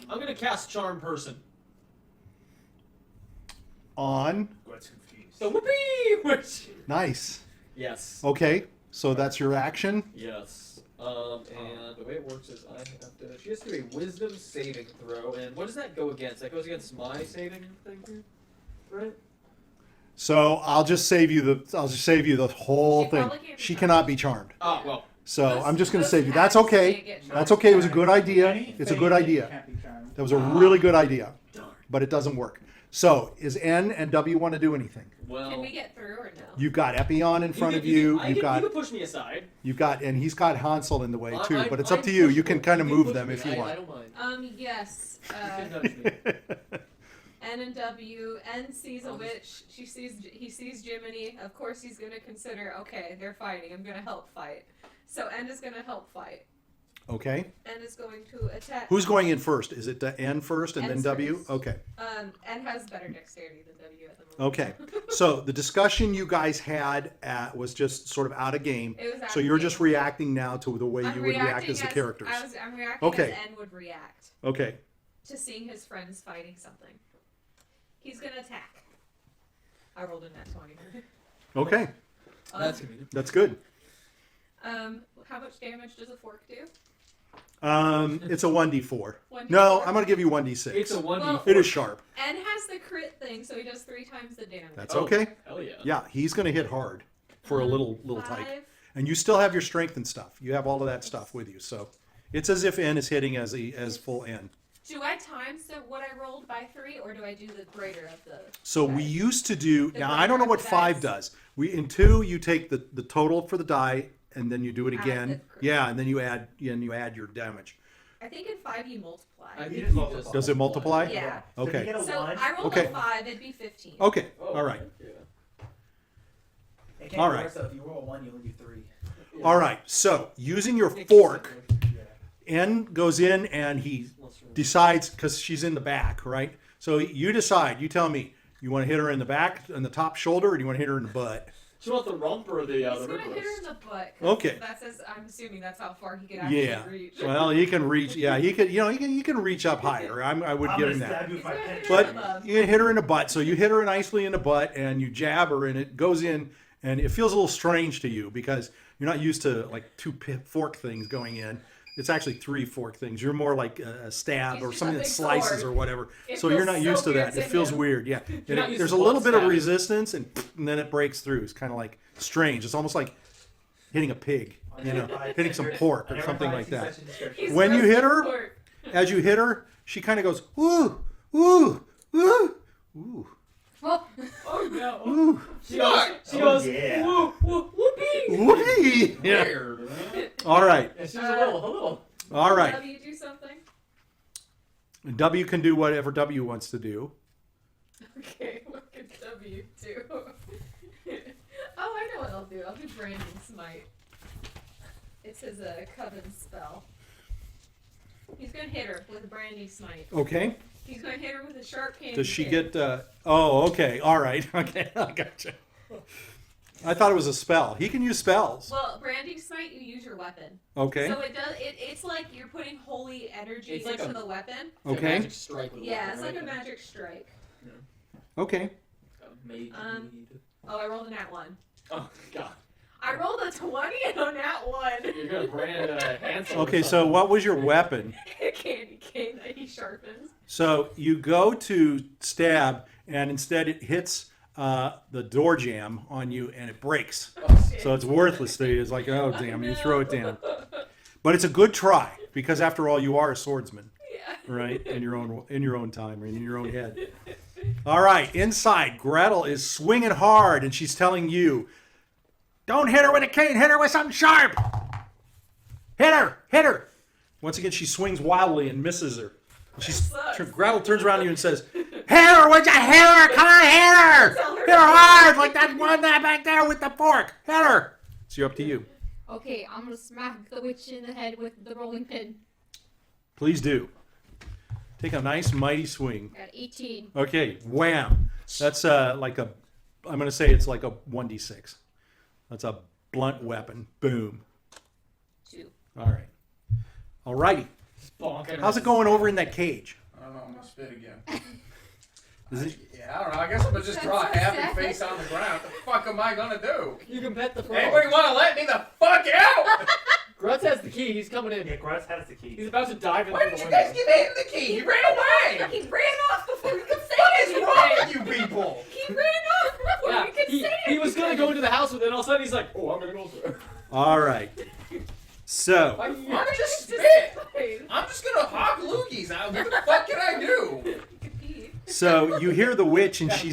I'm gonna cast Charm Person. On. What's confused? So whoopee! Which? Nice. Yes. Okay. So that's your action. Yes. And the way it works is I have to. She has to do a Wisdom saving throw, and what does that go against? That goes against my saving thing here, right? So I'll just save you the whole She thing. probably can't be She charmed. cannot be charmed. Oh well. So I'm just going to save you. Those That's hacks okay. can't get That's okay. It was a good idea. Any It's a fey good thing idea. can't be charmed. That was a really good idea. But it doesn't work. So is N and W want to do anything? Well, Can we get through or no? You've got Epion in front of you. You You've can push me aside. and he's got Hansel in the way too. I'm- But it's I'm up to you. You can pushable. kind of You move push them me. if you I want. don't mind. Yes. You can nudge me. N and W. N sees a witch. He sees Jiminy. Of course, he's gonna consider. Okay, they're fighting. I'm gonna help fight. So N is gonna help fight. Okay. N is going to attack. Who's going in first? Is it N first and then N's W? first. Okay. N has better dexterity than W at the moment. Okay. So the discussion you guys had was just sort of out of game. It was out So of you're game. just reacting now to the way I'm you would react reacting as the characters. I'm reacting Okay. as N would react Okay. to seeing his friends fighting something. He's gonna attack. I rolled a nat 20. Okay. That's convenient. That's good. How much damage does a fork do? It's a 1d4. 1d4? No, I'm going to give you 1d6. It's a 1d4. Well- It is sharp. N has the crit thing, so he does 3 times the damage. That's Oh, okay. Hell yeah. Yeah, he's going to hit hard for a little tyke. 5. And you still have your strength and stuff. You have all of that stuff with you. So it's as if N is hitting as full N. Do I times what I rolled by 3, or do I do the greater of the? So we dice? used to do, The now I don't know what greater 5 dice. does. In 2, you take the total for the die and then you do it Add again. the- Yeah, and then you add your damage. I think in 5 you multiply. I You think just you multiply. just Does it multiply? Yeah. So if Okay. you get a So 1, I rolled Okay. a 5, it'd be 15. Okay, Oh, all right. Yeah. it can't all be right. worse, though. If you roll a 1, you only do 3. All right, so using your It fork, Yeah. N goes in and he decides, because she's in the back, right? So you decide, you tell me, you want to hit her in the back, in the top shoulder, or do you want to hit her in the butt? Do you want the rump or the He's the gonna hit her ribs? in the butt. 'cause Okay. That's I'm assuming that's how far he could actually Yeah. reach. Well, he can reach. Yeah, he could. He can reach up higher. I would I'm give going him to that. stab you with my He's gonna pen. hit But above. you hit her in the butt. So you hit her nicely in the butt, and you jab her, and it goes in, and it feels a little strange to you because you're not used to like 2 fork things going in. It's actually 3 fork things. You're more like a stab He's or just something a that big slices sword. or whatever. It So you're feels not so used to weird that. to It feels him. weird. Yeah. You're not used There's to a little butt bit of stabbing. resistance, and then it breaks through. It's kind of like strange. It's almost like hitting a pig. Hitting some pork or something like that. He's When you roasting hit her- pork. As you hit her, she kind of goes, ooh, ooh, ooh, ooh, Oh, Oh no. ooh. She goes, Oh, yeah. woo, woo, whoopee. Whoopee! Yeah. Weird, man. All right. And she's a little. All right. W, do something. W can do whatever W wants to do. Okay, what can W do? Oh, I know what I'll do. I'll do Branding Smite. It's his coven spell. He's gonna hit her with a Branding Smite. Okay. He's gonna hit her with a sharp cane. Does she get? Oh, okay. All right. Okay. I gotcha. I thought it was a spell. He can use spells. Well, Branding Smite, you use your weapon. Okay. So it does. It's like you're putting holy energy It's like into a- the weapon. Okay. Magic strike with a Yeah, weapon, it's like right? a magic strike. Okay. Maybe. Oh, I rolled a nat 1. Oh god. I rolled a 20 and a nat 1. You're gonna brand Hansel. Okay. So what was your weapon? A candy cane that he sharpens. So you go to stab, and instead it hits the door jamb on you, and it breaks. Oh, So it's worthless to you. It's like, oh damn, you throw it down. But it's a good try because after all, you are a swordsman, Yeah. right? In your own time, or in your own head. All right, inside, Gretel is swinging hard, and she's telling you, "Don't hit her with a cane. Hit her with something sharp. Hit her! Hit her!" Once again, she swings wildly and misses her. Sucks. Gretel turns around to you and says, "Hit her! Would you hit her? Come on, hit her! Tell her Hit her hard, like that one that back there with the fork. Hit her!" It's up to you. okay, I'm gonna smack the witch in the head with the rolling pin. Please do. Take a nice mighty swing. Got 18. Okay, wham. That's like a, I'm going to say it's like a 1d6. That's a blunt weapon. Boom. 2. All right. All righty. bonking How's her. it going over in that cage? I don't know, I'm gonna spit again. Is it? Yeah, I don't know. I guess I'm gonna just draw a That's so happy sad. face on the ground. What the fuck am I gonna do? You can pet the frog. Anybody wanna let me the fuck out? Grutz has the key. He's coming in. Yeah, Grutz has the key. He's about to dive Why into did the you window. guys give him the key? He ran away! He ran off before we could say What is anything. wrong with you people? He ran off before Yeah, we could say he was gonna anything. go into the house, but then all of a sudden he's like, "Oh, I'm gonna go." All right. So I'm just spit. I'm just gonna hawk loogies. What the fuck can I do? So you hear the witch, and she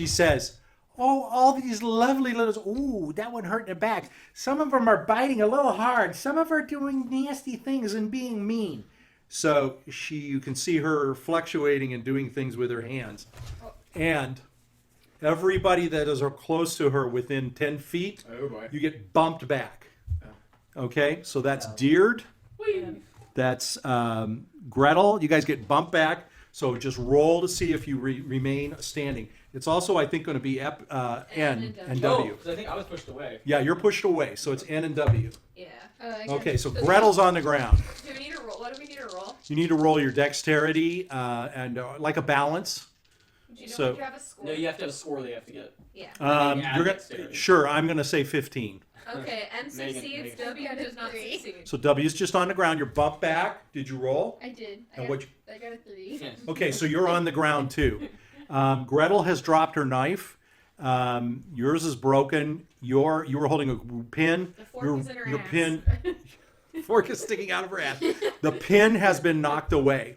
says, "Oh, all these lovely little. Ooh, that one hurt in the back. Some of them are biting a little hard. Some of them are doing nasty things and being mean." So you can see her fluctuating and doing things with her hands, and everybody that is close to her within 10 feet, Oh boy. you get bumped back. Okay, so that's Diurd. That's Gretel. You guys get bumped back. So just roll to see if you remain standing. It's also, I think, going to be N and W. Because I think I was pushed away. Yeah, you're pushed away, so it's N and W. Yeah. Okay, so Gretel's on the ground. Do we need to roll? What do we need to roll? You need to roll your dexterity and like a balance. Do you know So- if you have a score? No, you have to have a score that you have to get. Yeah. Yeah, You're dexterity. sure. I'm going to say 15. Okay, M succeeds, Meagan. W does not Three. succeed. So W's just on the ground. You're bumped back. Did you roll? I did. And what? I got a 3. Okay, so you're on the ground too. Gretel has dropped her knife. Yours is broken. You were holding a pin. The fork is in her your ass. pin fork is sticking out of her ass. The pin has been knocked away,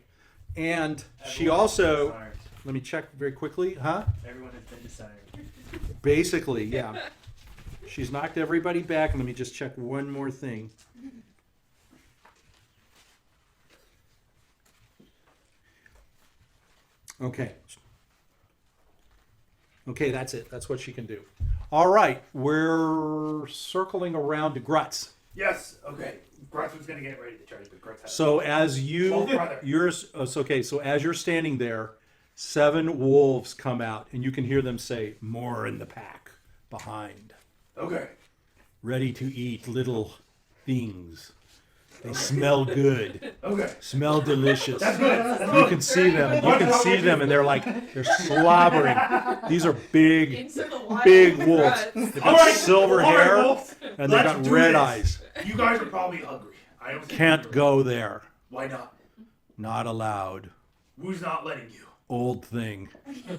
and she Everyone also. is disarmed. Let me check very quickly. Huh? Everyone has been disarmed. Basically, yeah. She's knocked everybody back. Let me just check one more thing. Okay. Okay, that's it. That's what she can do. All right, we're circling around to Grutz. Yes. Okay. Grutz was gonna get ready to charge, but Grutz had. So as Oh, brother. so as you're standing there, 7 wolves come out, and you can hear them say, "More in the pack behind, Okay. ready to eat little things. They smell good, Okay. smell delicious." That's good. You can see them. You can see them, and they're slobbering. These are big, Into the wild big with wolves. Grutz. They've All got right, silver all right, hair, wolves. and they've Let's got do red this. eyes. You guys are probably hungry. I don't think Can't you're- go there. Why not? Not allowed. Who's not letting you? Old thing.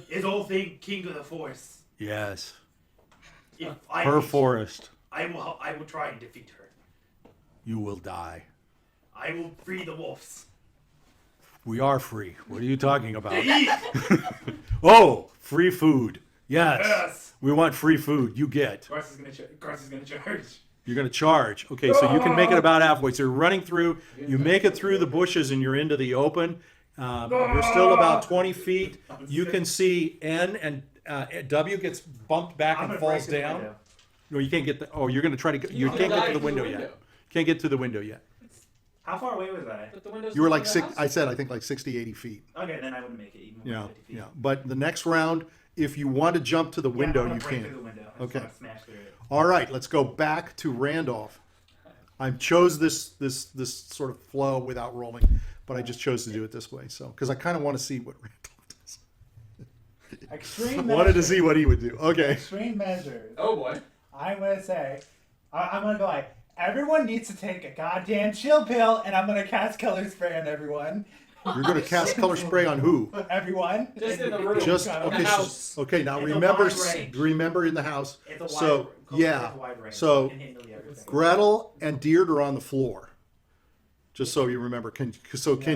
Is old thing king of the forest? Yes. If I Her beat you, forest. I will try and defeat her. You will die. I will free the wolves. We are free. What are you talking about? Eat. Oh, free food. Yes. Yes. We want free food. You get. Grutz is gonna charge. You're going to charge. Okay, so you can make it about halfway. So you're running through. You make it through the bushes and you're into the open. You're still about 20 feet. You can see N and W gets bumped back I'm and gonna falls break the down. window. No, you can't get the. Oh, you're going to try to get. You can't get to the window yet. Can't get to the window yet. How far away was I? But the windows You were in like the six. house? I said I think like 60, 80 feet. Okay, then I wouldn't make it even. Yeah, 50 feet. yeah. But the next round, if you want to jump to the window, I'm you gonna break can. through the window. I just Okay. wanna smash through it. All right, let's go back to Randolph. I chose this sort of flow without rolling, but I just chose to do it this way. So because I kind of want to see what Randolph does. Extreme Wanted to measures. see what he would do. Okay. Extreme measures. Oh boy. I'm gonna say, I'm gonna go like, everyone needs to take a goddamn chill pill, and I'm gonna cast color spray on everyone. You're going to cast color spray on who? Everyone. Just in the room. Just In the okay. house. Okay. Now It's a remember, wide range. remember in the house. It's a wide, So yeah. it's a wide range. So You can hit nearly everything. Gretel and Diurd are on the floor. Just so you remember. Can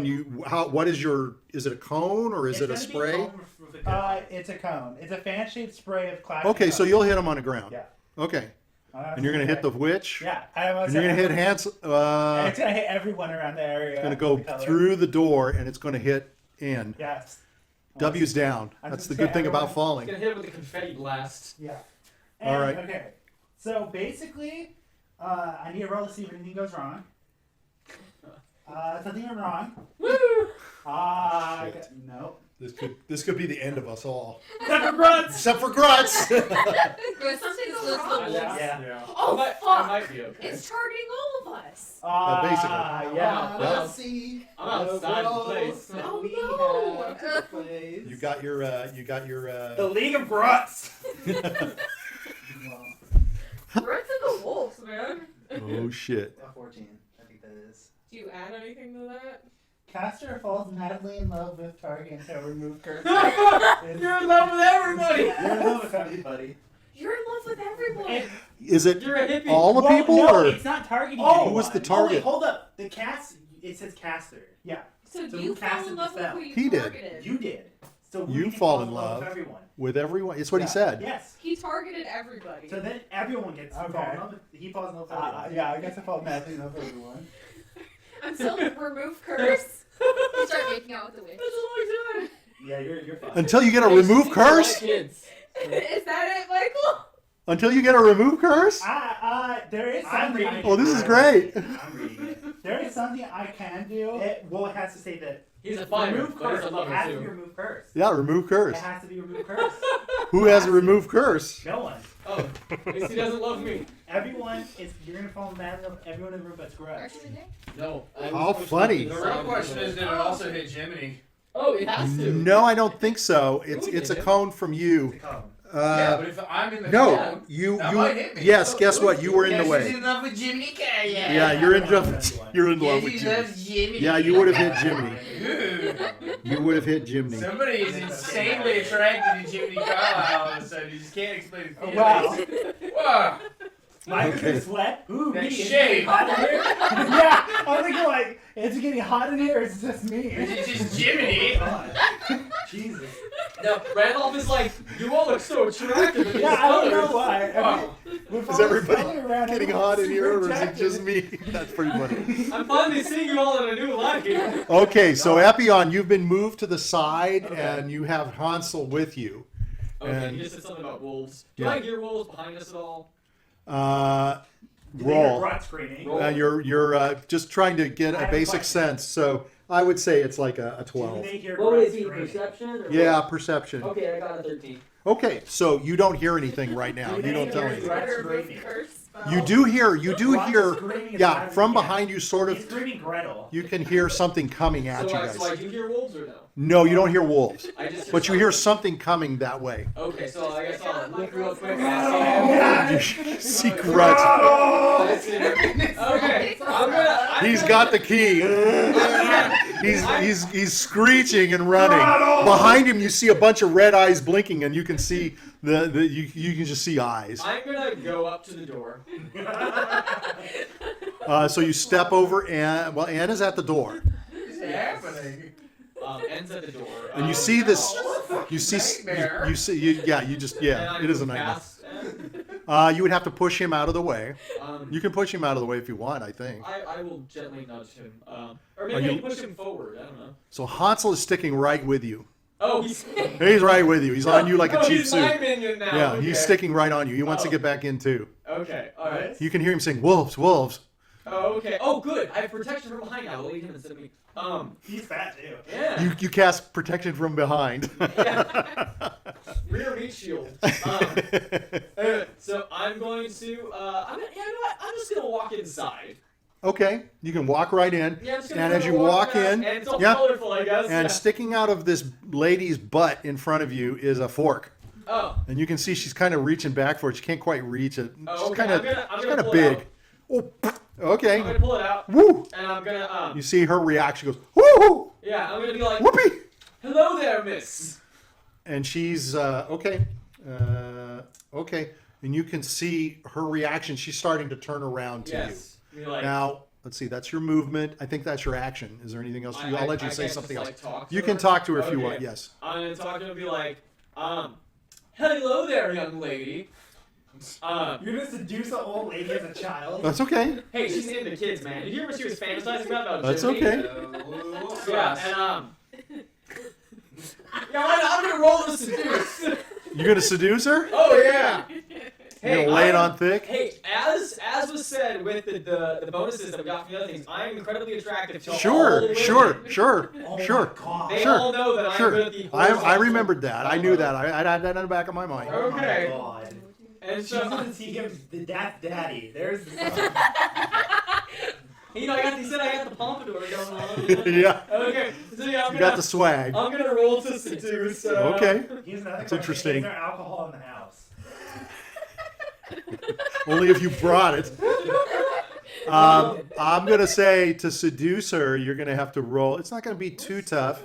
you? How? What is your? Is it a cone or is it a It's gonna be spray? over with a It's a cone. It's a fan-shaped spray of classic. Okay, so color. you'll hit him on the ground. Yeah. Okay. And you're gonna hit the witch. Yeah. And you're gonna hit Hans. It's gonna hit everyone around the area. Gonna go with the color. through the door, and it's gonna hit N. Yes. W's down. I'm That's just the gonna good thing about everyone- falling. Gonna hit it with a confetti blast. Yeah. All right. Okay. So basically, I need to roll to see if anything goes wrong. Something went wrong. Woo! Shit. No. This could be the end of us all. Except for Grutz! Except for Grutz. Grutz something goes goes wrong. wrong. Yeah. Oh, I fuck. might be okay. It's targeting all of us. Basically. Yeah. Well, See I'm outside the place. Oh, no. You got your. The League of Grutz! Grutz and the wolves, man. Oh shit. 14. I think that is. Do you add anything to that? Caster falls madly in love with target until remove curse. You're in love with everybody. You're in love with everybody. You're in love with everyone. And- Is it You're a hippie. all the Well, people no, or it's not targeting Oh, anyone. who was the Oh, wait, target? hold up. The cast, it says caster. Yeah. So So you who fall casted in the love with spell? who you He did. targeted. You did. So You we fall fall in with love. everyone. with everyone? It's what he Yeah. said. Yes. He targeted everybody. So then everyone gets to fall Okay. in love with, he falls in love with everyone. Yeah, I guess I felt madly in love with everyone. Until remove curse. You start making out with the witch. That's a long time. Yeah, you're fine. Until you get a Hey, remove speak for my curse? Kids. Is that it, Michael? Until you get a remove curse? There is I'm something. reading Oh, this is it. great. I'm reading it. There is something I can do. Well, it has to say that He's a fighter, remove but he's curse. a It lover has to be too. remove curse. Yeah, remove It curse. has to be remove curse. Who has a remove curse? No one. Oh, at least he doesn't love me. Everyone is. You're gonna fall in love with everyone in the room but Grutz. First of the day? No. How funny. The real question is, did it also hit Jiminy? Oh, it has to. No, I don't think so. It's a cone from you. Come. Yeah, but if I'm in the No, cone, you that might hit me. yes. Guess what? You were in the Guess way. who's in love with Jiminy Carlyle? Yeah, you're in love. You're in love with Jimmy. Jiminy. Yeah, you would have hit Jiminy. Ooh. You would have hit Jiminy. Somebody is insanely attracted to Jiminy Carlyle all of a sudden. You just can't explain his feelings. Wow. Wow. Mike Okay. is sweat. Ooh, That me. Is it shade. getting hot in here? Yeah, I'm thinking like, is it getting hot in here or is it just me? It's just Jiminy. Jesus. No, Randolph is like, you all look so attractive in these Yeah, I don't know colors. why. Wow. Is everybody getting hot in here, or is it just me? That's pretty funny. I'm finally seeing you all in a new light here. Okay, so Epion, you've been moved to the side, Okay. and you have Hansel with you. Okay, And- you just said something about wolves. Do Yeah. I hear wolves behind us at all? Did they hear Roll. Grutz screaming? Roll. You're just trying to get I a have a basic question. sense. So I would say it's like a Did 12. they hear What Grutz is he, screaming? perception? Or Yeah, what? perception. Okay, I got a 13. Okay, so you don't hear anything right now. Did You they don't tell hear anything. Grutz Remove screaming? curse spell. You do hear. Grutz screaming as Yeah, loud as from he can. behind you, sort He's of. screaming Gretel. You can hear something coming at So you I guys. do hear wolves or no? No, you don't hear wolves, I just but you hear something coming that way. Okay, so I guess I'll look real quick and I You see Grutz. see him. Okay, He's got the key. He's screeching and running. Behind him, you see a bunch of red eyes blinking, and you can see you can just see eyes. I'm gonna go up to the door. So you step over, and well, Anne is at the door, What's happening? Ends at the door. and you see this. Oh, You see, nightmare. you see, yeah, it is a nightmare. nightmare. You would have to push him out of the way. Um, You can push him out of the way if you want, I think. I will gently nudge him. Or Are maybe I you- can push him forward. I don't know. So Hansel is sticking right with you. Oh, he's. He's right with you. He's on you like a oh, cheap he's my suit. minion now. Yeah, okay. he's sticking right on you. He wants to Oh. get back in too. Okay, alright. You can hear him saying, "Wolves, wolves." Oh, okay. Oh, good. I have protection from behind now. I'll lead him instead of me. He's fat too. Yeah. You cast protection from behind. Rear meat shield. So I'm going to. You know what? I'm just gonna walk inside. Okay, you can walk right in, Yeah, I'm just gonna and go as you walk walk around, in, and it's all yeah, colorful, I guess. and Yeah. sticking out of this lady's butt in front of you is a fork, Oh. and you can see she's kind of reaching back for it. She can't quite reach it. Oh, She's okay. kind of, I'm she's gonna kind of pull it big. Oh, okay. I'm gonna pull it out, Woo! and I'm gonna You see her reaction goes, woo! yeah, I'm gonna be like, Whoopee! "Hello there, miss." And she's okay, okay, and you can see her reaction. She's starting to turn around to Yes. Be you. like, Now, let's see. That's your movement. I think that's your action. Is there anything else? I'll let you say can't something just, else. like, talk to You her? can talk to her if you Okay. want. Yes. I'm gonna talk to her and be like, "Hello there, young lady." You're gonna seduce an old lady as a child. That's okay. Hey, she's into kids, man. Did you hear what she was fantasizing about That's Jiminy? okay. Yeah, and yeah, I'm gonna roll the seduce. You gonna seduce her? Oh yeah. You gonna lay it I'm- on thick? Hey, as was said with the bonuses that we got from the other things, I am incredibly attractive to all Sure, women. sure. Oh Sure. my god. They Sure, all know that I'm Sure. good at the I horizontal- remembered that. I knew that. I had that in the back of my mind. Oh my Okay. god. And She's so, gonna see him, that's daddy. There's the you know, he said I got the pompadour going on. Yeah. Okay, so yeah, You got the swag. I'm gonna roll to seduce. Okay. Here's another That's question. interesting. Is there alcohol in the house? Only if you brought it. I'm gonna say to seduce her, you're gonna have to roll. It's not gonna be too tough.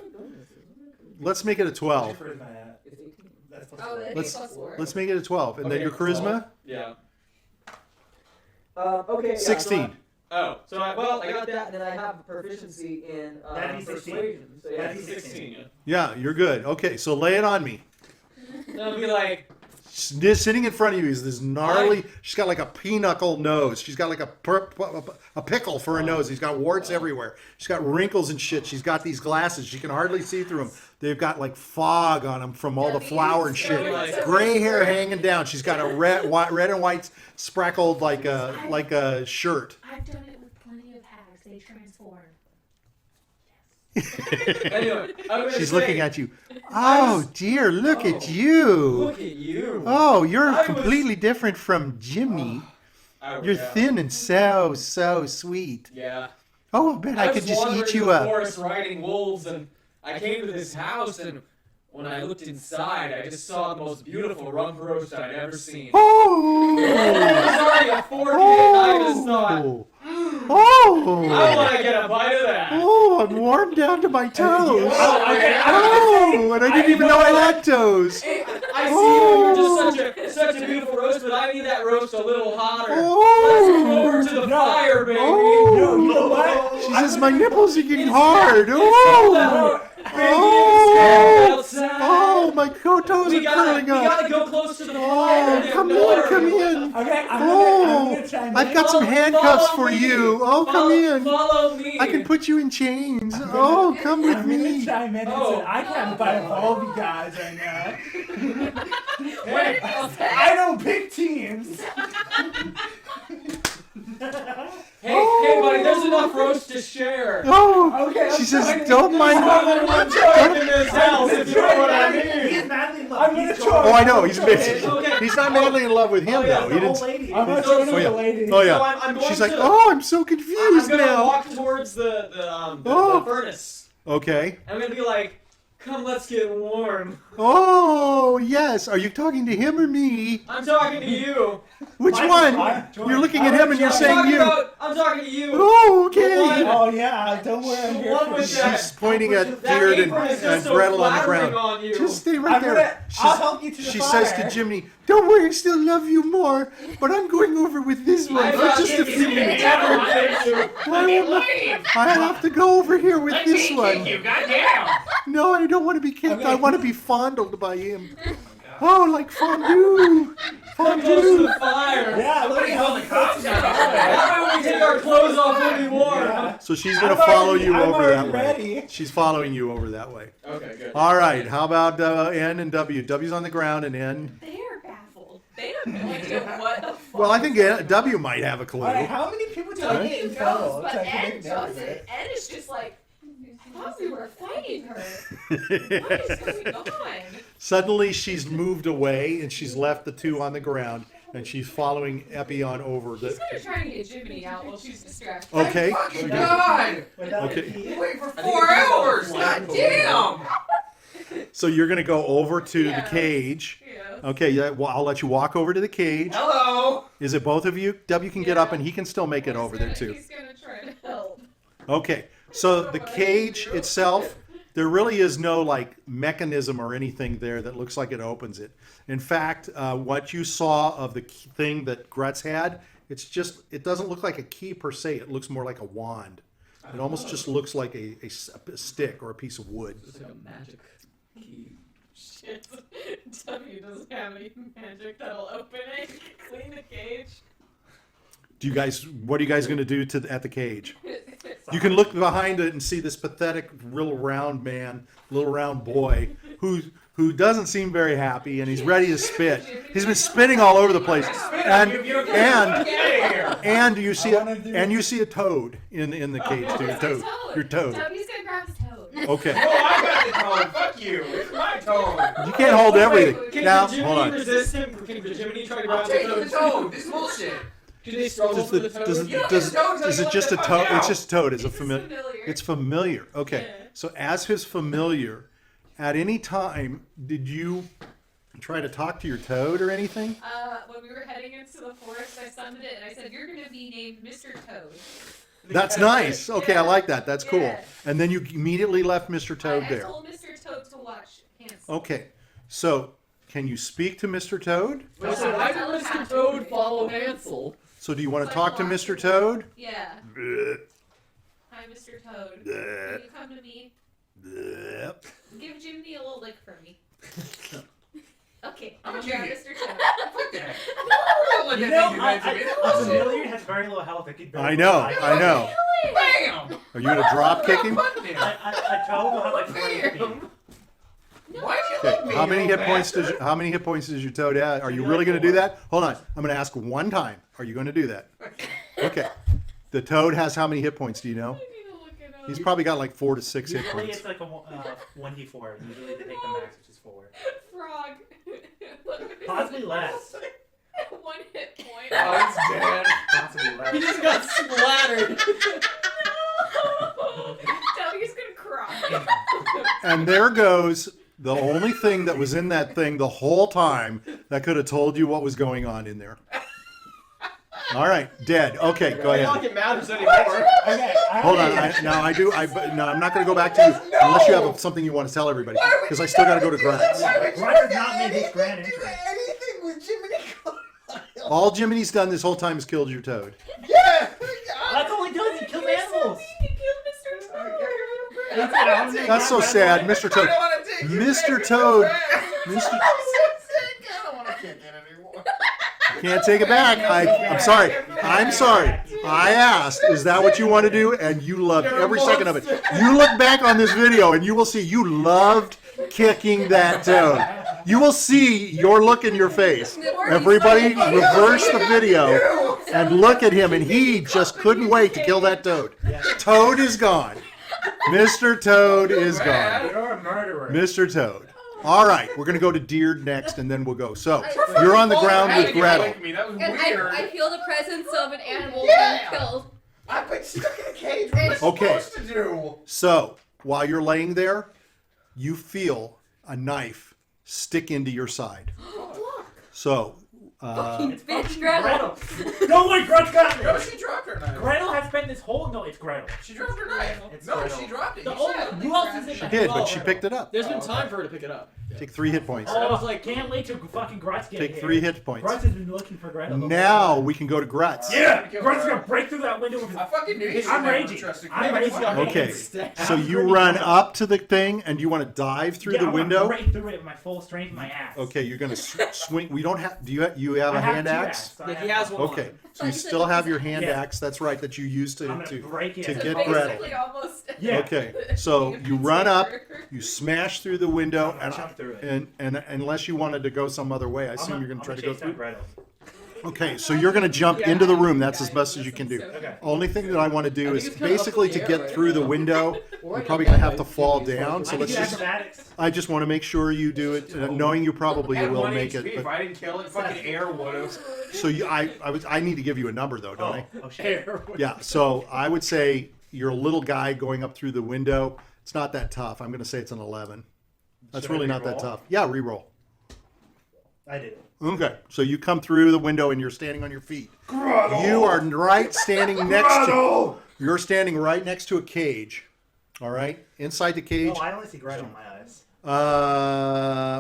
Let's make it a 12. Where's my at? That's Oh, that'd Let's- be +4. Let's make it a 12. And then Okay, your charisma? 12. Yeah. Okay. Yeah, 16. So I got that, and then I have proficiency in That'd be 16. persuasion. So yeah, That'd be 16. Yeah, you're good. Okay, so lay it on me. And I'll be like, Sitting in front of you is this gnarly. She's got like a pinochle nose. She's got like a pickle for a nose. He's got warts everywhere. She's got wrinkles and shit. She's got these glasses. She can hardly see through them. They've got like fog on them from all the flour and shit. Gray hair hanging down. She's got a red and white speckled like a shirt. I've done it with plenty of hags. They transform. anyway, I'm gonna She's say, looking at you. Oh dear, look at you. Look at you. Oh, you're I was- completely different from Jiminy. Oh, You're yeah. thin and so sweet. Yeah. Oh, I bet I could just eat you up. Boris riding wolves, and I came to this house, and when I looked inside, I just saw the most beautiful rump roast I'd ever seen. Oh! It was already a 40, and I just thought, Oh! I want to get a bite of that. Oh, I'm warm down to my toes. okay. Oh, and I didn't even know I had toes. I see you're just such a beautiful roast, but I need that roast a little hotter. Let's Oh! move over to the fire, baby. Oh! No, you know what? She says my nipples are getting hard. It's Oh! cold Oh! outside. Oh, my toes We are gotta curling up. go close to the fire. Oh, They're come boring. in. Okay, I'm Oh, gonna try and I've got some handcuffs for you. Oh, come in. Follow me. I can put you in chains. Oh, come with I'm gonna me. chime in and Oh. say I can't buy all of you guys right now. Hey, I don't pick teams. hey, buddy, there's enough roast to share. Oh, Okay, she I'm says, trying to- don't mind. I'm joking in this house, if you know what I He's mean. madly in love. I'm gonna He's try. Oh, I know. He's Okay, okay. He's not madly in love with him, Oh, yeah, though. the He old didn't. lady. I'm not So- showing oh, you yeah. the lady. Oh, yeah. So I'm going She's to, like, oh, I'm so I'm confused gonna now. walk towards the Oh. furnace. Okay. I'm gonna be like, come, let's get warm. Oh, yes. Are you talking to him or me? I'm talking to you. Which Mine- one? mine- You're looking at him and you're I'm saying talking you. I'm talking to you. Oh, okay. Oh yeah, don't worry, I'm The here one for with you. that- She's pointing at That Diurd apron is and just so Gretel on the flattering ground. on you. Just stay right I'm there. gonna, She's- I'll help you to the She fire. says to Jiminy, don't worry, I still love you more, but I'm going over with this one for just a few minutes. I have to go over here with this one. goddamn! No, I don't want to be kicked. I want to be fondled by him. Oh, like fondue. Come close to Fondue. the fire. Yeah, let me help you. That way when we take our clothes off, we'll be warm. Yeah. So she's going to follow you I'm over that already way. ready. She's following you over that way. Okay, good. All right, how about N and W? W's on the ground and N. They are baffled. They have no idea what the fuck. Well, I think W might have a clue. Alright, how many people did I W get in knows, total? but So I can N make doesn't. it. N is just like, I thought we were fighting her. What is going on? Suddenly she's moved away and she's left the two on the ground and she's following Epion over He's the. gonna try and get Jiminy out while she's distracted. Okay. God! Without Okay. a key. Wait for 4 hours! God damn! So you're going to go over to the Yeah. cage. Yeah. Okay, yeah, well, I'll let you walk over to the cage. Hello! Is it both of you? W can get up Yeah. and he can still make it over there too. He's gonna try to help. Okay, so the cage itself, there really is no like mechanism or anything there that looks like it opens it. In fact, what you saw of the thing that Grutz had, it doesn't look like a key per se. It looks more like a wand. It almost just looks like a stick or a piece of wood. It's like a magic key. Shit. W doesn't have any magic that'll open it. Clean the cage. What are you guys going to do at the cage? You can look behind it and see this pathetic little round man, little round boy, who doesn't seem very happy, and he's ready to spit. He's been spitting all over the place, and you see a toad in the cage too. Your toad. W's gonna grab his toad. Okay, Oh, I got the tone! Fuck you! It's my tone! you can't hold everything. Can Now, Jiminy hold on. resist him? Can Jiminy try to I'm grab the taking the toad? tone! This is bullshit! Do they struggle Does for the, the toad? does, You don't does, get toads, is you it let just the a fuck toad? out. It's just a toad. It's a This is familiar. familiar. It's familiar. Okay. Yeah. So as his familiar, at any time, did you try to talk to your toad or anything? When we were heading into the forest, I summoned it and I said, "You're gonna be named Mr. Toad." That's nice. Okay, I like that. That's cool. Yeah. And then you immediately left Mr. Toad I there. told Mr. Toad to watch Hanson. Okay. So Can you speak to Mr. Toad? Wait, so why did Mr. Toad follow Hansel? So do you want to talk to Mr. Toad? Yeah. Bleh, Hi, Mr. Toad. bleh, Can you come to me? bleh. Give Jiminy a little lick for me. Okay, I'm I'm gonna gonna give Mr. you- Toad. You know, a familiar has very low health. It could barely I know, survive. I know. Bam! Are you gonna drop kick him? A toad will have like 40 HP. Why'd you Okay. let me How many go hit points does how many hit points does your Toad have? Are you really gonna do that? Hold on. I'm gonna ask one time. Are you gonna do that? Okay. The Toad has how many hit points? Do you know? I need to look it up. He's probably got like 4 to 6 hit Usually points. it's like a 1d4. Usually they take the max, which is 4. Frog. Possibly less. 1 hit point. Oh, he's dead. Possibly less. He just got splattered. W's gonna cry. And there goes the only thing that was in that thing the whole time that could have told you what was going on in there. All right, dead. Okay, go I don't ahead. think it matters anymore. Okay, Hold on. No, I'm not going to go back to you unless you have something you want to tell everybody. Because I still got to go to Grutz. Grutz has not made his grand entrance. Anything with Jiminy Carlyle. All Jiminy's done this whole time is killed your Toad. Yeah. That's all he does. He kills animals. He killed Mr. Toad. That's so sad, Mr. Toad. Mr. Toad. Mr. I don't want to kick it anymore. Can't take it back. I'm sorry. I'm sorry. I asked, is that what you want to do? And you loved every second of it. You look back on this video and you will see you loved kicking that Toad. You will see your look in your face. Everybody reverse the video and look at him, and he just couldn't wait to kill that Toad. Toad is gone. Mr. Toad is gone. You're a murderer. Mr. Toad. All right, we're going to go to Diurd next, and then we'll go. So, you're on the ground with Gretel. That was And weird. I feel the presence of an animal Yeah. being killed. I've been stuck in a cage. What am I Okay. supposed to do? So, while you're laying there, you feel a knife stick into your side. So, It's Bitch, fucking Gretel. Gretel. No way, Grutz got No, me. she dropped her knife. Gretel has spent this whole. No, it's Gretel. She dropped her knife. It's No, Gretel. she dropped it. The You old, said. who else is in she the did, but she picked it up. There's been time for her to pick it up. Take 3 hit points. I was like, can't wait till fucking Grutz get Take here. 3 hit points. Grutz has been looking for Gretel. Now we can go to Grutz. Yeah, Grutz is gonna break through that window with his. I fucking knew you I'm never raging. trusted I'm Grutz. raging. Okay, Stabbed. so you run up to the thing, and you want to dive through Yeah, the I'm gonna window? break through it with my full strength, my ass. Okay, you're going to swing. We don't have. Do you have a I have hand 2 axe? axes, so I Yeah, he have- has one. Okay, so you still have your hand Yeah. axe. That's right, that you used I'm to. gonna break it. to So get basically Gretel. almost. Yeah. Okay, so you run up, you smash through the window, I'm gonna jump through it. and unless you wanted to go some other way, I assume you're going to try to go chase down through. Gretel. Okay, so you're going to jump into the room. That's as best as you can do. Okay. Only thing that I want to do I is think it's kinda up basically in to the get air through right the now. window. You're probably going to have to fall down. So I let's can do just. acrobatics. I just want to make sure you do it, knowing you probably At will 1 make HP, it. if But, I didn't kill it, fucking air would have. so I need to give you a number though, don't I? Oh shit. Yeah. So I would say you're a little guy going up through the window. It's not that tough. I'm going to say it's an 11. That's Should I really not that re-roll? tough. Yeah, reroll. I did it. Okay, so you come through the window and you're standing on your feet. You are right standing next to. You're standing right next to a cage. All right, inside the cage. Oh, I only see Gretel in my eyes.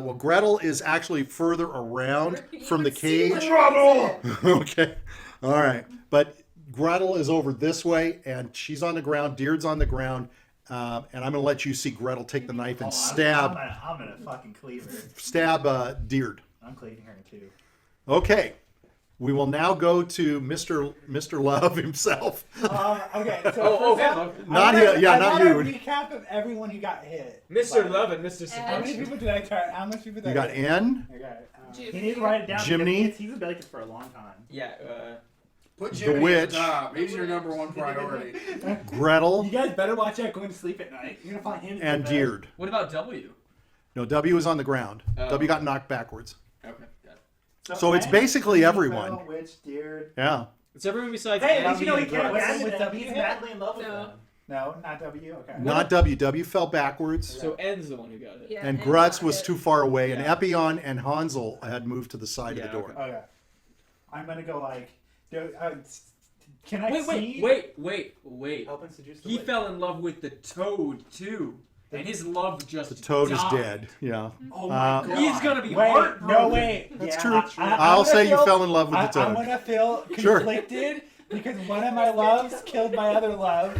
Well, Gretel is actually further around from the cage. Gretel. Okay, all right, but Gretel is over this way, and she's on the ground. Diurd's on the ground, and I'm going to let you see Gretel take the knife and stab I'm gonna fucking cleave her. Diurd. I'm cleaving her in 2. Okay, we will now go to Mr. Love himself. Okay, so Oh, first hello. up, Not I him, wanna- yeah, I not wanna you. Recap of everyone who got hit. Mr. Like, Love and Mr. How many Seduction. people did I try? How much people did You I got hit? N, Okay. He needs to write it down. Jiminy. because He's been like this for a long time. Yeah, Put The Jiminy at witch. the top. He's your number 1 priority. Gretel, You guys better watch out going to sleep at night. You're gonna find him. and Diurd. what about W? No, W is on the ground. Oh. W got knocked backwards. Okay, got it. So it's basically everyone. Gretel, Witch, Diurd. Yeah. It's everyone besides Hey, at Abby least you know he and can't Grutz. get with them. W He's hit? madly in love with No. them. No, not W. Okay. Not W. W fell backwards. So N's the one who got it. Yeah, And and Grutz got was it. too far away, and Yeah. Epion and Hansel had moved to the side of Yeah, the door. Okay. I'm gonna go like. Can I see? Wait. Help and seduce the He witch. fell in love with the toad too. And his love just The toad is died. dead. Yeah. Oh my god. He's gonna be Wait, heartbroken. no, wait. That's Yeah, true. I'm I'll gonna say you feel- fell in love with the I'm toad. gonna feel Sure. conflicted because one of my loves killed my other love.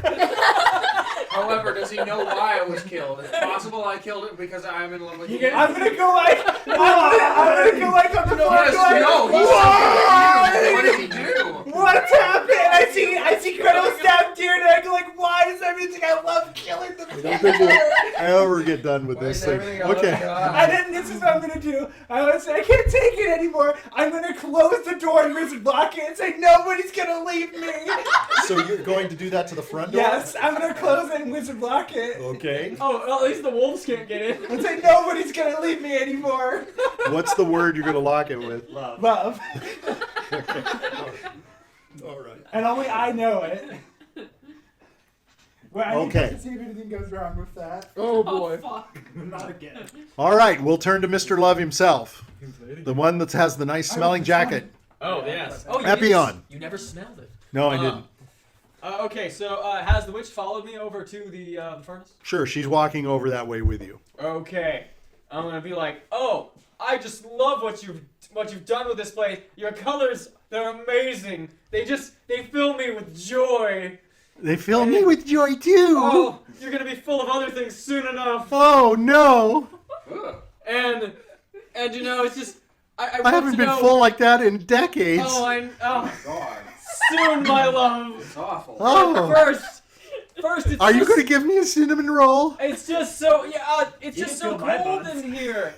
However, does he know why I was killed? It's possible I killed it because I'm in love with you. I'm gonna go like, I'm gonna go like on the floor. Yes, going, no, he's "Why? what did he do? What's happened? I see Gretel stab Diurd, and I go like, why is everything I love killing them? I don't think we'll ever get done with Why this is thing. everything all Okay. God? And then this is what I'm gonna do. I would say I can't take it anymore. I'm gonna close the door and wizard block it and say nobody's gonna leave me. So you're going to do that to the front door? Yes, I'm gonna close it and wizard block it. Okay. Oh, well, at least the wolves can't get in. And say nobody's gonna leave me anymore. What's the word you're going to lock it with? Love. Love. All right. And only I know it. Well, I need Okay. to see if anything goes wrong with that. Oh boy. Fuck. Not again. All right, we'll turn to Mr. Love himself. The one that has the nice smelling jacket. Oh yes. Oh, Epion. You never smelled it. No, I didn't. Okay, so has the witch followed me over to the furnace? Sure, she's walking over that way with you. Okay, I'm gonna be like, oh, I just love what you've done with this place. Your colors, they're amazing. They fill me with joy. They fill me with joy too. Oh, you're gonna be full of other things soon enough. Oh, no. And you know, it's just I I haven't been full like that in decades. Oh, God, soon, my love. it's awful. Oh. First, it's Are you just- going to give me a cinnamon roll? It's just so it's You just can so feel my cold buns. in here.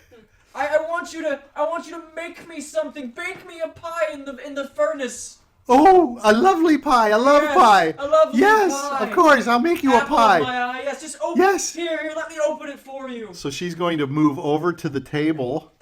I want you to make me something. Bake me a pie in the furnace. Oh, a lovely pie. I love Yes, pie. a lovely yes, pie. of course. I'll make you a Apple of pie. my eye. Yes, just open. Yes. Here, let me open it for you. So she's going to move over to the table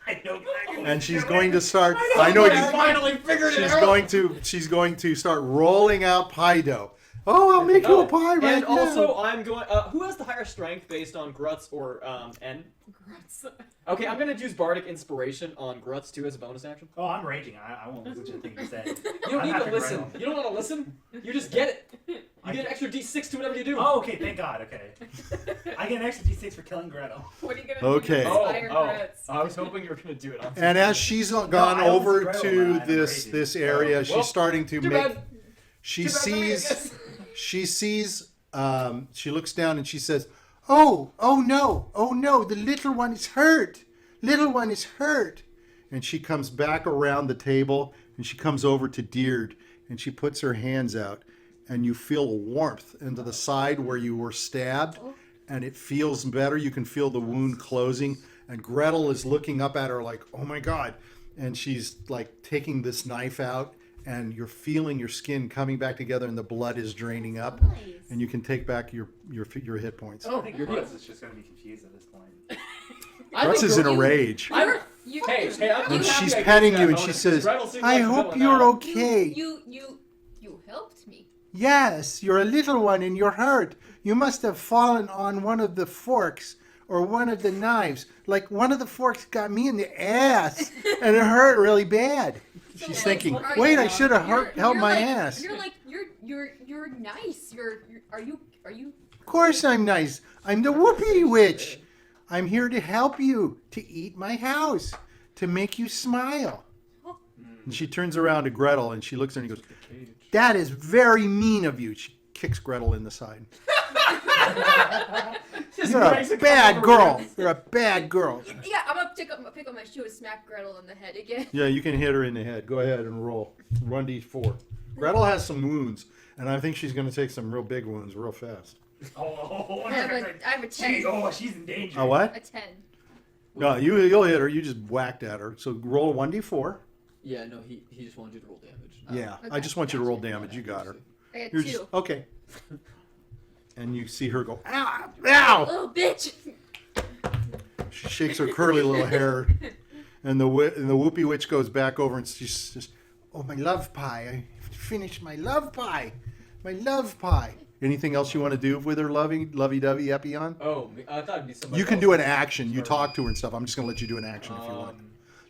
I know exactly. and she's going to start. I you. finally figured it out. She's going to start rolling out pie dough. Oh, I'll make you a pie right and now. also, I'm going. Who has the higher strength based on Grutz or N? Grutz. Okay, I'm gonna use Bardic Inspiration on Grutz too as a bonus action. Oh, I'm raging. I won't listen to the thing you said. You don't I'm need to having listen. Gretel. You don't want to listen. You just get it. You I get an extra D6 to whatever you do. Oh, okay. Thank God. Okay. I get an extra D6 for killing Gretel. What are you gonna Okay. do to Oh, inspire oh. Grutz? I was hoping you were gonna do it. On And as she's gone I almost over Gretel, to man, I'm this raging. area, Well, she's starting to too make. bad. She Too bad for me, I sees. guess. She sees. She looks down and she says, "Oh no! The little one is hurt. Little one is hurt." And she comes back around the table and she comes over to Diurd and she puts her hands out and you feel a warmth into the side where you were stabbed and it feels better. You can feel the wound closing and Gretel is looking up at her like, "Oh my God!" And she's like taking this knife out. And you're feeling your skin coming back together, and the blood is draining up, and you can take back your hit points. I think Grutz is just going to be confused at this point. Russ is in a rage, I'm, You, hey, I'm and happy she's I gave petting that you, and bonus she because says, Gretel seems "I like the hope villain you're now. okay. You helped me. Yes, you're a little one, and you're hurt. You must have fallen on one of the forks or one of the knives. Like one of the forks got me in the ass, and it hurt really bad." She's thinking, "Wait, I should have held my ass." You're like you're nice. Are you? Of course I'm nice. I'm the Whoopee Witch. I'm here to help you, to eat my house, to make you smile. And she turns around to Gretel and she looks at her and goes, "That is very mean of you." She kicks Gretel in the side. You're a bad girl. You're a bad girl. Yeah, I'm gonna pick up my shoe and smack Gretel in the head again. Yeah, you can hit her in the head. Go ahead and roll. 1d4. Gretel has some wounds, and I think she's going to take some real big wounds real fast. Oh, I have a 10. oh, she's in danger. A what? A 10. No, you'll hit her. You just whacked at her. So roll 1d4. Yeah, no, he just wanted you to roll damage. Yeah, I Okay, just want you to roll gotcha. damage. You got her. I got You're 2. just okay. And you see her go, "Ow! Ow!" Little bitch. She shakes her curly little hair, and the Whoopee Witch goes back over and she says, "Oh, my love pie! I finished my love pie, my love pie." Anything else you want to do with her, lovey-dovey Epion? Oh, I thought it'd be somebody. You can else. do an action. You talk to her and stuff. I'm just going to let you do an action if you want. Do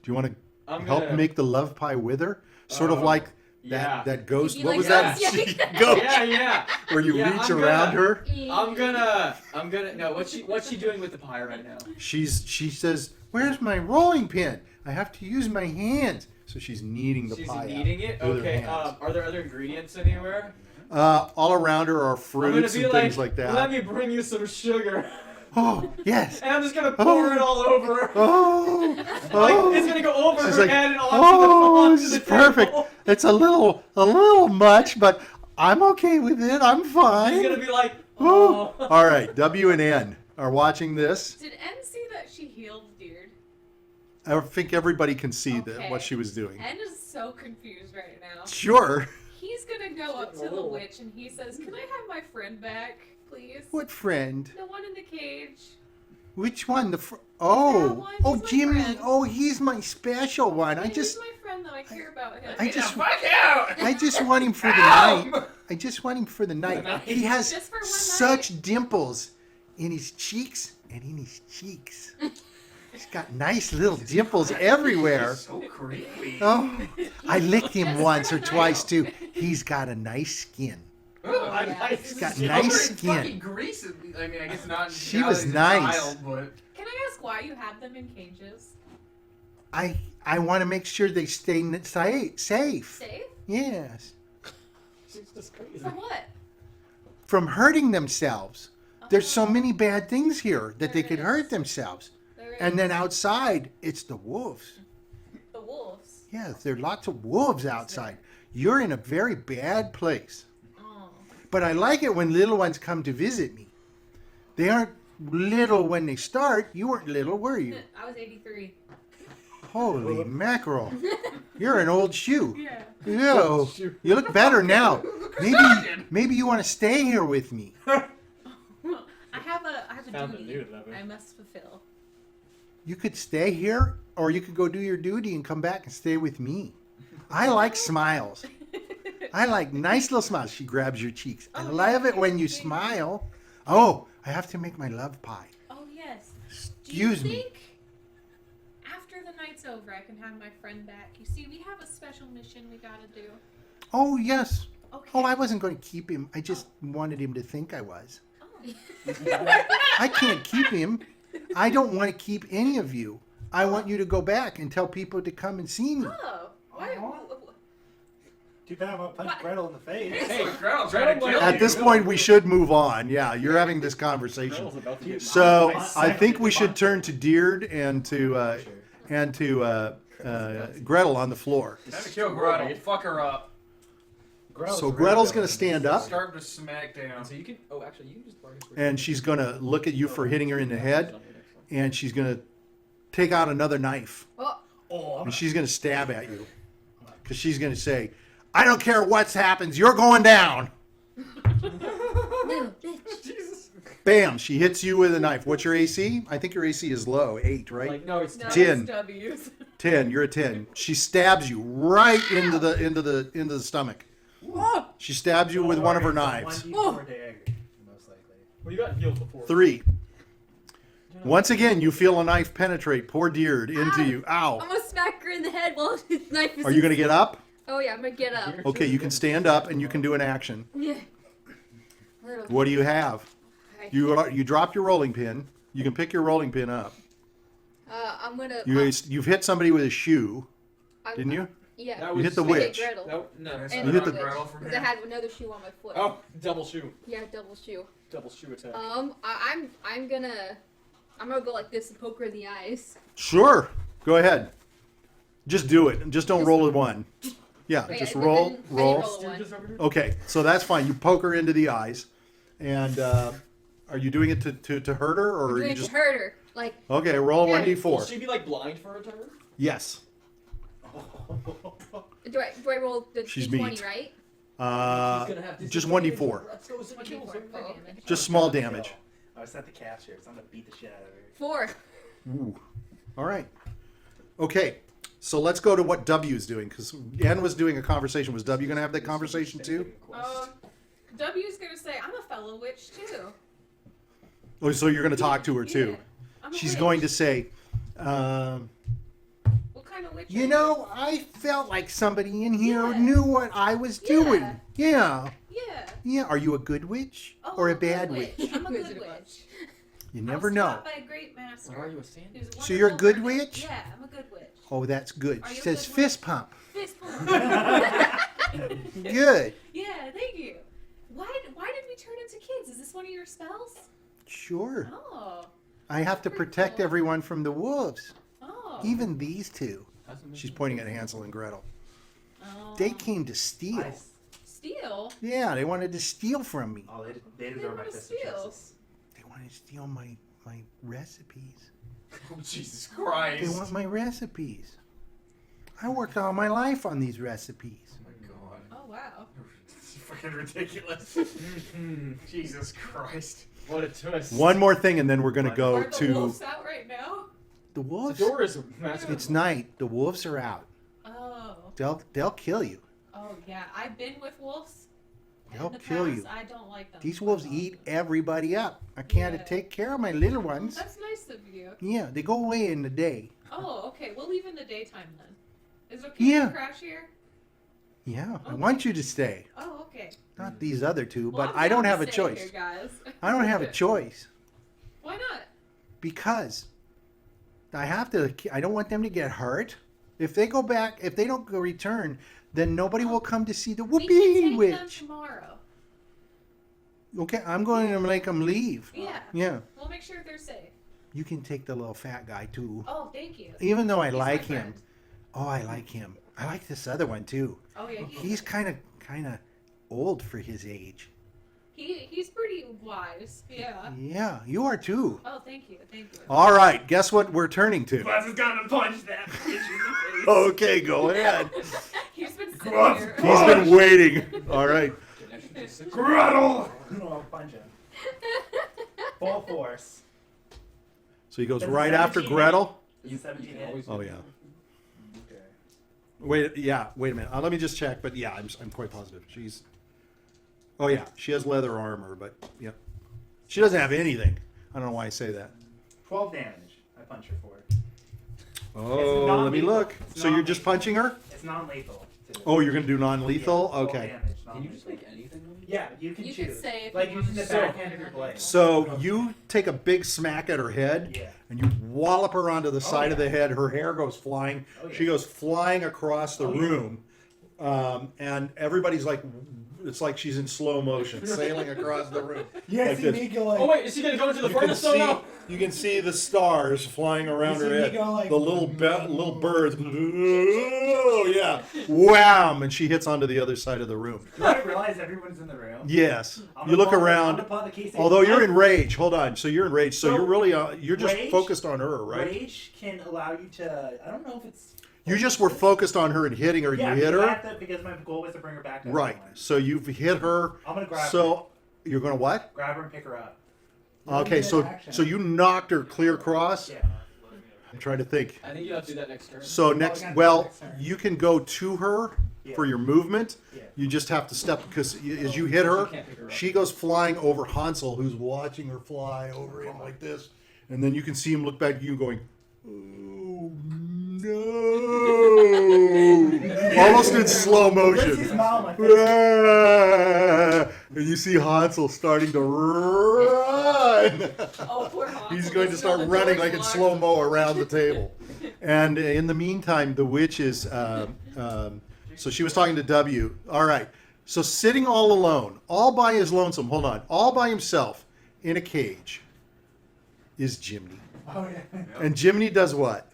you want to I'm help gonna- make the love pie with her? Sort of like Yeah. That ghost. You What like was that? ghosts? Yeah. Ghost. Yeah. Where you Yeah, reach I'm around gonna- her. I'm gonna. No, what's she doing with the pie right now? She says, "Where's my rolling pin? I have to use my hands." So she's kneading the She's pie. kneading it. with her Okay. hands. Are there other ingredients anywhere? All around her are I'm gonna fruits be and things like that. Let me bring you some sugar, Oh yes. and I'm just gonna pour it all over her. Oh. Like Oh. it's gonna go over She's her like, head and onto oh, the this is the perfect. table. It's a little much, but I'm okay with it. I'm She's fine. gonna be like, Oh. oh. All right, W and N are watching this. Did N see that she healed Diurd? I think everybody can see Okay. what she was doing. N is so confused right now. Sure. He's gonna go up to the witch and he says, "Can I have my friend back, please?" What friend? The one in the cage. Which one? That Oh, one? oh, He's my Jimmy. friend. Oh, he's my special one. Yeah, he's my friend though. I care about him. I just out! I just want him for the Ow! night. I just want him for the night. night. He has Just for one such dimples in his cheeks and in his cheeks. He's got nice little dimples everywhere. So creepy. Oh, I licked him Just once for or the twice night. too. He's got a nice skin. Oh, He's got Yeah, nice it's skin. Fucking Grease. I mean, I guess not. She now was that he's a nice. child, but Can I ask why you have them in cages? I want to make sure they stay safe. Safe? Yes. She's just crazy. For what? From hurting themselves. There's so Oh, many bad things here that they There could is. hurt themselves. there And is then outside, it's the wolves. the wolves. Yes, there are lots of wolves outside. You're in a very bad place. Oh. But I like it when little ones come to visit me. They aren't little when they start. You weren't little, were you? I was 83. Holy mackerel. You're an old shoe. Yeah. Ew. You look better now. Maybe you want to stay here with me. I have a Found a duty new lover. I must fulfill. You could stay here, or you could go do your duty and come back and stay with me. I like smiles. I like nice little smiles. She grabs your cheeks. I Oh, love it when you thank you. smile. Oh, I have to make my love pie. Oh yes. Excuse Do you me. think after the night's over I can have my friend back? You see, we have a special mission we gotta do. Oh, yes. Okay. Oh, I wasn't going to keep him. I just wanted him to think I was. Oh. I can't keep him. I don't want to keep any of you. I want you to go back and tell people to come and see me. Oh. Why? Too bad I'm gonna punch What? Gretel in the face. hey, Gretel tried to kill At you. this point, we should move on. Yeah, you're having this conversation. Gretel's about to get So I I think we should turn to Diurd and to Gretel on the floor. Time to kill Gretel. Fuck her up. So Gretel's going to stand up, Start to smack down. So you can. Oh, actually, you can just bargain for and she's going to look at you for hitting her in the head, and she's going to take out another knife, Oh, and she's going to stab at you, because she's going to say, "I don't care what happens, you're going down." Little bitch. Jesus. Bam! She hits you with a knife. What's your AC? I think your AC is low, 8, right? Like no, it's No, 10. it's W's. 10. You're a 10. She stabs you right into the stomach. She stabs you with one of her knives. 1d4 dagger, most likely. Well, you got healed before. 3. Once again, you feel a knife penetrate poor Diurd into you. I'm Ow! gonna smack her in the head while his knife is. Are you going to get up? Oh yeah, I'm gonna get up. Okay, you can stand up and you can do an action. Yeah. Little. What do you have? Okay. You drop your rolling pin. You can pick your rolling pin up. I'm gonna. You've hit somebody with a shoe, I'm- didn't you? Yeah. That You was hit the I hit witch. Gretel. Nope, no. And And You hit the the- Gretel from because I here. had another shoe on my foot. Oh, double shoe. Yeah, double shoe. Double shoe attack. I'm gonna go like this and poke her in the eyes. Sure. Go ahead. Just do it. Just don't roll a 1. Yeah, Wait, just I roll, didn't roll. roll a 1. Just over here. Okay, so that's fine. You poke her into the eyes, and are you doing it to hurt her, or I'm are doing you it just to hurt her. Like, okay? Roll Yeah. one Will d4. she be like blind for a turn? Yes. do I roll the She's d20, meat. right? She's gonna have to Just do 1d4. Let's go some kills. 1d4 for damage. Just small damage. I was at the cashier, so I'm gonna beat the shit out of her. 4. Ooh. All right. Okay. So let's go to what W is doing, because Ann was doing a conversation. Was W going to have that conversation too? W's gonna say, I'm a fellow witch too. Oh, so you're going to talk to her too. Yeah, I'm a She's witch. going to say, What kind kind of witch? You are know, I felt like somebody in here knew what I was doing. Yeah. Yeah. Yeah. Are you a good witch Oh, or a I'm good bad witch? I'm a good witch. You I never was know. taught by a great master. Or are you a stand? who's a So you're a wonderful good hermit. witch? Yeah, I'm a good witch. Oh, that's good. Are She you a says good fist pump. Fist bump. Good. Yeah, thank you. Why did we turn into kids? Is this one of your spells? Sure. Oh. I have to protect cool. everyone from the wolves. Oh. Even these two. She's pointing at Hansel and Gretel. Oh. They came to steal. Steal? Yeah, they wanted to steal from me. Oh, they deserve my wanna fist of steal. justice. They wanted to steal my recipes. Oh, Jesus They Christ. want my recipes. I worked all my life on these recipes. Oh my God. Oh, wow. It's fucking ridiculous. Jesus Christ. What a twist. One more thing, and then we're gonna go Are the to wolves out right now? the The wolves. door is massive. It's night. The wolves are out. Oh. They'll kill you. Oh, yeah. I've been with wolves. They'll In the kill past, you. I don't like them. These wolves eat everybody up. I can't Yeah. take care of my little ones. That's nice of you. Yeah, they go away in the day. Oh, okay. We'll leave in the daytime then. Is it okay Yeah. to crash here? Yeah, I Okay. want you to stay. Oh, okay. Not these other two, Well, but I'm I don't down have to a stay choice. Here, guys. I don't have a choice Why not? because I don't want them to get hurt. If they go back, if they don't go return, then nobody will come to see the We can whoopee take them witch. tomorrow. Okay, I'm going to make them leave. Yeah. Yeah, We'll make sure they're safe. you can take the little fat guy too. Oh, thank you. Even though I He's my like him. friend. Oh, I like him. I like this other one too. Oh yeah. He's kind of old for his age. He's pretty wise. Yeah. Yeah, you are too. Oh, thank you. Thank you. All right, guess what we're turning to? Grutz is gonna punch that bitch in the face. Okay, go ahead. He's been sitting Grutz, here. He's been waiting. All right. Gretel! No, punch him. Full force. So he goes Does it right after 17 Gretel. Is it 17 hit? Oh yeah. Okay. Wait a minute. Let me just check. But yeah, I'm quite positive. She's. Oh yeah, she has leather armor, but yeah, she doesn't have anything. I don't know why I say that. 12 damage. I punch her for it. Oh, let me non-lethal. look. It's So you're just non-lethal. punching her? It's non-lethal. too. Oh, you're gonna do Yeah, non-lethal? 12 Okay. damage, Can you just non-lethal. make anything of it? Yeah, you can You choose. could say if like you using the want to- backhand of your blade. So you take a big smack at her head, Yeah. and you wallop her onto the side of yeah. the head. Her hair goes flying. Oh, yeah. She goes flying across the Oh, yeah. room, and everybody's like, it's like she's in slow motion, sailing across the room. Yeah, like see this. me go like. Oh wait, is he gonna go into the You can furnace? Oh see, no! you can see the stars flying around You her see me head. go like- The little birds. Oh yeah, wham! And she hits onto the other side of the room. Do I realize everyone's in the room? Yes, I'm you gonna look pull- I'm around. gonna pull the key, say, Although you're "I- in rage, hold on. So you're in rage. So So, you're really you're just rage- focused on her, right? Rage can allow you to. I don't know if it's. You just were focused on her and hitting her, and Yeah, you hit her. because my goal was to bring her back. To Right. everyone. So you've hit her. I'm gonna grab her. So you're gonna what? Grab her and pick her up. Okay. So you knocked her clear across. Yeah. I'm trying to think. I think you have to do that next turn. So Oh, next, we gotta do well, next turn. you can go to her for Yeah. your movement. Yeah. You just have to step because as you hit her, You can't pick her up. she goes flying over Hansel, who's watching her fly over him like this, and then you can see him look back at you, going, "Oh no!" Almost in slow Where's his motion. smile on my face? And you see Hansel starting to run. Oh, poor Hansel. He's going to Still start the running door's like in locked. slow mo around the table. And in the meantime, the witch is. So she was talking to W. All right. So sitting all alone, all by his lonesome. Hold on, all by himself in a cage, is Jiminy. Oh yeah. And Jiminy does what?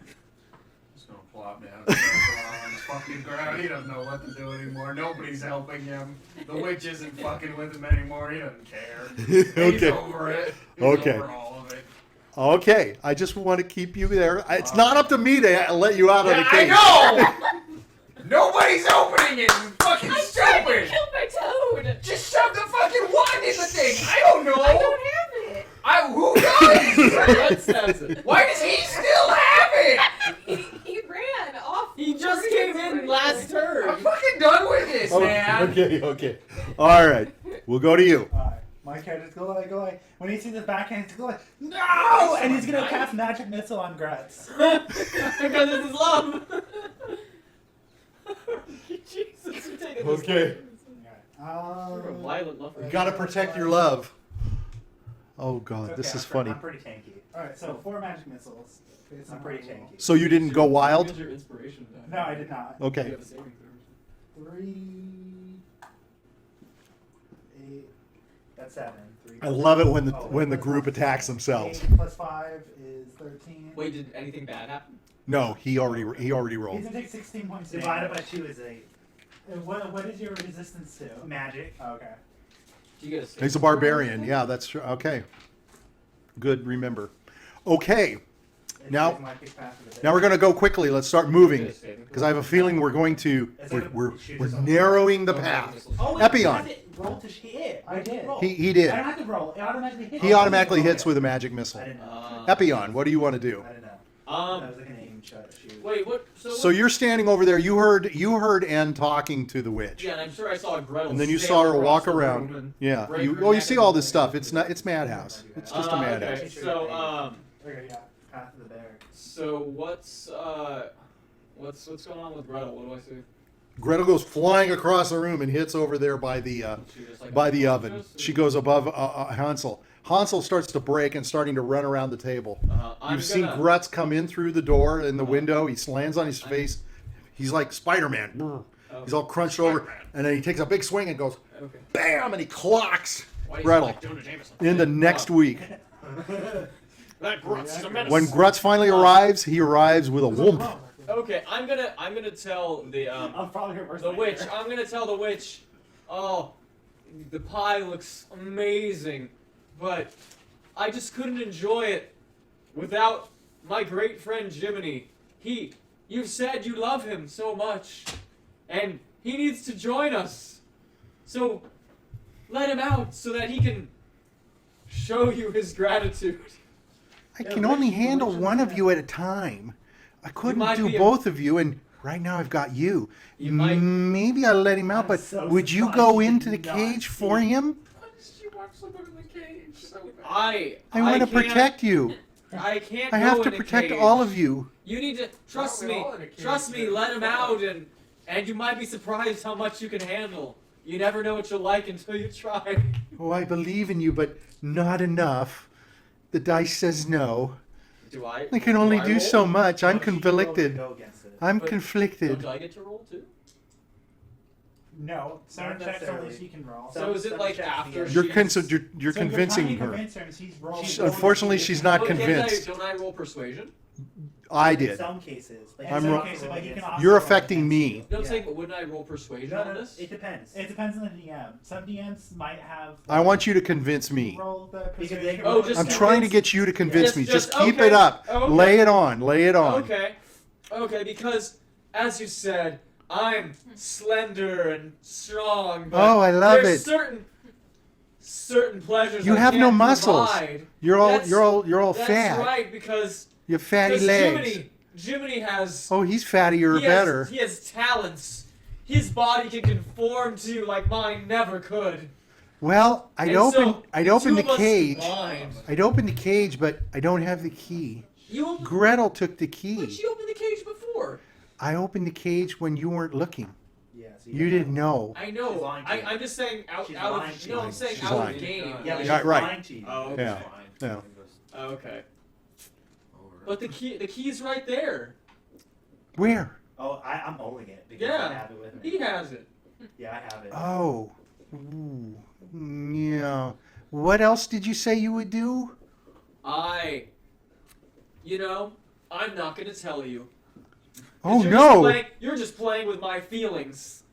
He's gonna plop down on the fucking ground. He doesn't know what to do anymore. Nobody's helping him. The witch isn't fucking with him anymore. He doesn't care. He's Okay. over it. He's Okay. over all of it. Okay. I just want to keep you there. It's not up to me to let you out of the Yeah, cage. I know! Nobody's opening it. It's fucking I'm trying to stupid. kill my toad. Just shove the fucking wand in the thing. I don't know. I don't have it. Who does? Grutz has it. Why does he still have it? He ran off. He just for came his in last I'm turn. fucking done with this, man. Okay. All right. We'll go to you. Alright, my character's go like. When he sees the backhand, he's go like, no! And he's gonna cast magic missile on Grutz. Because it's his love. Jesus, you're taking Okay. You're a violent lover. You gotta protect your love. Oh God, this is funny. I'm pretty tanky. Alright, so 4 magic missiles. I'm pretty tanky. So you didn't go wild? Use your inspiration die. No, I did not. You Okay. have a saving throw. 3, 8. That's 7. 3. I love it when the group attacks themselves. 8 plus 5 is 13. Wait, did anything bad happen? No, he already He's rolled. gonna take 16 points Divided damage. by 2 is 8. And what is your resistance to? Magic. Oh, okay. Do you get a saving He's a barbarian. Yeah, that's true. Okay. Good. Remember. Okay. It's Now- like my kick pass of the day. Now we're gonna go quickly. Let's start moving because I have a feeling we're going to we're narrowing the path. Oh, wait, Epion. you have to roll to hit. I did. Roll. He I did. don't have to roll. It automatically hits. He automatically hits with a magic missile. I didn't know. Epion, what do you want to do? I didn't know. I Um, was like an aim shot. Shoot. wait, what? So you're standing over there. You heard Ann talking to the witch, Yeah, and I'm sure I saw Gretel. and then you sail saw her across walk the room around. and Yeah. break You her you neck see and all this all stuff. that. It's not. It's madhouse. It's just a madhouse. Okay, so Okay, yeah. Path of the bear. so what's going on with Gretel? What do I see? Gretel goes flying across the room and hits over there by the She just, like, by the unconscious, oven. or- She goes above Hansel. Hansel starts to break and starting to run around the table. I'm You've seen gonna- Grutz come in through the door in the window. He lands on his face. He's like Spider-Man. Oh. He's all crunched over, and then he takes a big swing and goes, Okay. bam, and he clocks Why do you Gretel sound like Jonah Jameson? in the next week. That Grutz is a menace. When Grutz finally arrives, he arrives with a whoomp. Okay, I'm gonna tell the I'm probably her worst the nightmare. witch. I'm gonna tell the witch. Oh, the pie looks amazing, but I just couldn't enjoy it without my great friend Jiminy. You said you love him so much, and he needs to join us. So let him out so that he can show you his gratitude. I can only handle one of you at a time. I couldn't might do be a- both of you, and right now I've got you. You might- Maybe I'll let him out, I'm but so would you surprised go you into the did not cage see for him? She wants someone in the cage so bad. I want to can't- protect you. I can't. I have go to in a protect cage. all of you. You need to trust Aren't we me. all in a cage Trust me. then? Let him out, and you might be surprised how much you can handle. You never know what you'll like until you try. Oh, I believe in you, but not enough. The dice says no. Do I? I can only I do roll? so much. I'm Oh, she rolled to conflicted. go against it. I'm But- conflicted. Don't I get to roll too? No, certain Not checks only necessarily. she can roll. So is it some like checks after again. You're she's- you're So convincing trying to her. convince her, and she's rolling. Unfortunately, she's not Well, convinced. Don't I roll persuasion? I In did. some cases. Like, I'm in some ro- cases, but like, you it's- can also You're roll affecting against me. No, I'm Yeah. saying, but wouldn't I roll persuasion No, on no, this? it depends. It depends on the DM. Some DMs might have. I want you to convince me. Roll the Because they persuasion. can Oh, roll just- I'm against trying to it. get you to convince me. Just keep okay. it up. Okay. Lay it on. Lay it on. Okay, because as you said, I'm slender and strong. But Oh, I love there's it. certain pleasures You I have no can't muscles. provide. You're all That's- you're all That's fat. right, because You have fatty legs. Jiminy has Oh, he's fattier or he has- better. He has talents. His body can conform to like mine never could. Well, I'd And open so, I'd open two the of us cage. combined- I'd open the cage, but I don't have the key. You opened, Gretel took the but key. she opened the cage before. I opened the cage when you weren't looking. Yeah, so You didn't know. I She's know. lying to you. I'm just saying out She's of lying to no, you. I'm saying She's out lying. of the game. Yeah, like- but she's Yeah, right. lying to you. Oh, Yeah. okay. Yeah. Oh, okay. But the key's right there. Where? Oh, I'm owning it because Yeah. I have it with me. He has it. Yeah, I have it. Oh. Ooh. Yeah. What else did you say you would do? I'm not gonna tell you. Oh You're no. You're just playing with my feelings.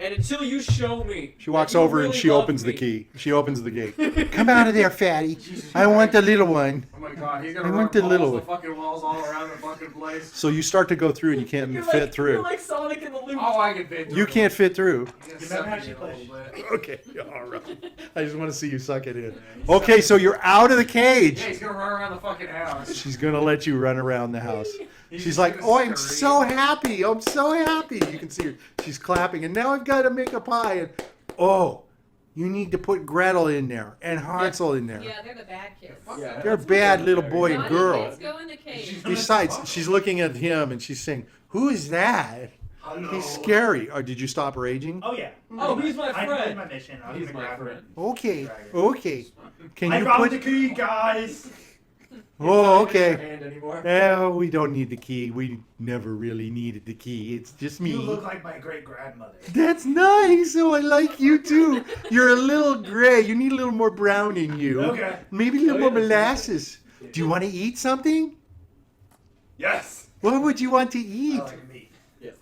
And until you show me. She walks that you over and really she love opens the me- key. She opens the gate. Come out of there, fatty. I want the little one. Oh my god, he's gonna I run want the balls little the one. fucking walls all around the fucking place. So you start to go through and you can't You're fit like, through. You're like Sonic in the Loop. Oh, I can fit through. You can't fit through. He's You gonna better suck not me in a push. little bit. Okay, all right. I just want to see you suck it in. he's Okay, so you're out of the Yeah, cage. he's gonna run around the fucking house. She's gonna let you run around the house. He's She's just like, gonna "Oh, I'm scream. so happy! I'm so happy!" You can see her. She's clapping, and now I've got to make a pie. And oh, you need to put Gretel in there and Hansel in there. Yeah, they're the bad kids. Yeah, They're that's bad good. little boy and Naughty girl. kids go in the cage. Besides, she's looking at him and she's saying, "Who is that?" Hello. He's scary. Or did you stop raging? Oh yeah. Oh, he's my I did friend. my mission. I was He's gonna my grab her. friend. Okay. Dragon. Okay. Can I you found put? the key, guys. Oh, It's not in your okay. hand anymore. Well, we don't need the key. We never really needed the key. It's just You me. look like my great grandmother. That's nice. Oh, I like you too. You're a little gray. You need a little more brown in you. Okay. Maybe a little Oh, more yeah. molasses. Do you want to eat something? Yes. What would you want to I eat? like meat.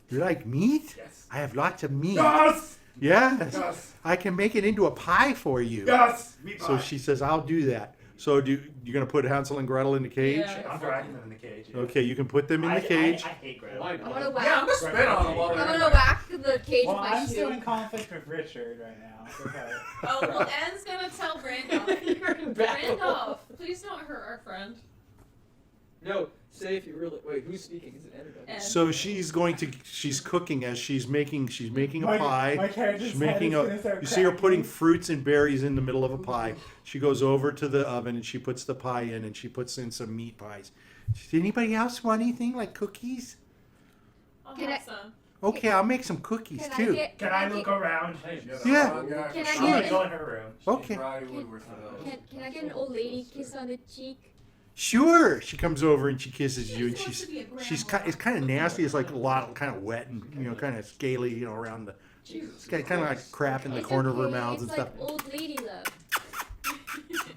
You like meat? Yes. I have lots of meat. Yes. Yes. Yes. I can make it into a pie for you. Yes. Meat pie. So she says, I'll do that. So you're going to put Hansel and Gretel in the cage? Yeah. I'm dragging them in the cage. yeah. Okay, you can put them in the cage. I hate Gretel. Why I'm not? gonna whack. Yeah, I'm gonna spit on him while I'm we're gonna there. whack the cage Well, with my I'm still shoe. in conflict with Richard right now. Okay. Oh, well, Anne's gonna tell Randolph. Randolph, please don't hurt our friend. No, say if you really. Wait, who's speaking? Is it anybody? Anne. So she's cooking as she's making a pie. My character's She's making head is gonna start you see her putting cracking. fruits and berries in the middle of a pie. She goes over to the oven and she puts the pie in and she puts in some meat pies. Does anybody else want anything like cookies? I'll Can have I- some. Okay, I'll make some cookies Can too. Can I look around? Yeah. Can I'm I gonna get go in her room. Okay. can I get an old lady kiss on the cheek? Sure. She comes over and she kisses you and She wants she's to be a she's grandma. it's kind of nasty. It's like a lot kind of wet and kind of scaly, around the Jesus. kind of like crap in the It's corner of her okay, mouth it's and like stuff. old lady love.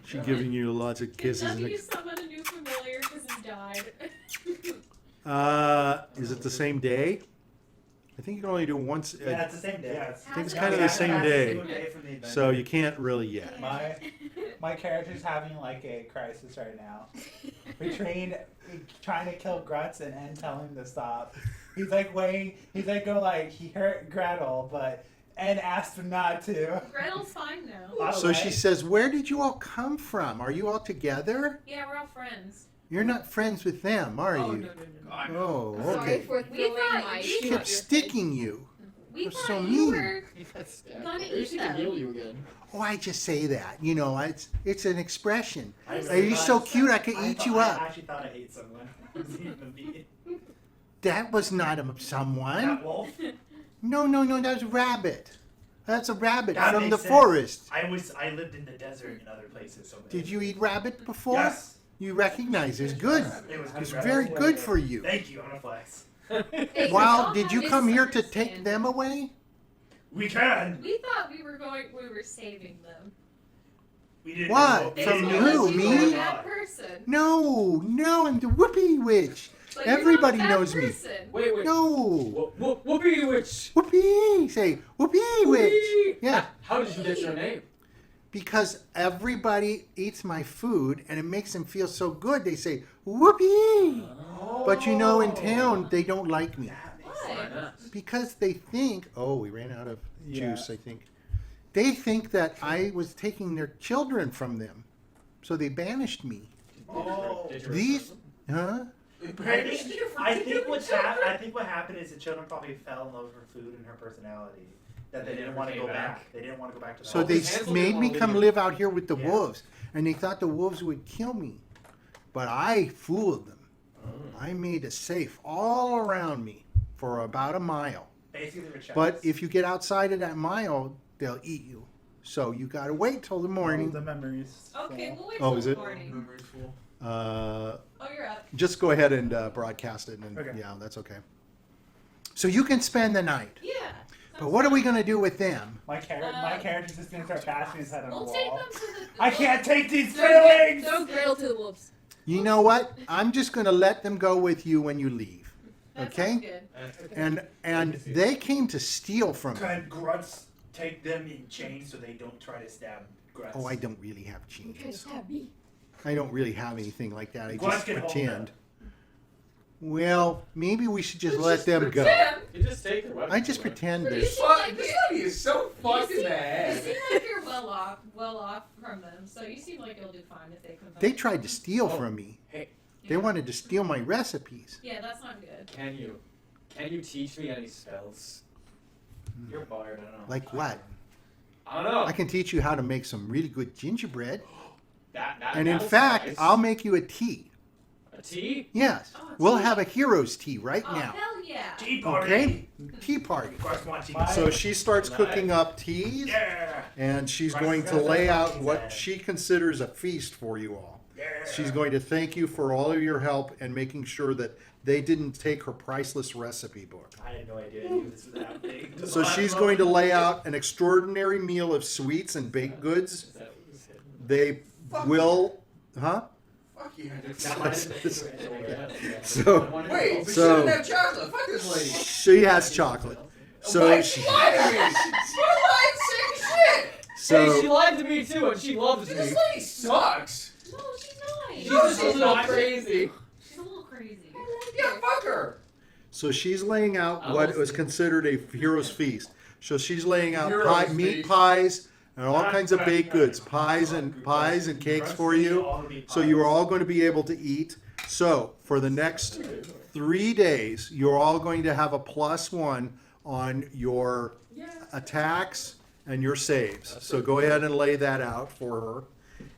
She's giving you lots of Can kisses. And W summon a new familiar because he died? is it the same day? I think you can only do once. Yeah, it's the same day. Yes. I think it's Yeah, kind of the same That's a day. single day from the event. So you can't really yet. My character's having like a crisis right now. Between trying to kill Grutz and tell him to stop. He's like waiting. He's like he hurt Gretel, but Ed asked him not to. Gretel's fine now. Oh, So she right. says, "Where did you all come from? Are you all together? Yeah, we're all friends. You're not friends with them, are Oh, you?" no. Oh, Sorry okay. for We throwing thought my you She shit kept at your sticking you. We You're thought so you mean. were gonna Maybe eat she can them. heal you again. Oh, I just say that. It's an expression. I Are you so thought- cute? I could eat you I up. actually thought I ate someone. It was even me. That was not someone. That wolf. No, that was a rabbit. That's a rabbit That from the makes sense. forest. I lived in the desert in other places. So Did you eat rabbit before? Yes. You recognize it's good. It was It's good. very good for you. Thank you. I'm gonna flex. Hey, Well, y'all did have you come here to take misunderstanding. them away? We can. We thought we were saving them. We didn't. What? They From told who? us you Me? were a bad person. No, I'm the Whoopee Witch. But you're Everybody not a bad knows me. person. Wait. No. Whoopee witch. Whoopee. Say Whoopee Witch. Whoopee. Yeah. How did you get your name? Because everybody eats my food and it makes them feel so good. They say Whoopee. But in town they don't like me Why? because they think, oh, we ran out of Yeah. juice. I think they think that I was taking their children from them, so they banished me. Oh. Did you These, huh? I think what happened is the children probably fell in love with her food and her personality. That they didn't want to go back. They didn't want to go back to the So house. they Hansel made didn't me wanna come leave. live out here with the Yeah. wolves, and they thought the wolves would kill me, but I fooled them. I made a safe all around me for about a mile. Basically, they were chefs. But if you get outside of that mile, they'll eat you. So you got to wait till the morning. The memories. Okay, we'll wait Oh, till is the it? morning. Uh, Oh, you're up. just go ahead and broadcast it, and Okay. yeah, that's okay. So you can spend the night. Yeah. But what are we going to do with them? My character's just gonna start bashing his head on We'll the take wall. them to the. I can't take these Throw feelings. Gretel to the wolves. You know what? I'm just going to let them go with you when you leave. That Okay? sounds good. And they came to steal from me. Can Grutz take them in chains so they don't try to stab Grutz? Oh, I don't really have You try to chains. stab me. I don't really have anything like that. I Grutz just can hold pretend. them. Well, maybe we should just let them go. Tim, You just take their weapons I just away. pretend you there's. seem like This you- lady is so fucked in the you head. seem like you're well off from them, so you seem like you'll do fine if they come back. They tried to steal Oh. from me. Hey, They wanted to steal my recipes. Yeah, that's not good. can you teach me any spells? You're a bard, I don't know. Like what? I don't know. I can teach you how to make some really good gingerbread. That And in was fact, nice. I'll make you a tea. A tea? Yes. Oh, We'll tea. have a hero's tea right Oh, now. hell yeah. Tea party. Okay? Tea party. Grutz wants tea. So she starts cooking up teas, Yeah. and she's Right, going to that's lay what out she's what at. she considers a feast for you all. Yeah. She's going to thank you for all of your help and making sure that they didn't take her priceless recipe book. I had no idea you this was happening. So she's going to lay out an extraordinary meal of sweets and baked goods. Is that what was hidden? They will, huh? Fuck you. So Wait, but So- she didn't have chocolate. Fuck this lady. she has chocolate. So Why she, she lied to me? What lied saying shit? Hey, she so lied to me too, and she loves me. This lady sucks. No, she's not. She's just a little crazy. She's a little crazy. Yeah, fuck her. so she's laying out I what will was see. considered a hero's feast. So she's laying out Hero's meat feast. pies and all kinds of baked goods, pies and cakes for you. So you are all going to be able to eat. So for the next 3 days, you're all going to have a +1 on your attacks and your saves. So go ahead and lay that out for her.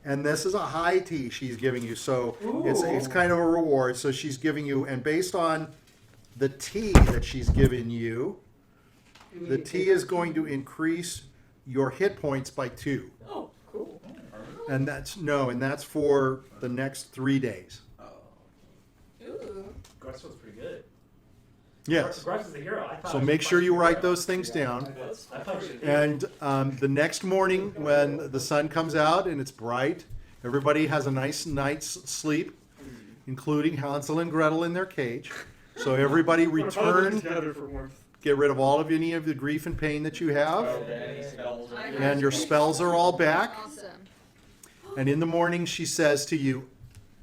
And this is a high tea she's giving you. So it's kind of a reward. So she's giving you, and based on the tea that she's given you, the tea is going to increase your hit points by 2. Oh, cool. And that's for the next 3 days. Ooh. Grutz was pretty good. Yes. Grutz is a hero. I thought So I was make sure you a write hero. those things down. I thought you did. And the next morning, when the sun comes out and it's bright, everybody has a nice night's sleep, including Hansel and Gretel in their cage. So everybody return, get rid of any of the grief and pain that you have, and your spells are all back. Awesome. And in the morning, she says to you,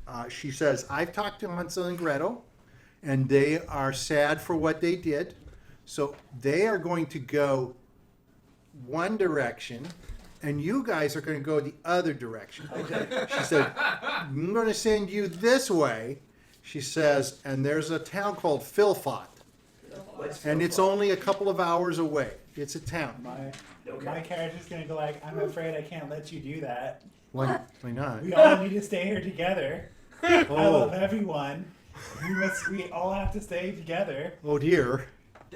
I've talked to Hansel and Gretel, and they are sad for what they did. So they are going to go one direction, and you guys are going to go the other direction. She said, I'm going to send you this way. She says, and there's a town called Philfot, and it's only a couple of hours away. It's a town. My character's gonna go like, I'm afraid I can't let you do that. Why not? We all need to stay here together. I Oh, love everyone. We all have to stay together. oh dear.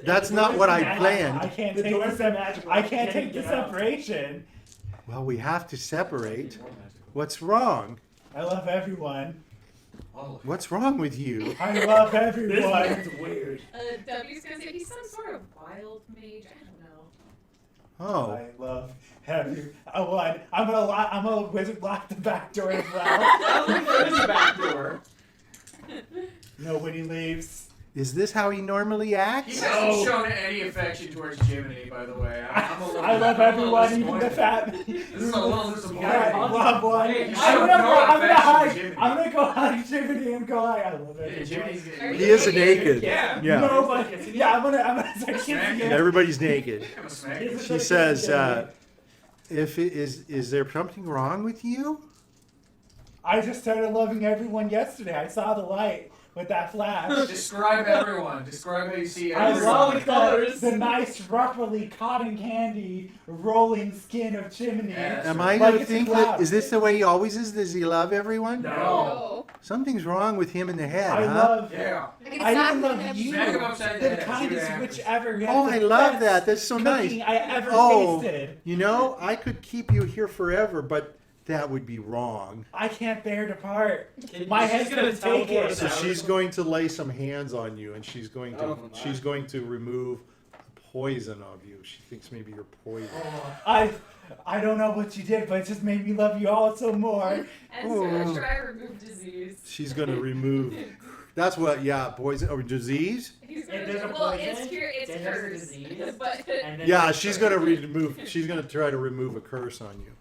That's not what I I planned. can't The take doors the are magical. I You can't can't take the get out. separation. Well, we have to separate. What's wrong? I love everyone. What's wrong with you? I love This everyone. man's weird. W's gonna say he's some sort of wild mage. I don't know. Oh, I love everyone. I'm gonna wizard lock the back door as well. I don't think there is a back door. Nobody leaves. is this how he normally He acts? hasn't shown any affection towards Jiminy, by the way. I'm a little, I love I'm a little everyone, even the disappointed. fat. This is a little disappointing. I love one. Hey, I'm you gonna showed no affection to hide. Jiminy. I'm gonna go hide Jiminy and go hide. I love Yeah, everyone. Jiminy's getting- He is naked. Yeah. Yeah. Nobody. Yeah, I'm gonna start kissing Smack him. Everybody's naked. I'm a smack. She says, is there something wrong with you? I just started loving everyone yesterday. I saw the light with that flash. Describe everyone. Describe how you see I everyone. love colors. the nice, ruffly, cotton candy, rolling skin of Chimney. Yeah. Am I Like to it's think cloud. that, is this the way he always is? Does he love everyone? No. Something's wrong with him in the head, I huh? love. Yeah. I even love you. Smack him upside the The head, see what kindest happens. witch ever. You Oh, have I the love best that. That's so nice. cooking I ever Oh, tasted. you know, I could keep you here forever, but that would be wrong. I can't bear to part. My head's gonna take it. So she's going to lay some hands on you, and she's going Oh, to remove poison of you. She thinks maybe you're poisoned. I don't know what you did, but it just made me love you all so more. And so Oh. try to remove disease. She's going to remove. That's what, yeah, poison or disease. He's If gonna there's a well, poison, it's cure, it's then there's a cursed. disease, But and then Yeah, there's she's curse. going to remove. She's going to try to remove a curse on you.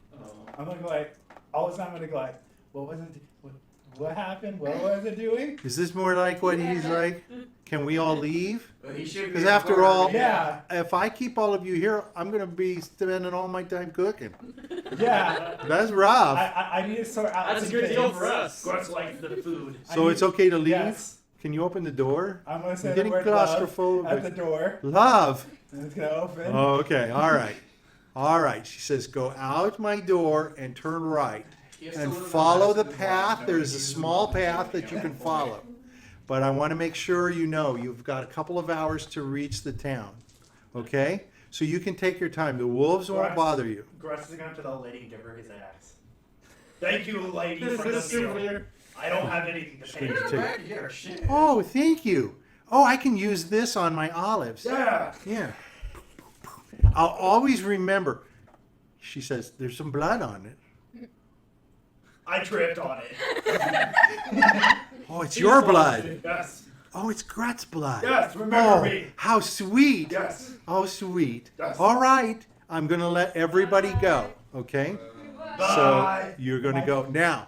I'm gonna go like, all the time I'm gonna go like, what was it? What happened? What was it doing? Is this more like what he's like? Can we all leave? But he should be Because in the after corner. all, Yeah, if I keep all of you here, I'm going to be spending all my time cooking. yeah. That's rough. I need to sort out. That's a some good deal things. for us. Grutz likes the food. So it's okay to leave? Yes. Can you open the door? I'm gonna say I'm the getting word love claustrophobic. at the door, Love. and it's gonna open. Oh, okay. All right. All right. She says, go out my door and turn right. and follow the path. There's a small path that you can follow. But I want to make sure you know you've got a couple of hours to reach the town. Okay? So you can take your time. The wolves won't bother you. Grutz is going to the old lady and give her his axe. Thank you, lady, for the meal. I don't have anything to pay you. Oh, thank you. Oh, I can use this on my olives. Yeah. Yeah. I'll always remember. She says, there's some blood on it. I tripped on it. Oh, it's your blood. Yes. Oh, it's Grut's blood. Yes, remember Oh, me. how sweet. Yes. Oh, sweet. Yes. All right. I'm going to let everybody go. Okay? So Bye. you're going to go. Now,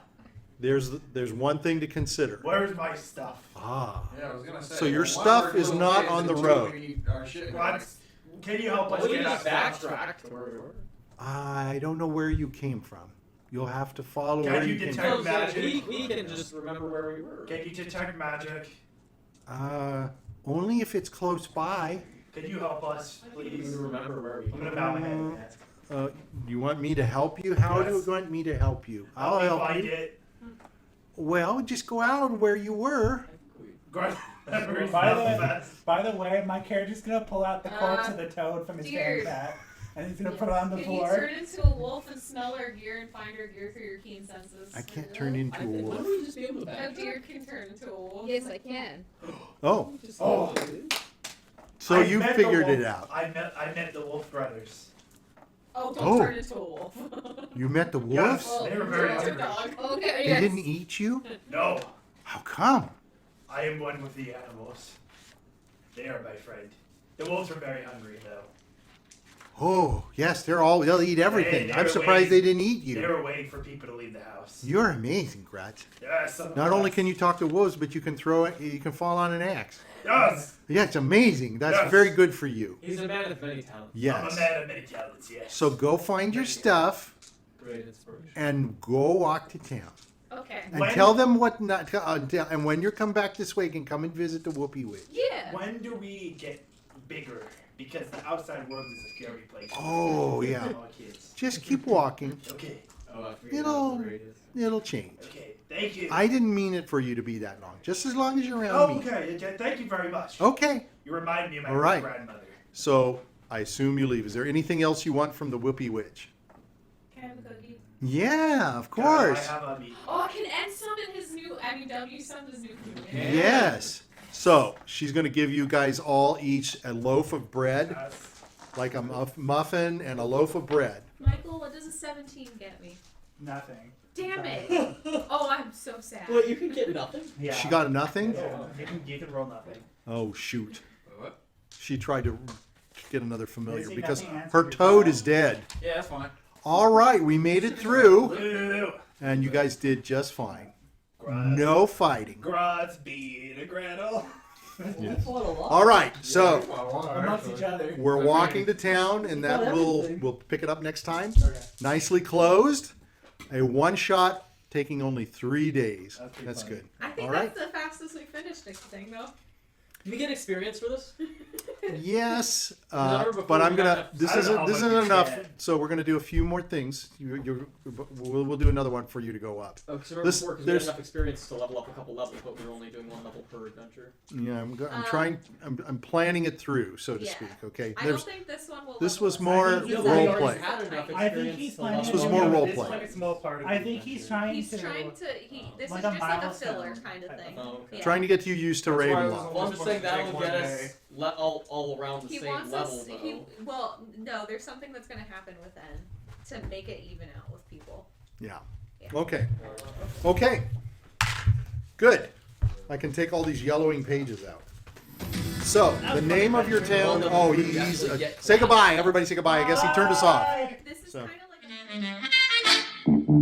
there's one thing to consider. Where's my stuff? Ah. Yeah, I was gonna say. So your one stuff word is goes not away on the until road. we need our shit back. Grutz, can you help us Well, you get just our stuff? backtrack to where we were. I don't know where you came from. You'll have to follow Can where you you came detect from. magic? We can just remember where we were. Can you detect magic? Only if it's close by. Can you help us, We please? remember where we I'm gonna bow my head and ask. You want me to help you? How do Yes. you want me to help you? I'll Help me help find you. it. Well, just go out where you were. Grutz, remembers By the the way, best. by the way, my character's gonna pull out the corpse of the toad from his Diurd. backpack, and he's gonna put it on the Can you floor. turn into a wolf and smell our gear and find our gear through your keen senses? I can't turn into a Wouldn't wolf. we just be able to No, backtrack? deer can turn into a wolf. Yes, I can. Oh, Oh. so I you met the figured it wolf- out. I met the Wolf brothers. Oh, don't Oh. turn into a wolf. You met the Yes. wolves? They were very It's a hungry. dog. Okay, They yes. didn't eat you? No, How come? I am one with the animals. They are my friend. The wolves are very hungry, though. Oh, yes, they'll eat everything. They I'm were surprised they waiting- didn't eat They you. were waiting for people to leave the house. You're amazing, Grutz. Yes. Not only can you talk to wolves, but you can throw it, you can fall on an axe. Yes. Yeah, it's amazing. That's Yes. very good for you. He's a man of many talents. I'm Yes. a man of many talents. Yes. So go find your stuff Great inspiration. and go walk to town. Okay. And When- tell them what not. And when you come back this way, you can come and visit the Whoopee Witch. Yeah. When do we get bigger? Because the outside world is a scary place. Oh, yeah. For all kids. Just keep walking. Okay. Oh, I forget It'll- how great it is. It'll change. Okay. Thank you. I didn't mean it for you to be that long. Just as long as you're around me. Okay. Thank you very much. Okay. You remind me of my All right. grandmother. So I assume you leave. Is there anything else you want from the Whoopee Witch? Can I have a cookie? Yeah, of I course. have a meat. Oh, I can end summon his new. I mean, W summon his new companion. Yes. So she's going to give you guys all each a loaf of bread, Yes. like a muffin and a loaf of bread. Michael, what does a 17 get me? Nothing. Damn it! Oh, I'm so sad. Wait, you can get nothing? Yeah. She got nothing? Yeah. You can roll nothing. Oh, shoot. What? She tried to get another familiar Missing because nothing answered her your toad call. is dead. Yeah, that's fine. All right, we made it through, Ew. and you guys did just fine. Grutz. No fighting. Grutz beat a Gretel. All right, so Amongst each other. we're walking to town, and that we'll pick it up next time. Okay. Nicely closed. A one shot taking only 3 days. That's pretty That's funny. good. I think All right. that's the fastest we finished this thing, though. Do we get experience for this? Yes, Remember before but I'm we gonna. got This I don't know isn't. how This much isn't we enough. can. So we're gonna do a few more things. We'll do another one for you to go up. Oh, because remember This- before, because we there's- had enough experience to level up a couple levels, but we were only doing one level per adventure. Yeah, I'm trying. I'm planning it through, so to Yeah. speak. Okay. I don't think this one will. This level was us. more I think he's role already play. Had enough I think experience he's to planning level This was up. more role It's play. like a small part of I the think he's adventure. trying He's to. trying to. This Like is a just like a milestone filler kind of type thing. of Oh, okay. Yeah. Trying to get you used to That's why I was Ravenloft. Well, I'm just saying Supposed to that'll take get one us all around the He same wants level, us. though. Well, no, there's something that's going to happen within to make it even out with people. Yeah. Yeah. Okay. Okay. Good. I can take all these yellowing pages out. So the name of your town. Oh, he's. Say goodbye. Everybody, say goodbye. I guess he turned us off. This is So. kind of like.